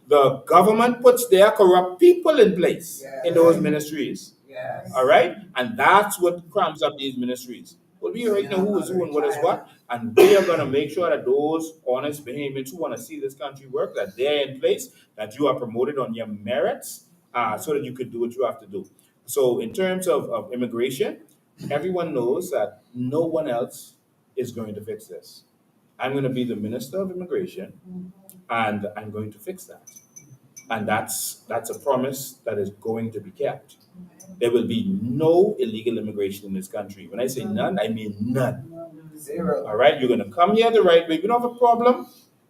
H: The government puts their corrupt people in place in those ministries. All right? And that's what cramps up these ministries. Well, we already know who is who and what is what, and we are going to make sure that those honest Bahamians who want to see this country work, that they're in place, that you are promoted on your merits, so that you could do what you have to do. So in terms of immigration, everyone knows that no one else is going to fix this. I'm going to be the Minister of Immigration, and I'm going to fix that. And that's a promise that is going to be kept. There will be no illegal immigration in this country. When I say none, I mean none. Zero. All right, you're going to come here the right way. We don't have a problem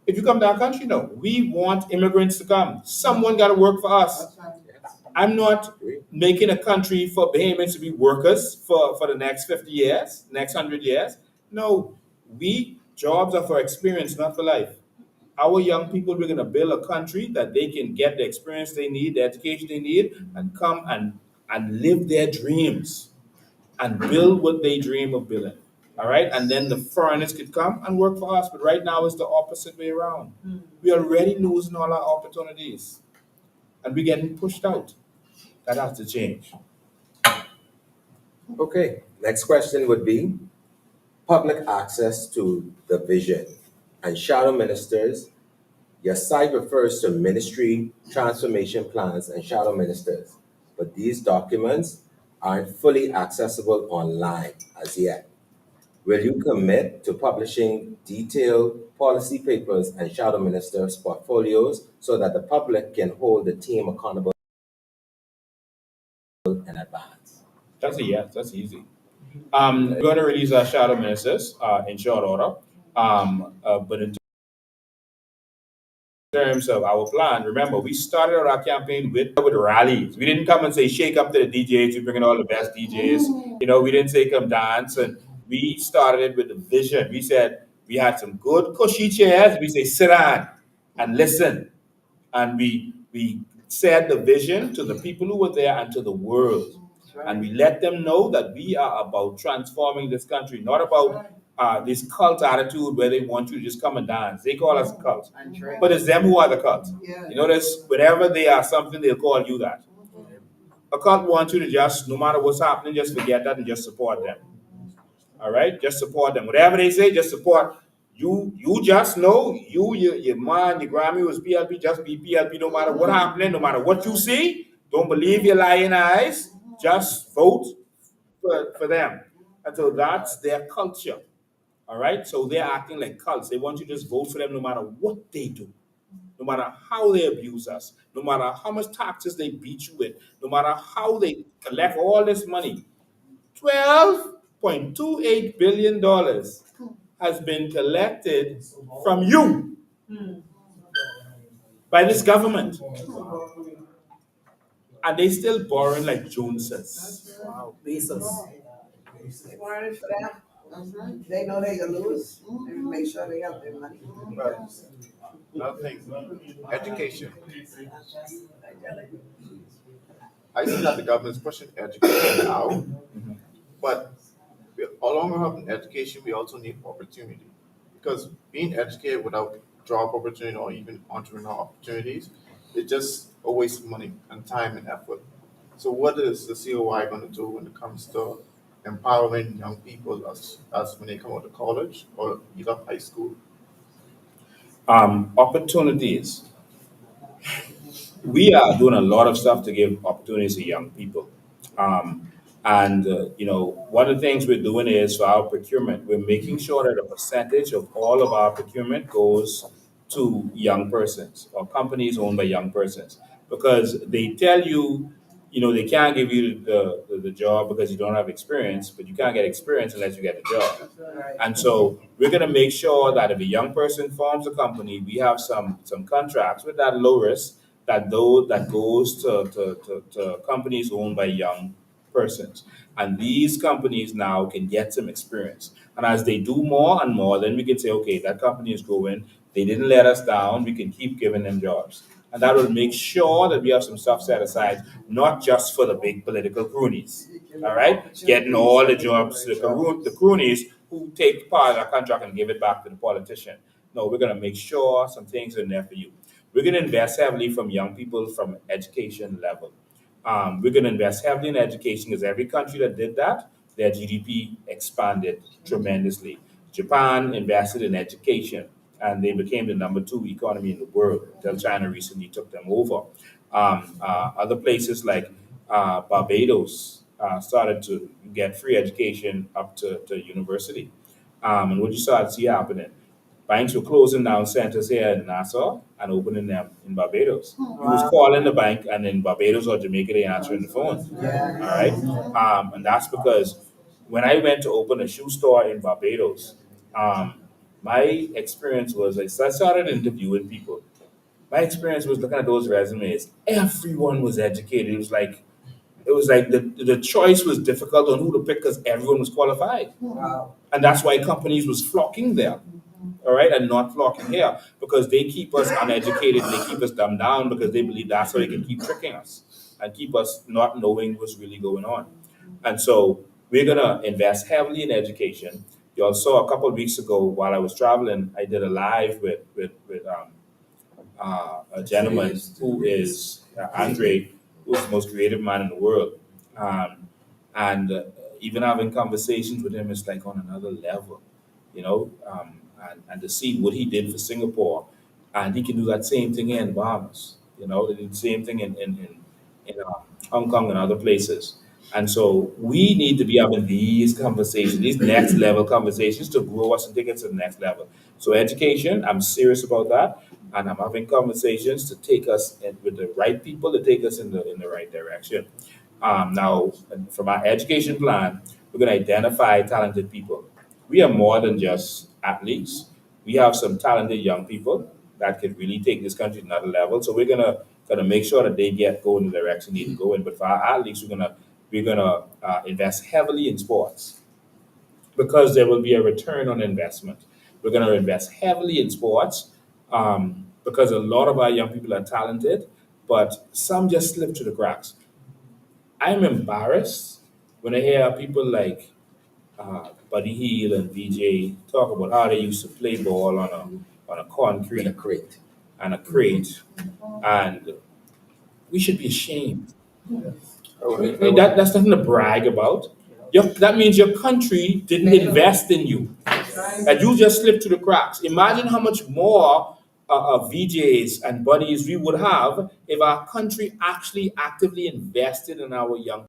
H: if you come to our country. No, we want immigrants to come. Someone got to work for us. I'm not making a country for Bahamians to be workers for the next 50 years, next 100 years. No, jobs are for experience, not for life. Our young people, we're going to build a country that they can get the experience they need, the education they need, and come and live their dreams and build what they dream of building. All right? And then the foreigners could come and work for us. But right now, it's the opposite way around. We're already losing all our opportunities. And we're getting pushed out. That has to change.
M: Okay, next question would be public access to the vision and shadow ministers. Your site refers to ministry transformation plans and shadow ministers, but these documents aren't fully accessible online as yet. Will you commit to publishing detailed policy papers and shadow ministers' portfolios so that the public can hold the team accountable in advance?
H: That's a yes. That's easy. We're going to release our shadow ministers in short order. But in terms of our plan, remember, we started out our campaign with rallies. We didn't come and say, shake up to the DJs, we bring in all the best DJs. You know, we didn't say come dance. And we started it with a vision. We said, we had some good cushy chairs. We say, sit down and listen. And we said the vision to the people who were there and to the world. And we let them know that we are about transforming this country, not about this cult attitude where they want you to just come and dance. They call us a cult. But it's them who are the cult. You notice, whenever they are something, they'll call you that. A cult wants you to just, no matter what's happening, just forget that and just support them. All right, just support them. Whatever they say, just support. You just know your mom, your Grammy was PLP, just be PLP. No matter what happening, no matter what you see, don't believe your lying eyes. Just vote for them. And so that's their culture. All right, so they're acting like cults. They want you to just vote for them no matter what they do, no matter how they abuse us, no matter how much taxes they beat you with, no matter how they collect all this money. $12.28 billion has been collected from you by this government. And they still borrowing like Joneses.
N: Wow, Bezos.
E: They wanted for that. They know they gonna lose. They make sure they have their money.
K: But another thing, education. I see that the government is pushing education out, but along with having education, we also need opportunity. Because being educated without job opportunity or even entrepreneurial opportunities, it's just a waste of money and time and effort. So what is the COI going to do when it comes to empowering young people as when they come out of college or either high school?
H: Opportunities. We are doing a lot of stuff to give opportunities to young people. One of the things we're doing is for our procurement, we're making sure that a percentage of all of our procurement goes to young persons or companies owned by young persons because they tell you, they can't give you the job because you don't have experience, but you can't get experience unless you get the job. And so we're going to make sure that if a young person forms a company, we have some contracts with that low risk that goes to companies owned by young persons. And these companies now can get some experience. And as they do more and more, then we can say, okay, that company is growing. They didn't let us down. We can keep giving them jobs. And that will make sure that we have some stuff set aside, not just for the big political cronies. All right? Getting all the jobs to the cronies who take part of our contract and give it back to the politician. No, we're going to make sure some things are in there for you. We're going to invest heavily from young people from education level. We're going to invest heavily in education because every country that did that, their GDP expanded tremendously. Japan invested in education and they became the number 2 economy in the world until China recently took them over. Other places like Barbados started to get free education up to university. And what you started to see happening, banks were closing down centers here in Nassau and opening them in Barbados. You was calling the bank, and in Barbados or Jamaica, they answering the phone. All right, and that's because when I went to open a shoe store in Barbados, my experience was I started interviewing people. My experience was looking at those resumes. Everyone was educated. It was like the choice was difficult on who to pick because everyone was qualified. And that's why companies was flocking there, all right, and not flocking here because they keep us uneducated and they keep us dumbed down because they believe that's how they can keep tricking us and keep us not knowing what's really going on. And so we're gonna invest heavily in education. You all saw a couple of weeks ago while I was traveling, I did a live with a gentleman who is Andre, who's the most creative man in the world. And even having conversations with him is like on another level, and to see what he did for Singapore, and he can do that same thing here in Bahamas. They did the same thing in Hong Kong and other places. And so we need to be having these conversations, these next level conversations to grow us and take us to the next level. So education, I'm serious about that. And I'm having conversations to take us with the right people to take us in the right direction. Now, from our education plan, we're going to identify talented people. We are more than just athletes. We have some talented young people
B: that could really take this country to another level. So we're gonna make sure that they get go in the direction they need to go in. But for our athletes, we're gonna invest heavily in sports because there will be a return on investment. We're going to invest heavily in sports because a lot of our young people are talented, but some just slip through the cracks. I'm embarrassed when I hear people like Buddy Hield and VJ talk about how they used to play ball on a concrete
M: With a crate.
B: and a crate, and we should be ashamed. That's nothing to brag about. That means your country didn't invest in you. And you just slipped through the cracks. Imagine how much more VJs and buddies we would have if our country actually actively invested in our young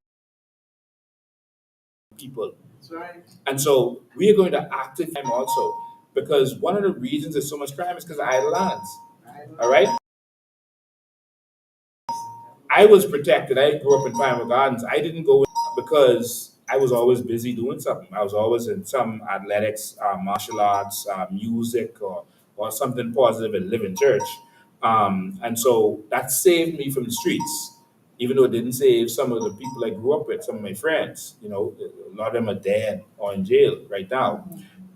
B: people. And so we are going to active crime also because one of the reasons there's so much crime is because of idle lands. All right. I was protected. I grew up in Pinewood Gardens. I didn't go because I was always busy doing something. I was always in some athletics, martial arts, music, or something positive and live in church. And so that saved me from the streets, even though it didn't save some of the people I grew up with, some of my friends. You know, a lot of them are dead or in jail right now.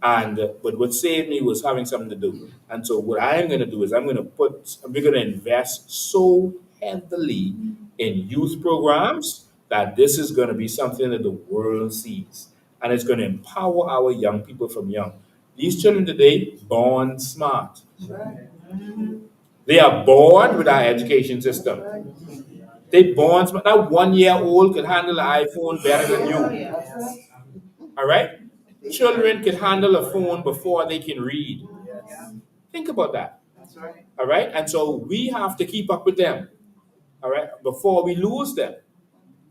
B: And but what saved me was having something to do. And so what I am going to do is we're going to invest so heavily in youth programs that this is going to be something that the world sees, and it's going to empower our young people from young. These children today born smart. They are born with our education system. They born smart. That 1 year old can handle an iPhone better than you. All right? Children can handle a phone before they can read. Think about that. All right? And so we have to keep up with them. All right? Before we lose them.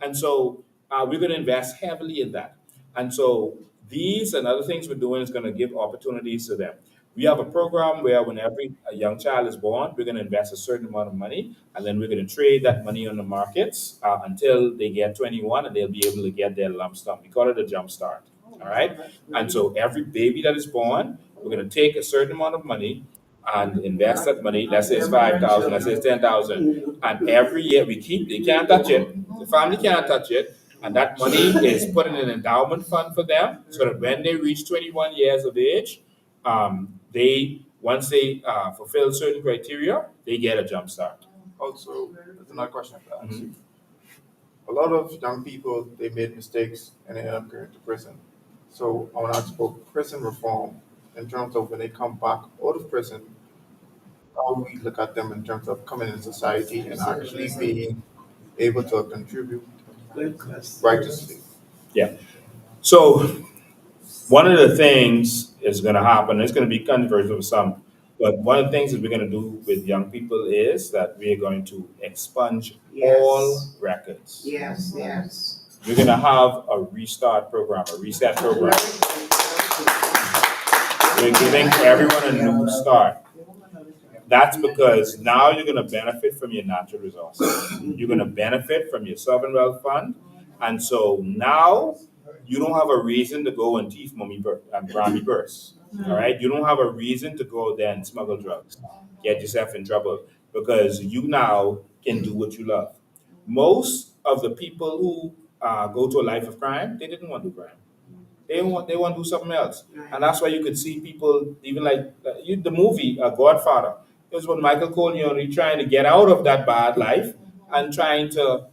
B: And so we're going to invest heavily in that. And so these and other things we're doing is going to give opportunities to them. We have a program where whenever a young child is born, we're going to invest a certain amount of money, and then we're going to trade that money on the markets until they get 21, and they'll be able to get their lump sum. We call it a jump start. All right. And so every baby that is born, we're going to take a certain amount of money and invest that money. Let's say it's 5,000, let's say it's 10,000, and every year they can't touch it. The family can't touch it, and that money is put in an endowment fund for them, so that when they reach 21 years of age, they once they fulfill certain criteria, they get a jump start.
K: Also, there's another question to ask you. A lot of young people, they made mistakes and they end up going to prison. So I want to ask about prison reform in terms of when they come back out of prison, how we look at them in terms of coming in society and actually being able to contribute righteously.
B: Yeah. So one of the things is going to happen. It's going to be controversial for some, but one of the things that we're going to do with young people is that we are going to expunge all records.
J: Yes, yes.
B: We're going to have a restart program, a reset program. We're giving everyone a new start. That's because now you're going to benefit from your natural resources. You're going to benefit from your sovereign wealth fund. And so now you don't have a reason to go and thief Grammy purse. All right? You don't have a reason to go there and smuggle drugs, get yourself in trouble, because you now can do what you love. Most of the people who go to a life of crime, they didn't want to do crime. They want to do something else, and that's why you could see people even like the movie Godfather. It was when Michael Corleone trying to get out of that bad life and trying to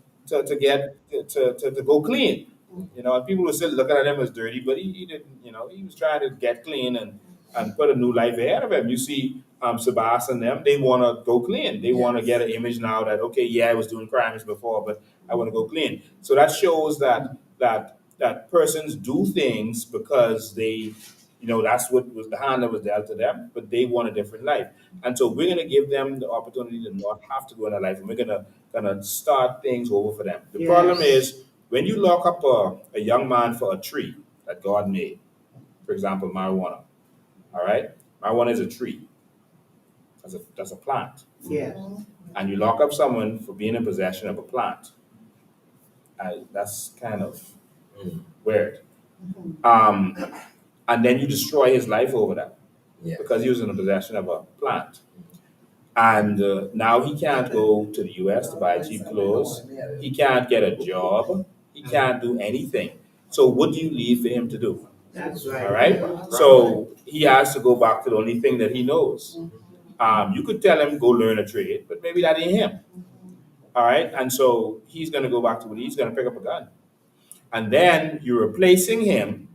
B: get to go clean. You know, and people were still looking at him as dirty, but he didn't. You know, he was trying to get clean and put a new life ahead of him. You see, Sebastian and them, they want to go clean. They want to get an image now that okay, yeah, I was doing crimes before, but I want to go clean. So that shows that persons do things because they, you know, that's what was the hand that was dealt to them, but they want a different life. And so we're gonna give them the opportunity to not have to go in a life, and we're gonna start things over for them. The problem is when you lock up a young man for a tree that God made, for example, marijuana. All right? Marijuana is a tree. That's a plant.
J: Yes.
B: And you lock up someone for being in possession of a plant. That's kind of weird. And then you destroy his life over that
M: Yeah.
B: because he was in the possession of a plant.
H: And now he can't go to the US to buy cheap clothes. He can't get a job. He can't do anything. So what do you leave for him to do?
E: That's
H: All
E: right.
H: right. So he has to go back to the only thing that he knows. You could tell him go learn a trade, but maybe that ain't him. All right. And so he's going to go back to what he's going to pick up a gun. And then you're replacing him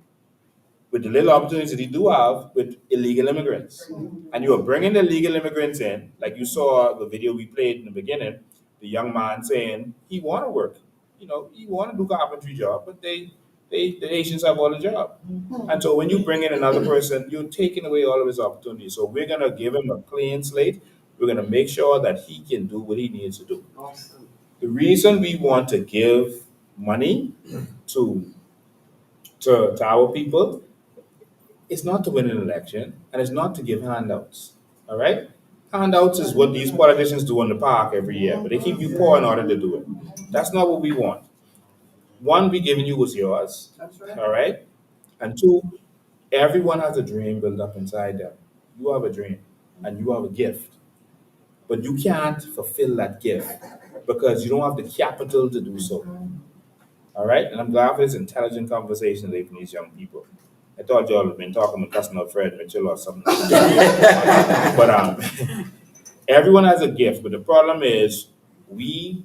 H: with the little opportunities that he do have with illegal immigrants. And you are bringing the legal immigrants in, like you saw the video we played in the beginning, the young man saying he want to work. He want to do carpentry job, but the Asians have all the job. And so when you bring in another person, you're taking away all of his opportunities. So we're going to give him a clean slate. We're going to make sure that he can do what he needs to do.
E: Awesome.
H: The reason we want to give money to to our people is not to win an election and it's not to give handouts. All right? Handouts is what these politicians do in the park every year, but they keep you poor in order to do it. That's not what we want. One, we giving you what's yours. All right? And two, everyone has a dream built up inside them. You have a dream and you have a gift, but you can't fulfill that gift because you don't have the capital to do so. All right? And I'm glad for this intelligent conversation today from these young people. I thought y'all had been talking with cussing out Fred Mitchell or something. But everyone has a gift, but the problem is we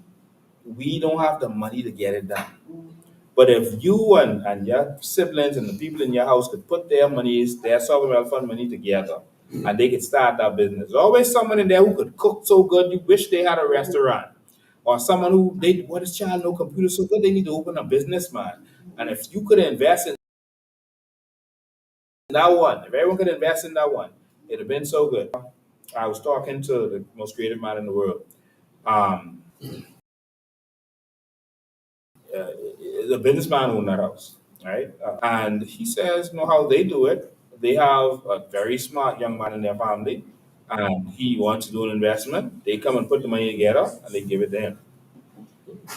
H: don't have the money to get it done. But if you and your siblings and the people in your house could put their sovereign wealth fund money together, and they could start that business. There's always someone in there who could cook so good you wish they had a restaurant. Or someone who this child know computer so good they need to open a business, man. And if you could invest in that one, if everyone could invest in that one, it'd have been so good. I was talking to the most creative man in the world. Um, the businessman owned that house, right? And he says, how they do it. They have a very smart young man in their family, and he wants to do an investment. They come and put the money together, and they give it to him.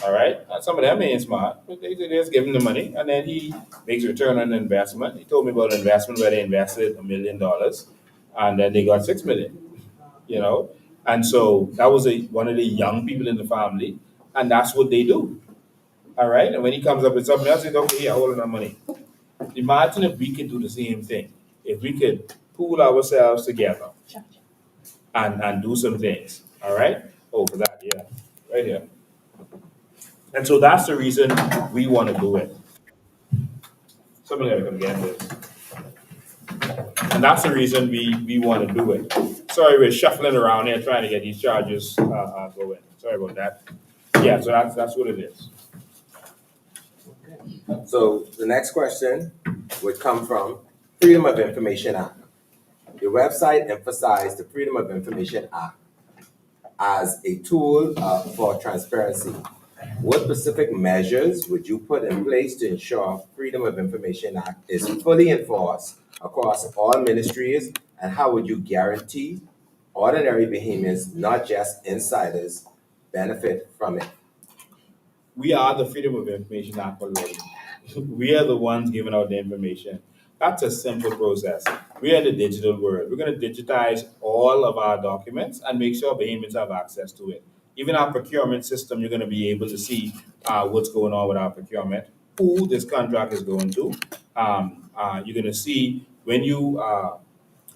H: All right. And some of them ain't smart, but they just give him the money, and then he makes a return on the investment. He told me about an investment where they invested $1 million, and then they got 6 million. You know, and so that was one of the young people in the family, and that's what they do. All right. And when he comes up with something else, he says, okay, yeah, hold on that money. Imagine if we could do the same thing. If we could pool ourselves together and do some things. All right. Oh, for that, yeah. Right here. And so that's the reason we want to do it. Somebody gotta come get this. And that's the reason we want to do it. Sorry, we're shuffling around here trying to get these charges going. Sorry about that. Yeah, so that's what it is.
M: So the next question would come from Freedom of Information Act. The website emphasized the Freedom of Information Act as a tool for transparency. What specific measures would you put in place to ensure Freedom of Information Act is fully enforced across all ministries, and how would you guarantee ordinary Bahamians, not just insiders, benefit from it?
H: We are the Freedom of Information Act already. We are the ones giving out the information. That's a simple process. We are in the digital world. We're going to digitize all of our documents and make sure Bahamians have access to it. Even our procurement system, you're going to be able to see what's going on with our procurement, who this contract is going to. You're going to see when you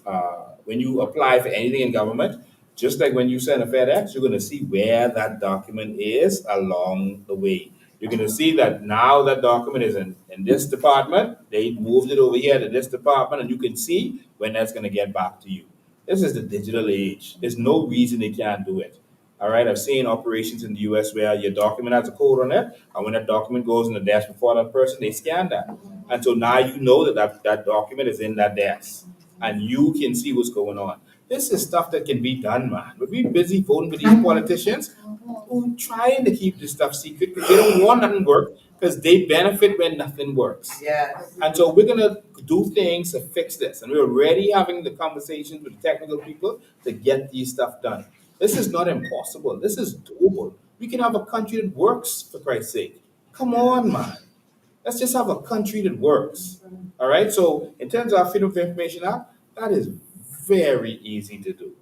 H: apply for anything in government, just like when you send a FedEx, you're going to see where that document is along the way. You're going to see that now that document is in this department, they moved it over here to this department, and you can see when that's going to get back to you. This is the digital age. There's no reason they can't do it. All right, I've seen operations in the US where your document has a code on it, and when that document goes in the desk before that person, they scan that. And so now you know that document is in that desk, and you can see what's going on. This is stuff that can be done, man. But we busy voting for these politicians who trying to keep this stuff secret because they don't want nothing to work because they benefit when nothing works.
E: Yes.
H: And so we're gonna do things to fix this, and we're already having the conversations with the technical people to get these stuff done. This is not impossible. This is doable. We can have a country that works, for Christ's sake. Come on, man. Let's just have a country that works. All right. So in terms of our Freedom of Information Act, that is very easy to do.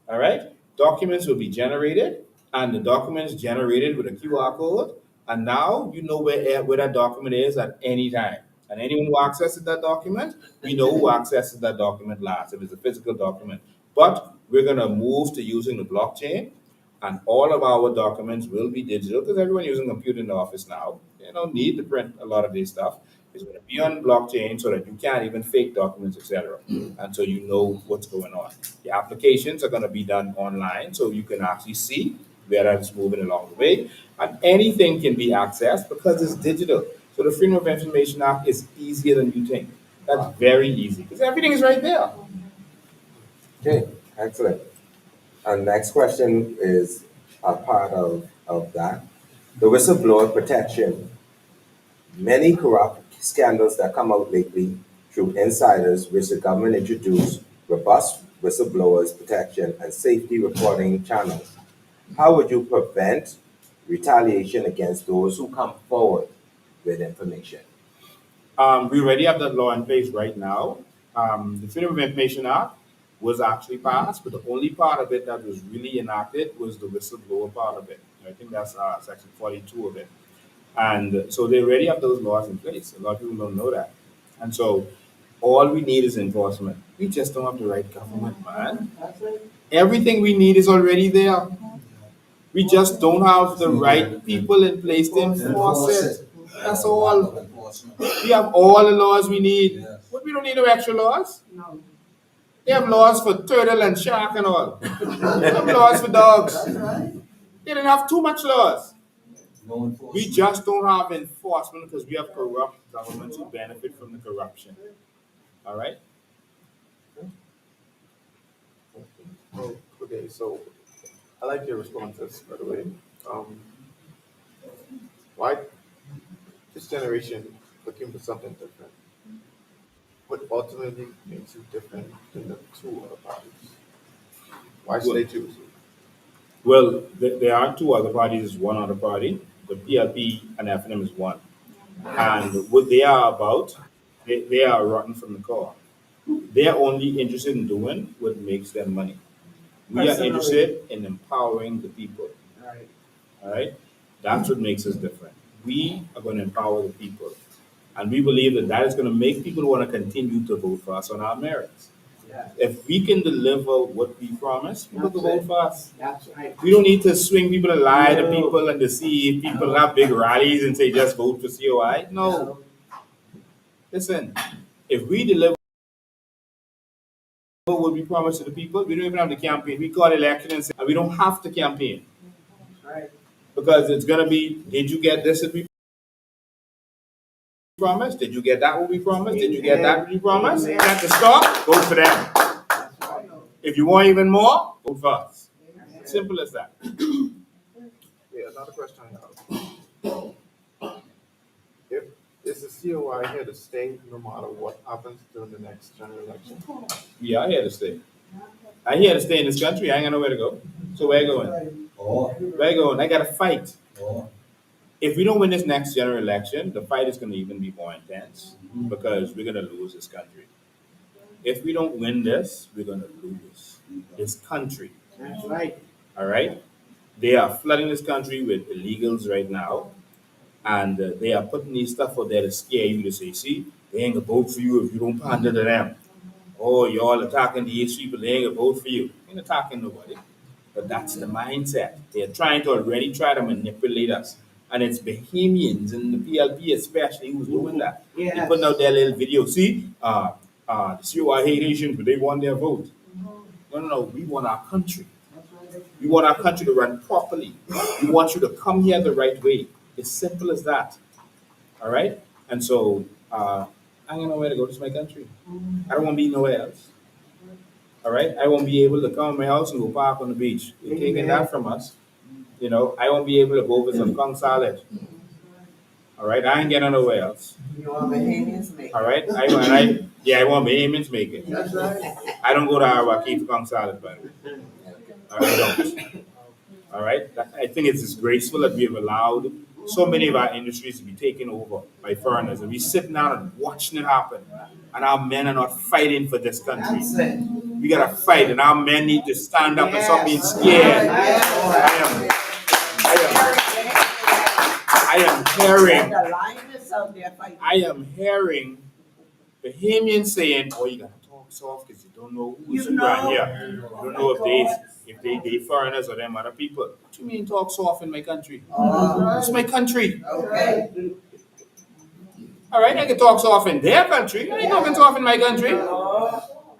H: All right. documents will be generated, and the documents generated with a QR code, and now you know where that document is at any time. And anyone who accesses that document, we know who accesses that document last, if it's a physical document. But we're gonna move to using the blockchain, and all of our documents will be digital because everyone using a computer in the office now. They don't need to print a lot of this stuff. It's going to be on blockchain so that you can't even fake documents, etc. And so you know what's going on. The applications are going to be done online so you can actually see where it's moving along the way. And anything can be accessed because it's digital. So the Freedom of Information Act is easier than you think. That's very easy because everything is right there.
M: Okay, excellent. And next question is a part of that. The whistleblower protection. Many corrupt scandals that come out lately through insiders, which the government introduced robust whistleblowers protection and safety reporting channels. How would you prevent retaliation against those who come forward with information?
H: We already have that law in place right now. The Freedom of Information Act was actually passed, but the only part of it that was really enacted was the whistleblower part of it. I think that's section 42 of it. And so they already have those laws in place. A lot of people don't know that. And so all we need is enforcement. We just don't have the right government, man. Everything we need is already there. We just don't have the right people in place to enforce it. That's all. We have all the laws we need. But we don't need no extra laws.
E: No.
H: They have laws for turtle and shark and all. They have laws for dogs. They didn't have too much laws. We just don't have enforcement because we have corrupt governments who benefit from the corruption. All right?
K: Oh, okay, so I like your responses, by the way. Why this generation looking for something different? What ultimately makes you different than the two other parties? Why should they choose you?
H: Well, there are two other parties, there's one other party. The PLP and FNM is one. And what they are about, they are rotten from the core. They are only interested in doing what makes them money. We are interested in empowering the people.
E: Right.
H: All right? That's what makes us different. We are going to empower the people. And we believe that that is going to make people want to continue to vote for us on our merits.
E: Yeah.
H: If we can deliver what we promise, people will vote for us.
E: That's right.
H: We don't need to swing people and lie to people and deceive people, have big rallies and say just vote for COI. No. Listen, if we deliver what we promise to the people, we don't even have to campaign. We call election and say we don't have to campaign.
E: Right.
H: Because it's going to be, did you get this that we promised? Did you get that what we promised? Did you get that what we promised? At the start, vote for them. If you want even more, vote for us. Simple as that.
K: Yeah, another question I have. If is the COI here to stay no matter what happens during the next general election?
H: Yeah, I here to stay. I here to stay in this country. I ain't got nowhere to go. So where you going? Where you going? I got to fight. If we don't win this next general election, the fight is going to even be more intense because we're going to lose this country. If we don't win this, we're going to lose this country.
E: That's right.
H: All right? They are flooding this country with illegals right now. And they are putting these stuff out there to scare you to say, see, they ain't gonna vote for you if you don't pander to them. Oh, y'all attacking these people, they ain't gonna vote for you. Ain't attacking nobody. But that's the mindset. They're trying to already try to manipulate us. And it's Bahamians and the PLP especially who's doing that.
E: Yes.
H: They putting out their little video. See, the COI hate Asians, but they want their vote. No, we want our country. We want our country to run properly. We want you to come here the right way. It's simple as that. All right? And so I ain't got nowhere to go. This is my country. I don't want to be nowhere else. All right? I won't be able to come to my house and go park on the beach. They're taking that from us. You know, I won't be able to go visit some Kong Salad. All right? I ain't getting nowhere else.
E: You want Bahamians make it.
H: All right? I want Bahamians make it.
E: That's right.
H: I don't go to Hawaii for Kong Salad, by the way. All right, I don't. All right? I think it's disgraceful that we have allowed so many of our industries to be taken over by foreigners, and we're sitting down and watching it happen. And our men are not fighting for this country. We gotta fight, and our men need to stand up and stop being scared. I am hearing Bahamians saying, "Oh, you gotta talk soft because you don't know who's around here. You don't know if they foreigners or them other people." What do you mean talk soft in my country? It's my country.
E: Okay.
H: All right, I can talk soft in their country. I ain't talking soft in my country.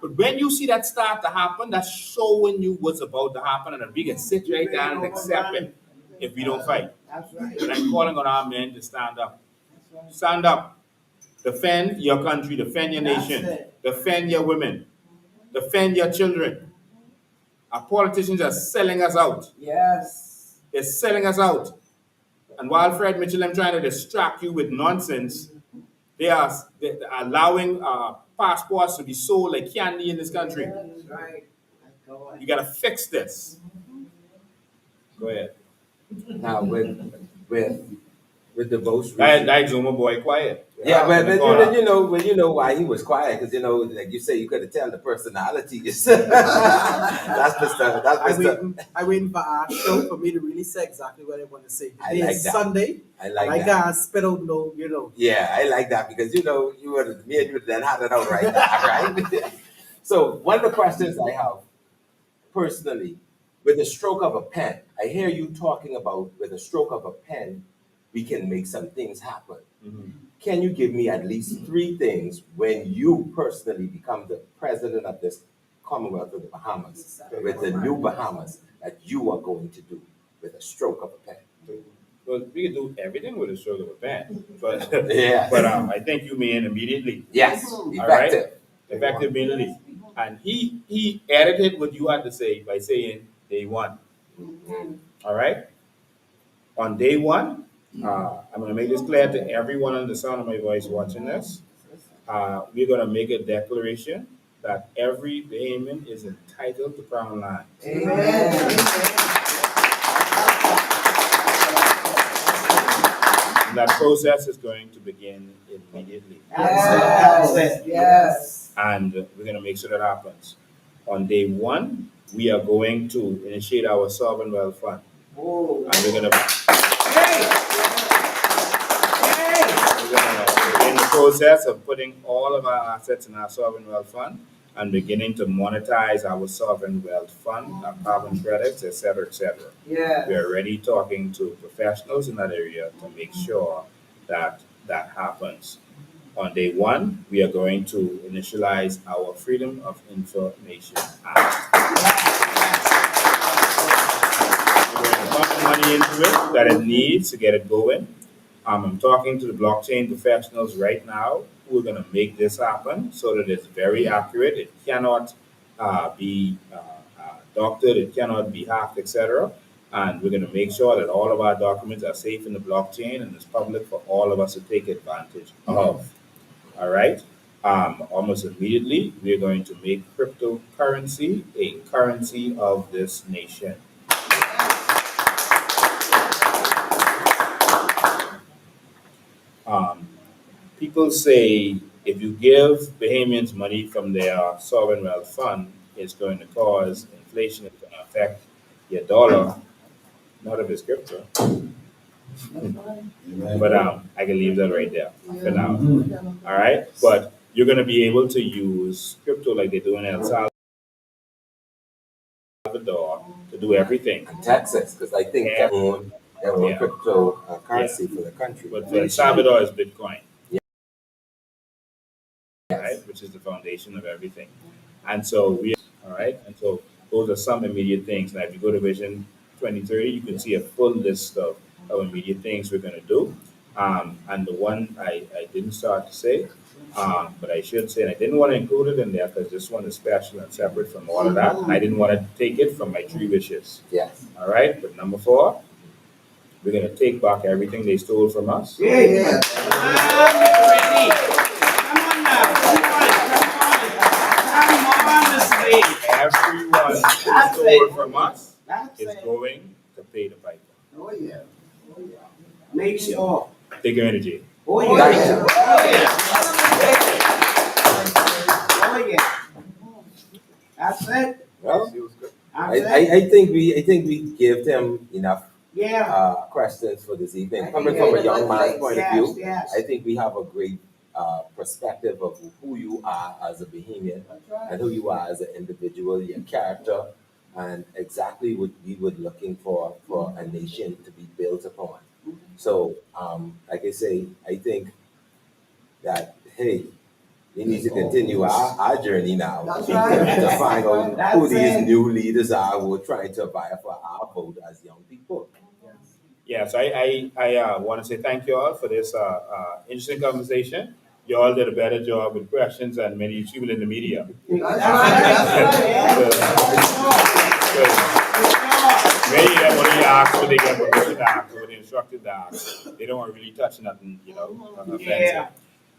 H: But when you see that start to happen, that's showing you what's about to happen, and we can sit right down and accept it if we don't fight. But I'm calling on our men to stand up. Stand up. Defend your country, defend your nation, defend your women, defend your children. Our politicians are selling us out.
E: Yes.
H: They're selling us out. And while Fred Mitchell, I'm trying to distract you with nonsense, they're allowing passports to be sold like candy in this country.
E: That's right.
H: You gotta fix this. Go ahead.
M: Now with the most
H: That Zuma boy quiet.
M: yeah, but you know why he was quiet, because like you say, you could have tell the personalities. that's
N: I waiting for our show for me to really say exactly what I want to say.
M: I like that.
N: Sunday.
M: I like
N: I
M: that.
N: can't spit out
M: Yeah, I like that because me and you then had it out right now, right? So one of the questions I have personally, with the stroke of a pen, I hear you talking about with a stroke of a pen, we can make some things happen.
H: Mm-hmm.
M: Can you give me at least 3 things when you personally become the president of this Commonwealth of the Bahamas, with the new Bahamas, that you are going to do with a stroke of a pen?
H: Well, we can do everything with a stroke of a pen, but
M: yeah.
H: But I think you mean immediately.
M: Yes,
H: effective.
M: All right?
H: Effective immediately. And he edited what you had to say by saying day one. All right. On day one, I'm going to make this clear to everyone on the sound of my voice watching this. We're going to make a declaration that every Bahamian is entitled to crown land.
E: Amen.
H: And that process is going to begin immediately.
E: Yes.
H: And we're going to make sure that happens. On day one, we are going to initiate our sovereign wealth fund.
E: Oh.
H: And we're going to begin the process of putting all of our assets in our sovereign wealth fund and beginning to monetize our sovereign wealth fund, our carbon credits, et cetera, et cetera.
E: Yeah.
H: We are already talking to professionals in that area to make sure that that happens. On day one, we are going to initialize our Freedom of Information Act. We're going to pump money into it that it needs to get it going. I'm talking to the blockchain professionals right now who are going to make this happen so that it's very accurate. It cannot be doctored, it cannot be hacked, etc. And we're going to make sure that all of our documents are safe in the blockchain and it's public for all of us to take advantage of. All right. Almost immediately, we're going to make cryptocurrency a currency of this nation. People say if you give Bahamians money from their sovereign wealth fund, it's going to cause inflation, it's going to affect your dollar, not if it's crypto. But I can leave that right there for now. All right, but you're going to be able to use crypto like they do in El Salvador to do everything.
M: And Texas, because I think they own cryptocurrency for the country.
H: But El Salvador is Bitcoin. Right, which is the foundation of everything. And so those are some immediate things. Now, if you go to Vision 2030, you can see a full list of immediate things we're going to do. And the one I didn't start to say, but I should say, and I didn't want to include it in there because this one is special and separate from all of that. And I didn't want to take it from my 3 wishes.
M: Yes.
H: All right, but number 4, we're going to take back everything they stole from us.
E: Yeah.
H: Everyone who stole from us is going to pay the piper.
E: Oh yeah. Make sure.
H: Take your energy.
E: Oh yeah. Oh yeah. That's it.
M: Well,
K: She was good.
M: I think we gave him enough
E: Yeah.
M: questions for this evening.
E: I
M: Coming
E: think
M: from a
E: you're
M: young
E: in a
M: man's
E: good
M: point
E: place.
M: of view,
E: Yes, yes.
M: I think we have a great perspective of who you are as a Bahamian and who you are as an individual, your character, and exactly what we were looking for a nation to be built upon. So, like I say, I think that, hey, we need to continue our journey now
E: That's right.
M: to find out who
E: That's
M: these
E: it.
M: new leaders are who are trying to vie for our vote as young people.
B: Yeah, so I want to say thank you all for this interesting conversation. You all did a better job with questions than many people in the media.
E: That's right. That's right.
B: Many of them only ask what they get permission to ask, what they instructed to ask. They don't really touch nothing, offensive.
E: Yeah.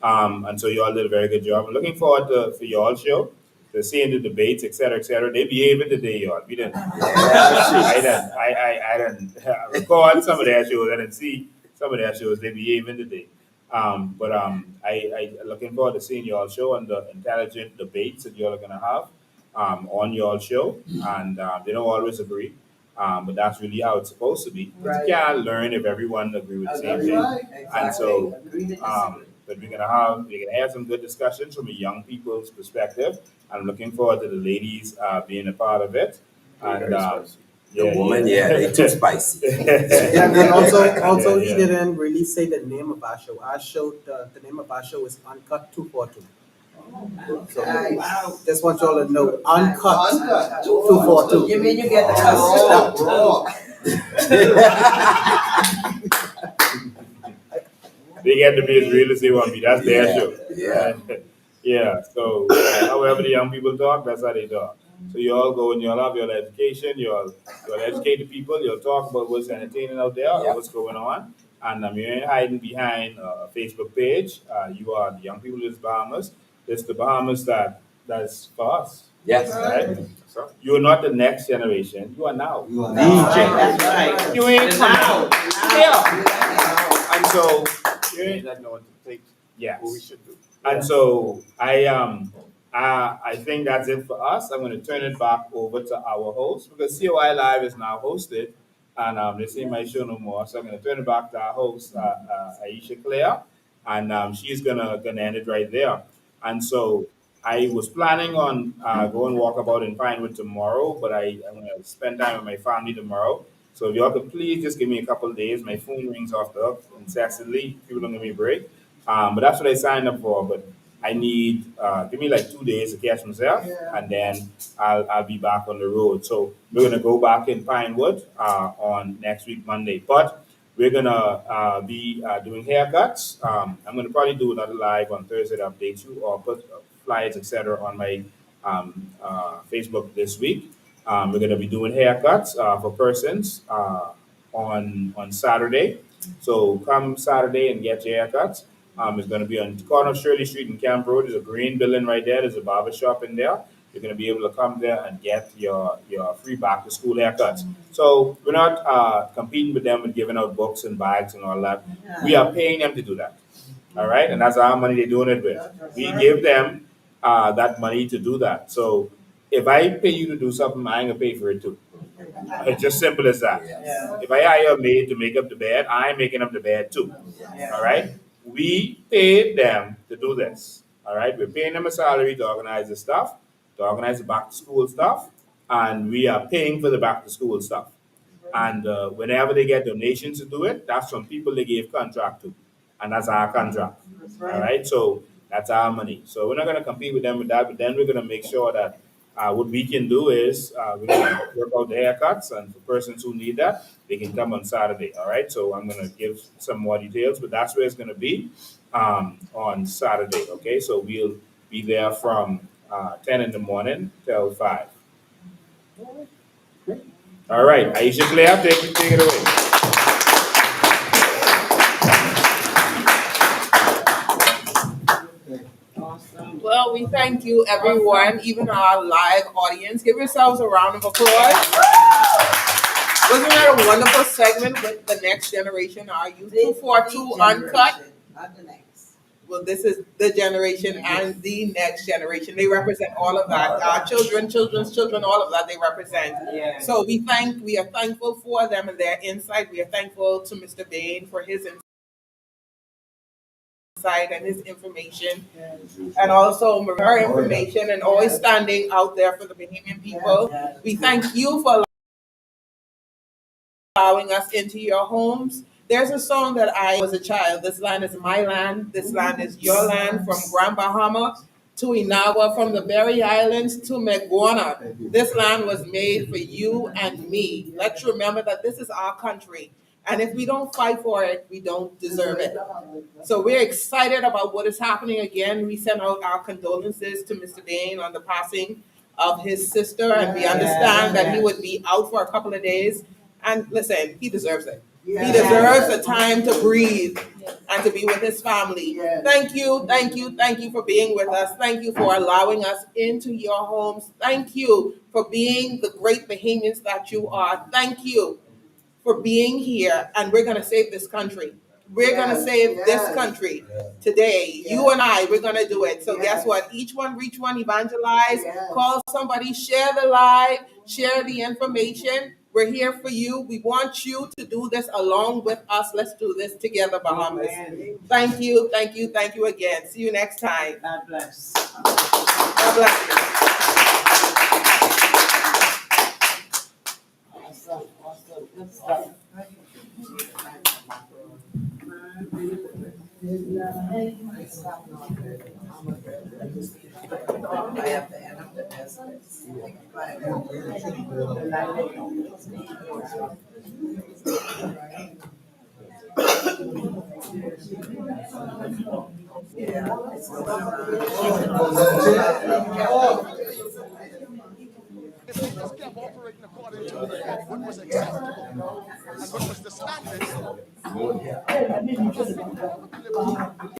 B: And so you all did a very good job. I'm looking forward for your all show, to seeing the debates, et cetera, et cetera. They behaving today, y'all. We didn't. I didn't record some of their shows. I didn't see some of their shows. They behaving today. I looking forward to seeing you all show and the intelligent debates that you all are gonna have on your show. And they don't always agree. But that's really how it's supposed to be. Because you can't learn if everyone agree with the same thing. And so, but we're gonna have some good discussions from a young people's perspective. I'm looking forward to the ladies being a part of it. And
M: The woman, they too spicy.
N: Yeah, and also
B: Yeah,
N: he didn't really say the name of our show. Our show, the name of our show is Uncut 242. So,
E: Wow.
N: just want y'all to know, Uncut 242.
E: You mean you get the cuss raw?
B: They get to be as real as they want to be. That's their show.
M: Yeah.
B: Yeah. So however the young people talk, that's how they talk. So you all go and you'll have your education, you'll educate the people, you'll talk about what's entertaining out there, or what's going on. And you ain't hiding behind a Facebook page. You are the young people of the Bahamas. It's the Bahamas that's for us.
M: Yes.
B: Right? You're not the next generation. You are now.
M: You are
E: That's right.
B: You ain't
E: Now.
B: Yeah. And so you ain't
K: That know what to take,
B: yes.
K: what we should do.
B: And so I think that's it for us. I'm going to turn it back over to our host because COI Live is now hosted, and they say my show no more. So I'm going to turn it back to our host, Aisha Claire, and she's gonna end it right there. And so I was planning on going walk about in Pinewood tomorrow, but I'm going to spend time with my family tomorrow. So if y'all could please just give me a couple of days. My phone rings off the hook incessantly. People don't give me a break. But that's what I signed up for. But I need give me like 2 days to catch myself, and then I'll be back on the road. So we're gonna go back in Pinewood on next week Monday. But we're gonna be doing haircuts. I'm gonna probably do another live on Thursday to update you or put flyers, etc., on my Facebook this week. We're gonna be doing haircuts for persons on Saturday. So come Saturday and get your haircuts. It's going to be on the corner of Shirley Street and Camp Road. There's a green building right there. There's a barber shop in there. You're going to be able to come there and get your free back to school haircuts. So we're not competing with them with giving out books and bags and all that. We are paying them to do that. All right, and that's our money they're doing it with. We give them that money to do that. So if I pay you to do something, I ain't gonna pay for it too. It's just simple as that. If I hire a maid to make up the bed, I'm making up the bed too. All right? We paid them to do this. All right? We're paying them a salary to organize the stuff, to organize the back to school stuff, and we are paying for the back to school stuff. And whenever they get donations to do it, that's from people they gave contract to. And that's our contract. All right? So that's our money. So we're not going to compete with them with that, but then we're going to make sure that what we can do is we're going to work out the haircuts, and for persons who need that, they can come on Saturday. All right? So I'm going to give some more details, but that's where it's going to be on Saturday. Okay? So we'll be there from 10 in the morning till 5. All right, Aisha Claire, take it away.
L: Well, we thank you, everyone, even our live audience. Give yourselves a round of applause. Wasn't that a wonderful segment with the next generation, our youth 242 Uncut?
E: Not the next.
L: well, this is the generation and the next generation. They represent all of that. Our children, children's children, all of that they represent.
N: Yeah.
L: So we are thankful for them and their insight. We are thankful to Mr. Bain for his insight and his information, and also her information, and always standing out there for the Bahamian people. We thank you for allowing us into your homes. There's a song that I was a child. This land is my land. This land is your land. From Grand Bahama to Inawa, from the Berry Islands to Meguana. This land was made for you and me. Let's remember that this is our country. And if we don't fight for it, we don't deserve it. So we're excited about what is happening again. We send out our condolences to Mr. Bain on the passing of his sister, and we understand that he would be out for a couple of days. And listen, he deserves it. He deserves the time to breathe and to be with his family. Thank you, thank you, thank you for being with us. Thank you for allowing us into your homes. Thank you for being the great Bahamians that you are. Thank you for being here, and we're going to save this country. We're going to save this country today. You and I, we're going to do it. So guess what? Each one, reach one, evangelize, call somebody, share the live, share the information. We're here for you. We want you to do this along with us. Let's do this together, Bahamas. Thank you, thank you, thank you again. See you next time.
N: God bless.
L: God bless you.
N: Awesome. Good stuff.
F: If they just kept operating according to what was acceptable and what was the standards,